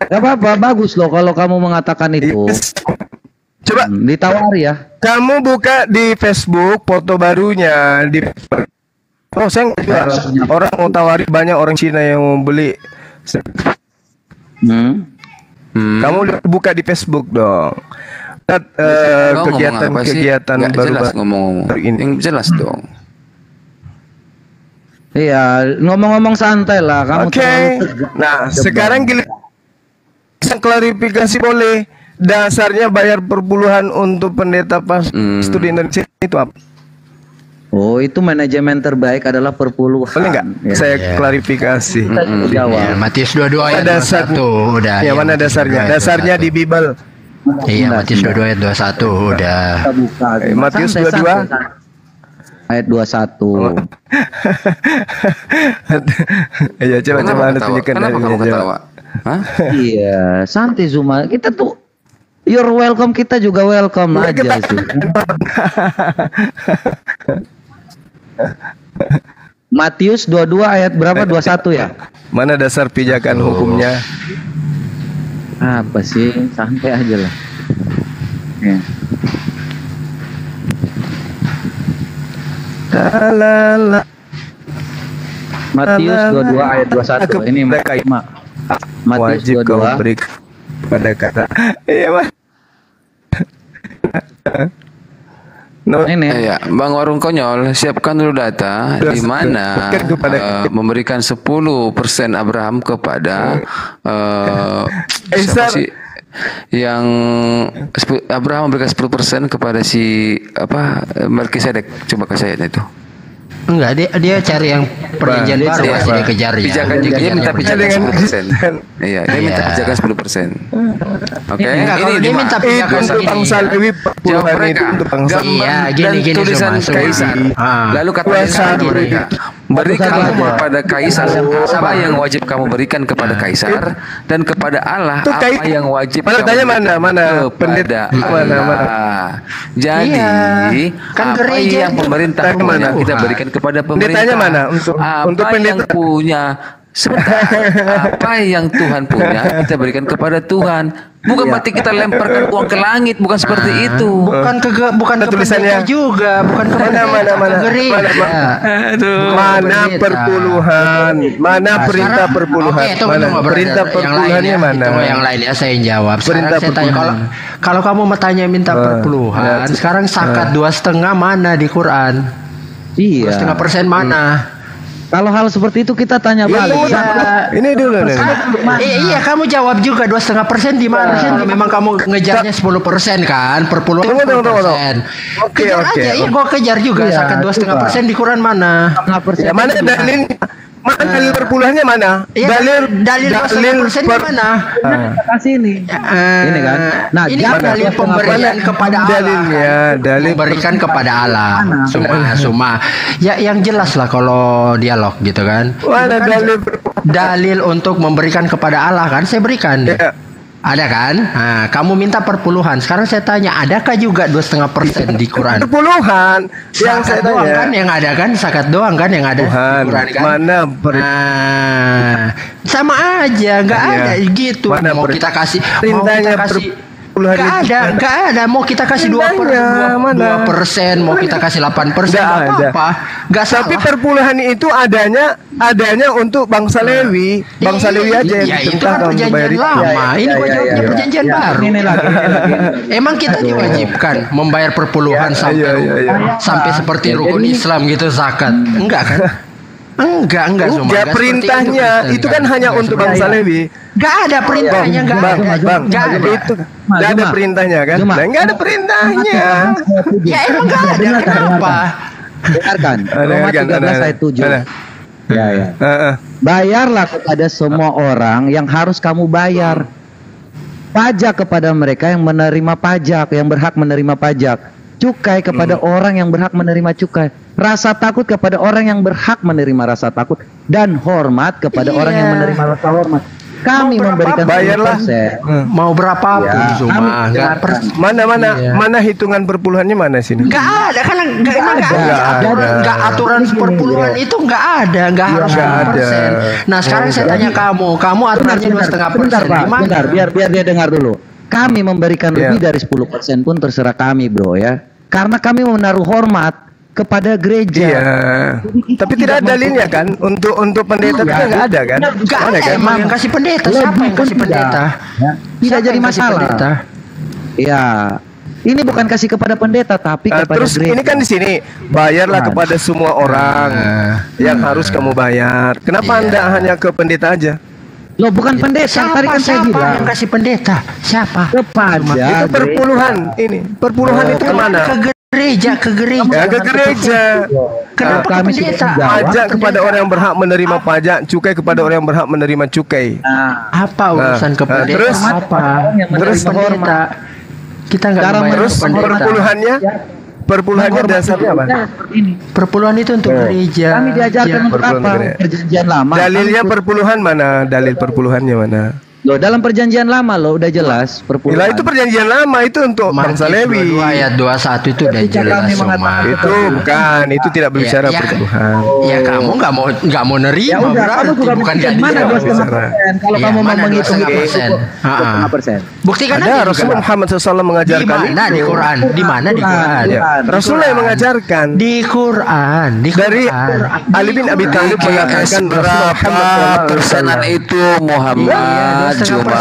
Gak apa-apa, bagus loh kalau kamu mengatakan itu. Coba ditawari ya. Kamu buka di Facebook foto barunya di. Oh saya nggak jual. Orang mau tawari, banyak orang Cina yang mau beli. Kamu buka di Facebook dong. Kegiatan baru ini. Yang jelas dong. Iya, ngomong-ngomong santai lah. Kamu nah, sekarang klarifikasi boleh. Dasarnya bayar per puluhan untuk pendeta pas studi Indonesia itu apa? Oh, itu manajemen terbaik adalah per puluhan. Boleh nggak? Ya. Saya klarifikasi. Ya, Matius 22 ayat 21 udah. Ya, mana dasarnya? Dasarnya di Bible. Iya, Matius 22 ayat 21 udah. Matius 22 ayat 21. Ya, coba Anda tunjukkan. Kenapa kamu ketawa? Hah? Iya, santai Zuma. Kita tuh You're welcome, kita juga welcome aja sih. Matius 22 ayat berapa? 21 ya? Mana dasar pijakan hukumnya? Apa sih? Santai aja lah. Ya. Matius 22 ayat 21. Ini Matius wajib 22. kau beri pada kata. Iya, Mas. No. Ini ya, Bang Warung Konyol, siapkan dulu data di mana memberikan 10% Abraham kepada siapa sih yang Abraham memberikan 10% kepada si Melkisedek. Coba kasih ayatnya itu. Enggak, dia cari yang perjanjian baru Iya, masih dikejar ya. Pijakan juga dia minta pijakan 10%. Iya, dia minta pijakan 10%. Oke. Enggak, kalau dia minta pijakan untuk bangsa Lewi jawab mereka untuk bangsa. Iya, dan gini tulisan semua. Kaisar. Lalu kata mereka, berikan kepada Kaisar apa yang wajib kamu berikan kepada Kaisar, dan kepada Allah apa yang wajib kamu berikan kepada Allah. Jadi kan apa yang pemerintah punya kita berikan kepada pemerintah. Pendetanya mana? Untuk yang punya sebentar, apa yang Tuhan punya kita berikan kepada Tuhan. Bukan berarti kita lemparkan uang ke langit, bukan seperti itu. Bukan ke tulisannya juga, bukan ke mana perpuluhan, mana perintah perpuluhan, mana perintah perpuluhannya mana? Tunggu yang lain ya, saya jawab. Sekarang saya tanya, kalau kamu mau tanya minta perpuluhan, sekarang zakat 2,5 mana di Quran? Iya. 2,5% mana? Kalau hal seperti itu kita tanya balik. Ini dulu nih. Iya, kamu jawab juga 2,5% di mana? Kalau memang kamu ngejarnya 10% kan, perpuluhan 10%. Oke. Iya, gua kejar juga zakat 2,5% di Quran mana? Ya, mana dalil? Mana dalil perpuluhannya mana? Dalil 2,5% di mana? Kasih ini. Ini kan. Nah, ini dalil pemberian kepada Allah. Dalilnya, dalil memberikan kepada Allah. Suma. Ya, yang jelas lah kalau dialog gitu kan. Mana dalil untuk memberikan kepada Allah kan saya berikan. Ya. Ada kan? Nah, kamu minta perpuluhan. Sekarang saya tanya, adakah juga 2,5% di Quran? Perpuluhan. Yang saya tanya kan yang ada kan zakat doang kan yang ada di Quran kan? Mana sama aja, nggak ada gitu. Mana mau kita kasih perintahnya Nggak ada. Mau kita kasih 2%, mau kita kasih 8%, nggak apa-apa. Nggak salah. Tapi perpuluhan itu adanya untuk bangsa Lewi, bangsa Lewi aja yang itu kan perjanjian lama. Ini gua jawabnya perjanjian baru. Emang kita diwajibkan membayar perpuluhan sampai seperti rukun Islam gitu, zakat? Enggak kan? Enggak Enggak, perintahnya itu kan hanya untuk bangsa Lewi. Enggak ada perintahnya, enggak ada perintahnya kan? Enggak ada perintahnya. Ya emang enggak ada, kenapa? Dengarkan. Roma 13 ayat 7. Ya. Bayarlah kepada semua orang yang harus kamu bayar. Pajak kepada mereka yang menerima pajak, yang berhak menerima pajak. Cukai kepada orang yang berhak menerima cukai. Rasa takut kepada orang yang berhak menerima rasa takut, dan hormat kepada orang yang menerima rasa hormat. Kami memberikan bayarlah mau berapapun cuma mana hitungan perpuluhannya mana sini? Enggak ada kan, enggak aturan perpuluhan itu enggak ada, enggak harus 10%. Nah, sekarang saya tanya kamu aturannya 2,5%. Bentar, biar dia dengar dulu. Kami memberikan lebih dari 10% pun terserah kami, bro ya. Karena kami menaruh hormat kepada gereja. Iya. Tapi tidak ada dalilnya kan untuk pendeta itu enggak ada kan? Enggak ada kan? Emang yang kasih pendeta siapa yang kasih pendeta? Tidak jadi masalah. Ya. Ini bukan kasih kepada pendeta tapi kepada terus gereja. Ini kan di sini bayarlah kepada semua orang yang harus kamu bayar. Kenapa Anda hanya ke pendeta aja? Loh, bukan pendeta. Tadi kan saya bilang yang kasih pendeta. Siapa? Kepada itu perpuluhan. Perpuluhan itu kemana? Ke gereja. Ya, ke gereja. Kenapa kami pendeta? Pajak kepada orang yang berhak menerima pajak, cukai kepada orang yang berhak menerima cukai. Apa urusan ke pendeta? Terus Terus pendeta. Kita nggak terus perpuluhannya dasarnya apa? Perpuluhan itu untuk gereja. Kami diajarkan untuk apa? Perjanjian lama. Dalilnya perpuluhan mana? Dalil perpuluhannya mana? Loh, dalam perjanjian lama loh udah jelas perpuluhan. Lah itu perjanjian lama itu untuk bangsa Lewi. 22 ayat 21 itu udah jelas semua. Itu bukan, itu tidak berbicara perpuluhan. Ya kamu nggak mau nerima. Ya udah, kamu juga bukan mana 2,5%. Kalau kamu mau menghitung itu 2,5%. Buktikan ada Rasulullah Muhammad SAW mengajarkan di mana di Quran? Di mana di Quran? Rasulullah yang mengajarkan di Quran. Dari Ali bin Abi Thalib mengatakan berapa persenan itu Muhammad cuma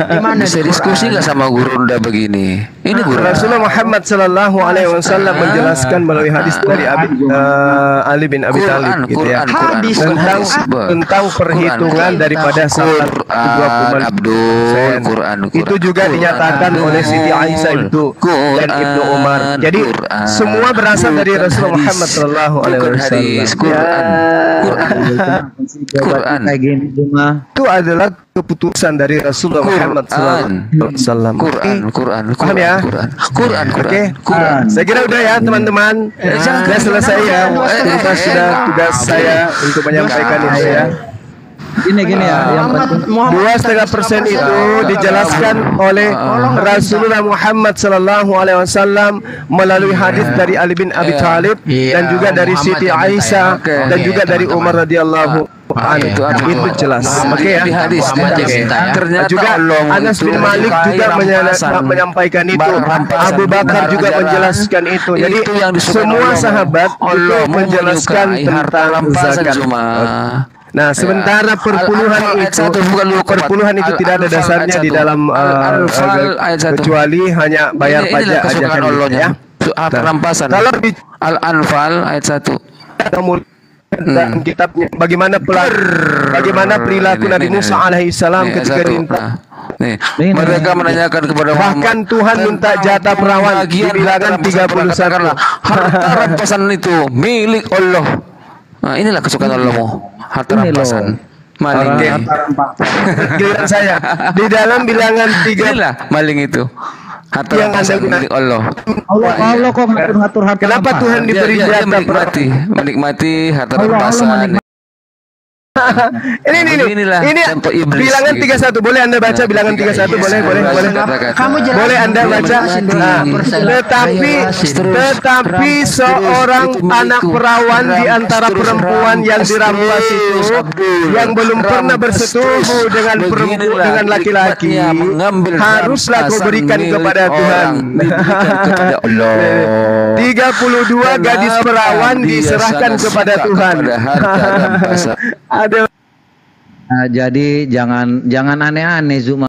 di mana bisa diskusi nggak sama guru udah begini? Ini guru Rasulullah Muhammad Sallallahu Alaihi Wasallam menjelaskan melalui hadis dari Ali bin Abi Thalib gitu ya, tentang perhitungan daripada salat 20%. Itu juga dinyatakan oleh Siti Aisyah itu dan Ibnu Umar. Jadi semua berasal dari Rasulullah Muhammad Sallallahu Alaihi Wasallam. Quran kayak gini cuma itu adalah keputusan dari Rasulullah Muhammad Sallallahu Alaihi Wasallam. Quran. Paham ya? Quran. Quran. Saya kira udah ya teman-teman. Sudah selesai ya. Kita sudah tugas saya untuk menyampaikan itu ya. Gini ya, yang penting 2,5% itu dijelaskan oleh Rasulullah Muhammad Sallallahu Alaihi Wasallam melalui hadis dari Ali bin Abi Thalib dan juga dari Siti Aisyah dan juga dari Umar radhiyallahu anhu. Itu jelas. Oke ya. Ternyata juga Anas bin Malik juga menyampaikan itu. Abu Bakar juga menjelaskan itu. Jadi semua sahabat itu menjelaskan tentang zakat. Nah, sementara perpuluhan itu tidak ada dasarnya di dalam kecuali hanya bayar pajak aja kan ya. Rampasan. Kalau Al-Anfal ayat 1. Dan kitabnya bagaimana perilaku Nabi Musa alaihissalam ketika diintah. Mereka menanyakan kepada bahkan Tuhan minta jatah perawan di bilangan 31. Harta rampasan itu milik Allah. Nah, inilah kesukaan Allahmu. Harta rampasan. Maling. Giliran saya di dalam bilangan 3. Inilah maling itu. Harta yang rampasan milik Allah. Allah kok ngatur harta. Kenapa Tuhan diberi jatah menikmati harta rampasan? Ini bilangan 31. Boleh Anda baca bilangan 31? Boleh. Kamu boleh Anda baca. Tetapi seorang anak perawan di antara perempuan yang dirampas itu yang belum pernah bersetubuh dengan laki-laki haruslah kau berikan kepada Tuhan. 32 gadis perawan diserahkan kepada Tuhan. Nah, jadi jangan aneh-aneh Zuma.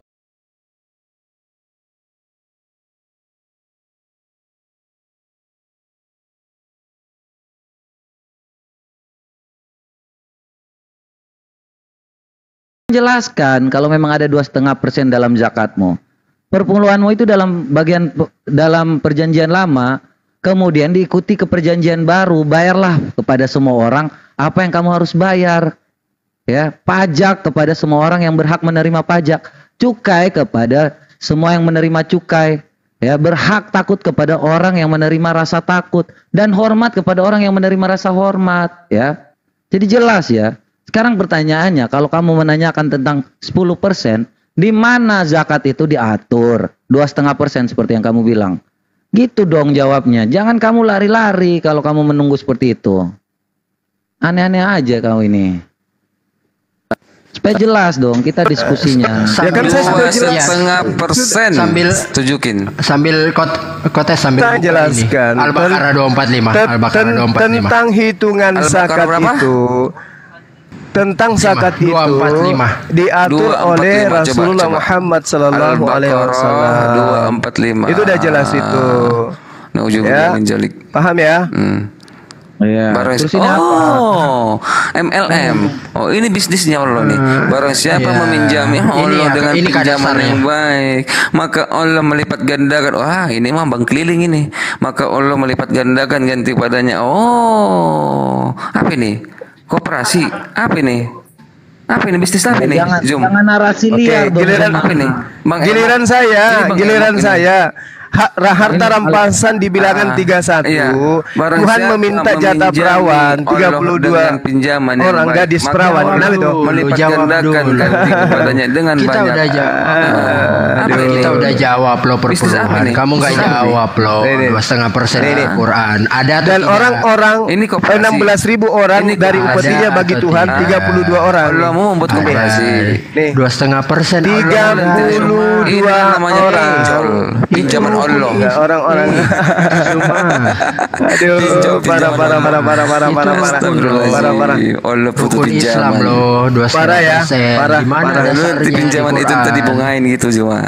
Jelaskan kalau memang ada 2,5% dalam zakatmu. Perpuluhanmu itu dalam perjanjian lama, kemudian diikuti ke perjanjian baru, bayarlah kepada semua orang apa yang kamu harus bayar. Ya, pajak kepada semua orang yang berhak menerima pajak, cukai kepada semua yang menerima cukai, ya, berhak takut kepada orang yang menerima rasa takut, dan hormat kepada orang yang menerima rasa hormat, ya. Jadi jelas ya. Sekarang pertanyaannya, kalau kamu menanyakan tentang 10%, di mana zakat itu diatur? 2,5% seperti yang kamu bilang. Gitu dong jawabnya. Jangan kamu lari-lari kalau kamu menunggu seperti itu. Aneh-aneh aja kau ini. Supaya jelas dong kita diskusinya. Ya kan saya sudah jelas. 2,5% sambil kotes sambil jelaskan. Al-Baqarah 245. Tentang hitungan zakat itu. Tentang zakat itu diatur oleh Rasulullah Muhammad Sallallahu Alaihi Wasallam. 245. Itu udah jelas itu. Ya. Paham ya? Ya. Terus ini MLM. Oh, ini bisnisnya Allah nih. Barang siapa meminjami Allah dengan pinjaman yang baik, maka Allah melipat gandakan. Wah, ini mah bank keliling ini. Maka Allah melipat gandakan ganti padanya. Oh, apa ini? Koperasi. Apa ini? Apa ini bisnis apa ini? Jangan narasi liar. Giliran apa ini? Giliran saya. harta rampasan di bilangan 31. Tuhan meminta jatah perawan 32 pinjaman orang gadis perawan. Kenapa itu? Melipat gandakan ganti kepadanya dengan Kita banyak. udah kita udah jawab loh perpuluhan. Kamu nggak jawab loh 2,5% Quran. Ada Dan orang-orang 16.000 orang dari upetinya bagi Tuhan 32 orang. Allah mau membuat koperasi. Nih 2,5%. 32 orang. Pinjaman Allah. Orang-orang. Aduh, parah. Allah butuh Rukun Islam pinjaman. loh 2,5%. Parah ya, parah. Gimana Nanti pinjaman itu tadi Quran? bungain gitu cuma.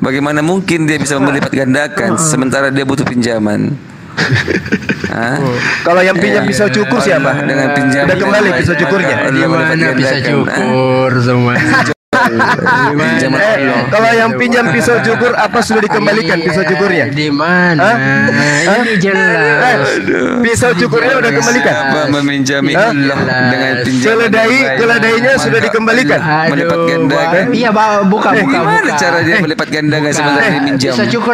Bagaimana mungkin dia bisa melipat gandakan sementara dia butuh pinjaman? Hah? Kalau yang pinjam pisau cukur siapa? Dengan pinjaman Udah kembali pisau cukurnya. Gimana bisa cukur semua? Kalau yang pinjam pisau cukur apa sudah dikembalikan pisau cukurnya? Di mana? Ini jelas. Pisau cukurnya udah kembalikan. Meminjami Allah dengan pinjaman. Keledainya sudah dikembalikan. Melipat gandakan. Iya, buka. Gimana cara dia melipat gandakan sementara dia minjam? Bisa cukur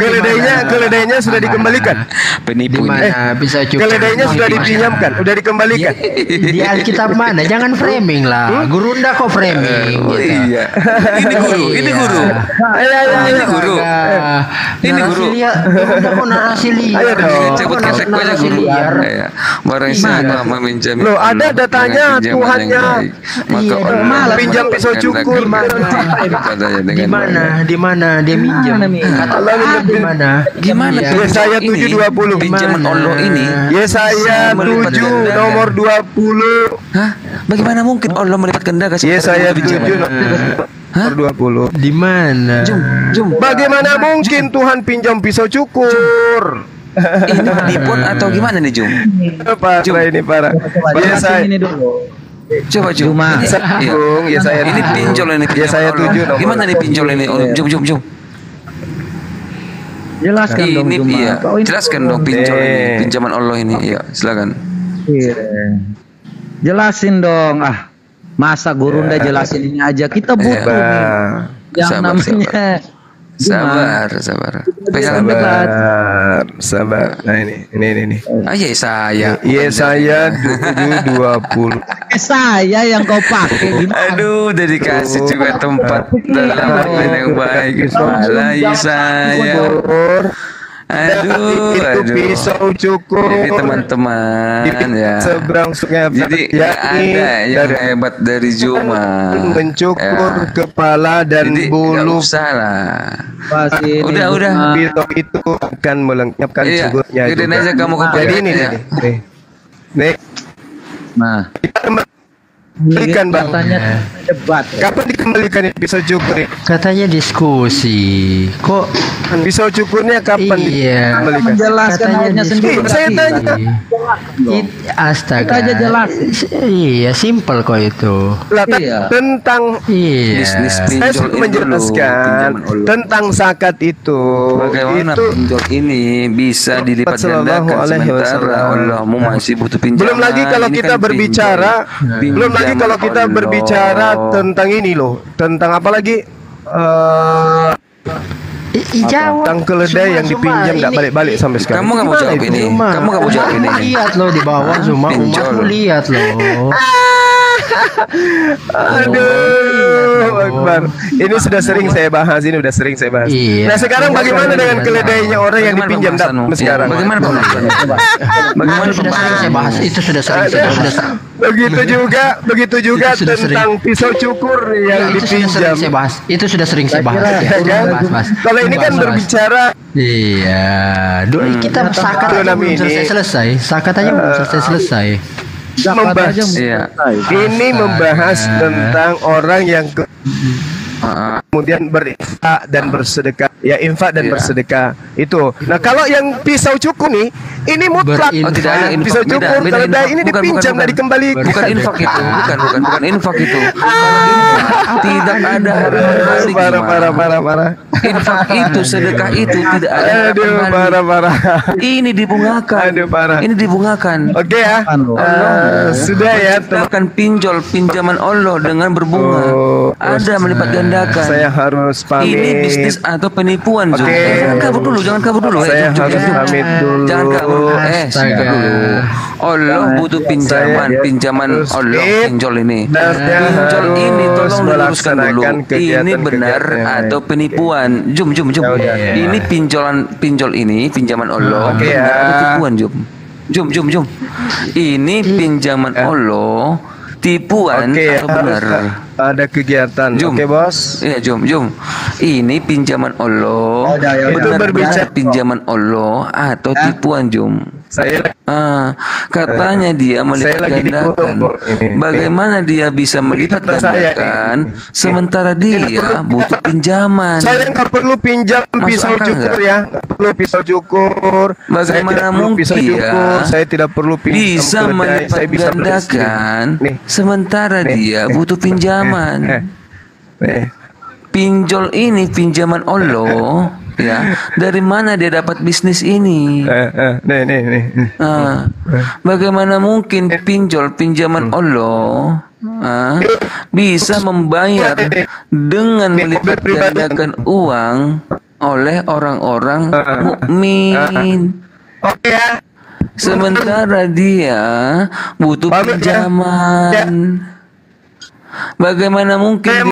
Keledainya sudah dikembalikan. Penipu. Bisa cukur? Keledainya sudah dipinjamkan, udah dikembalikan. Di Alkitab mana? Jangan framing lah. Gurunda kok framing. Oh iya. Ini guru. Ini guru. Gurunda kok narasi liar. Ayo dong. Cabut ketek aja guru. Barang siapa meminjam. Loh, ada datanya Tuhannya. Maka malah pinjam pisau cukur. Di mana dia minjam? Kata Allah di mana? Gimana? Yesaya 7:20. Pinjaman Allah ini. Yesaya 7 nomor 20. Hah? Bagaimana mungkin Allah melipat gandakan? Yesaya 7 nomor 20. Di mana? Jum. Bagaimana mungkin Tuhan pinjam pisau cukur? Ini penipuan atau gimana nih Jum? Parah. Yesaya ini dulu. Coba Jum. Yesaya ini pinjol ini. Yesaya 7 nomor. Gimana nih pinjol ini? Jum. Jelaskan dong ini Juma. iya. Jelaskan dong pinjol ini, pinjaman Allah ini. Iya, silakan. Jelasin dong. Masa Gurunda jelasin ini aja, kita butuh nih yang namanya sabar. Nah ini. Yesaya. Yesaya 7:20. Saya yang kau pakai gimana? Aduh, udah dikasih juga tempat dalam yang baik. Salah Yesaya. Aduh. Pisau cukur. Jadi teman-teman ya. Seberang sungai. Jadi ada yang hebat dari Juma. Mencukur kepala dan bulu. Usah lah. Udah. Pisau itu akan melengkapkan cukupnya. Gedein aja kamu ke. Jadi ini nih. Nah. Kembalikan Bang. Katanya debat. Kapan dikembalikan pisau cukur? Katanya diskusi. Kok pisau cukurnya kapan dikembalikan? Menjelaskan hanya sendiri. Saya tanya. Astaga. Kita aja jelas. Iya, simpel kok itu. Tentang bisnis saya sudah menjelaskan tentang zakat itu. Bagaimana pinjol ini bisa dilipat gandakan sementara Allah masih butuh pinjaman. Belum lagi kalau kita berbicara tentang ini loh, tentang apa lagi? Tentang keledai yang dipinjam nggak balik-balik sampai sekarang. Kamu nggak mau jawab ini. Lihat loh di bawah cuma umatmu lihat loh. Aduh, Akbar. Ini sudah sering saya bahas. Nah, sekarang bagaimana dengan keledainya orang yang dipinjam sekarang? Bagaimana Sudah sering saya bahas. Itu sudah sering. Begitu juga tentang pisau cukur yang dipinjam. Itu sudah sering saya bahas. Kalau ini kan berbicara. Iya. Kita sakat aja belum selesai. Sakat aja belum selesai. Ini membahas tentang orang yang kemudian berinfak dan bersedekah, infak dan bersedekah itu. Nah, kalau yang pisau cukur nih, Ini mutlak. Oh, tidak ada infak. Pisau cukur. Beda Kalau infak. ini dipinjam dari kembali. Bukan infak itu, bukan infak itu. Tidak ada balik. Parah. Infak itu, sedekah itu tidak ada. Aduh, parah. Ini dibungakan. Aduh, parah. Ini dibungakan. Oke ya. Sudah ya. Akan pinjol pinjaman Allah dengan berbunga. Ada melipat gandakan. Saya harus pamit. Ini bisnis atau penipuan. Oke. Jangan kabur dulu. Saya harus pamit dulu. Jangan kabur. Sabar dulu. Allah butuh pinjaman Allah pinjol ini. Pinjol ini tolong diluruskan dulu. Ini benar atau penipuan? Jum. Ini pinjol ini pinjaman Allah. Benar atau tipuan, Jum? Jum. Ini pinjaman Allah, tipuan atau benar? Ada kegiatan. Oke, Bos. Iya, Jum. Ini pinjaman Allah. Benar pinjaman Allah atau tipuan, Jum? Katanya dia melipat gandakan. Bagaimana dia bisa melipat gandakan sementara dia butuh pinjaman? Saya nggak perlu pinjam pisau cukur ya. Nggak perlu pisau cukur. Bagaimana mungkin ya? Saya tidak perlu bisa melipat gandakan sementara dia butuh pinjaman. Pinjol ini pinjaman Allah. Ya, dari mana dia dapat bisnis ini? Bagaimana mungkin pinjaman Allah bisa membayar dengan melipat gandakan uang oleh orang-orang mukmin? Sementara dia butuh pinjaman. Bagaimana mungkin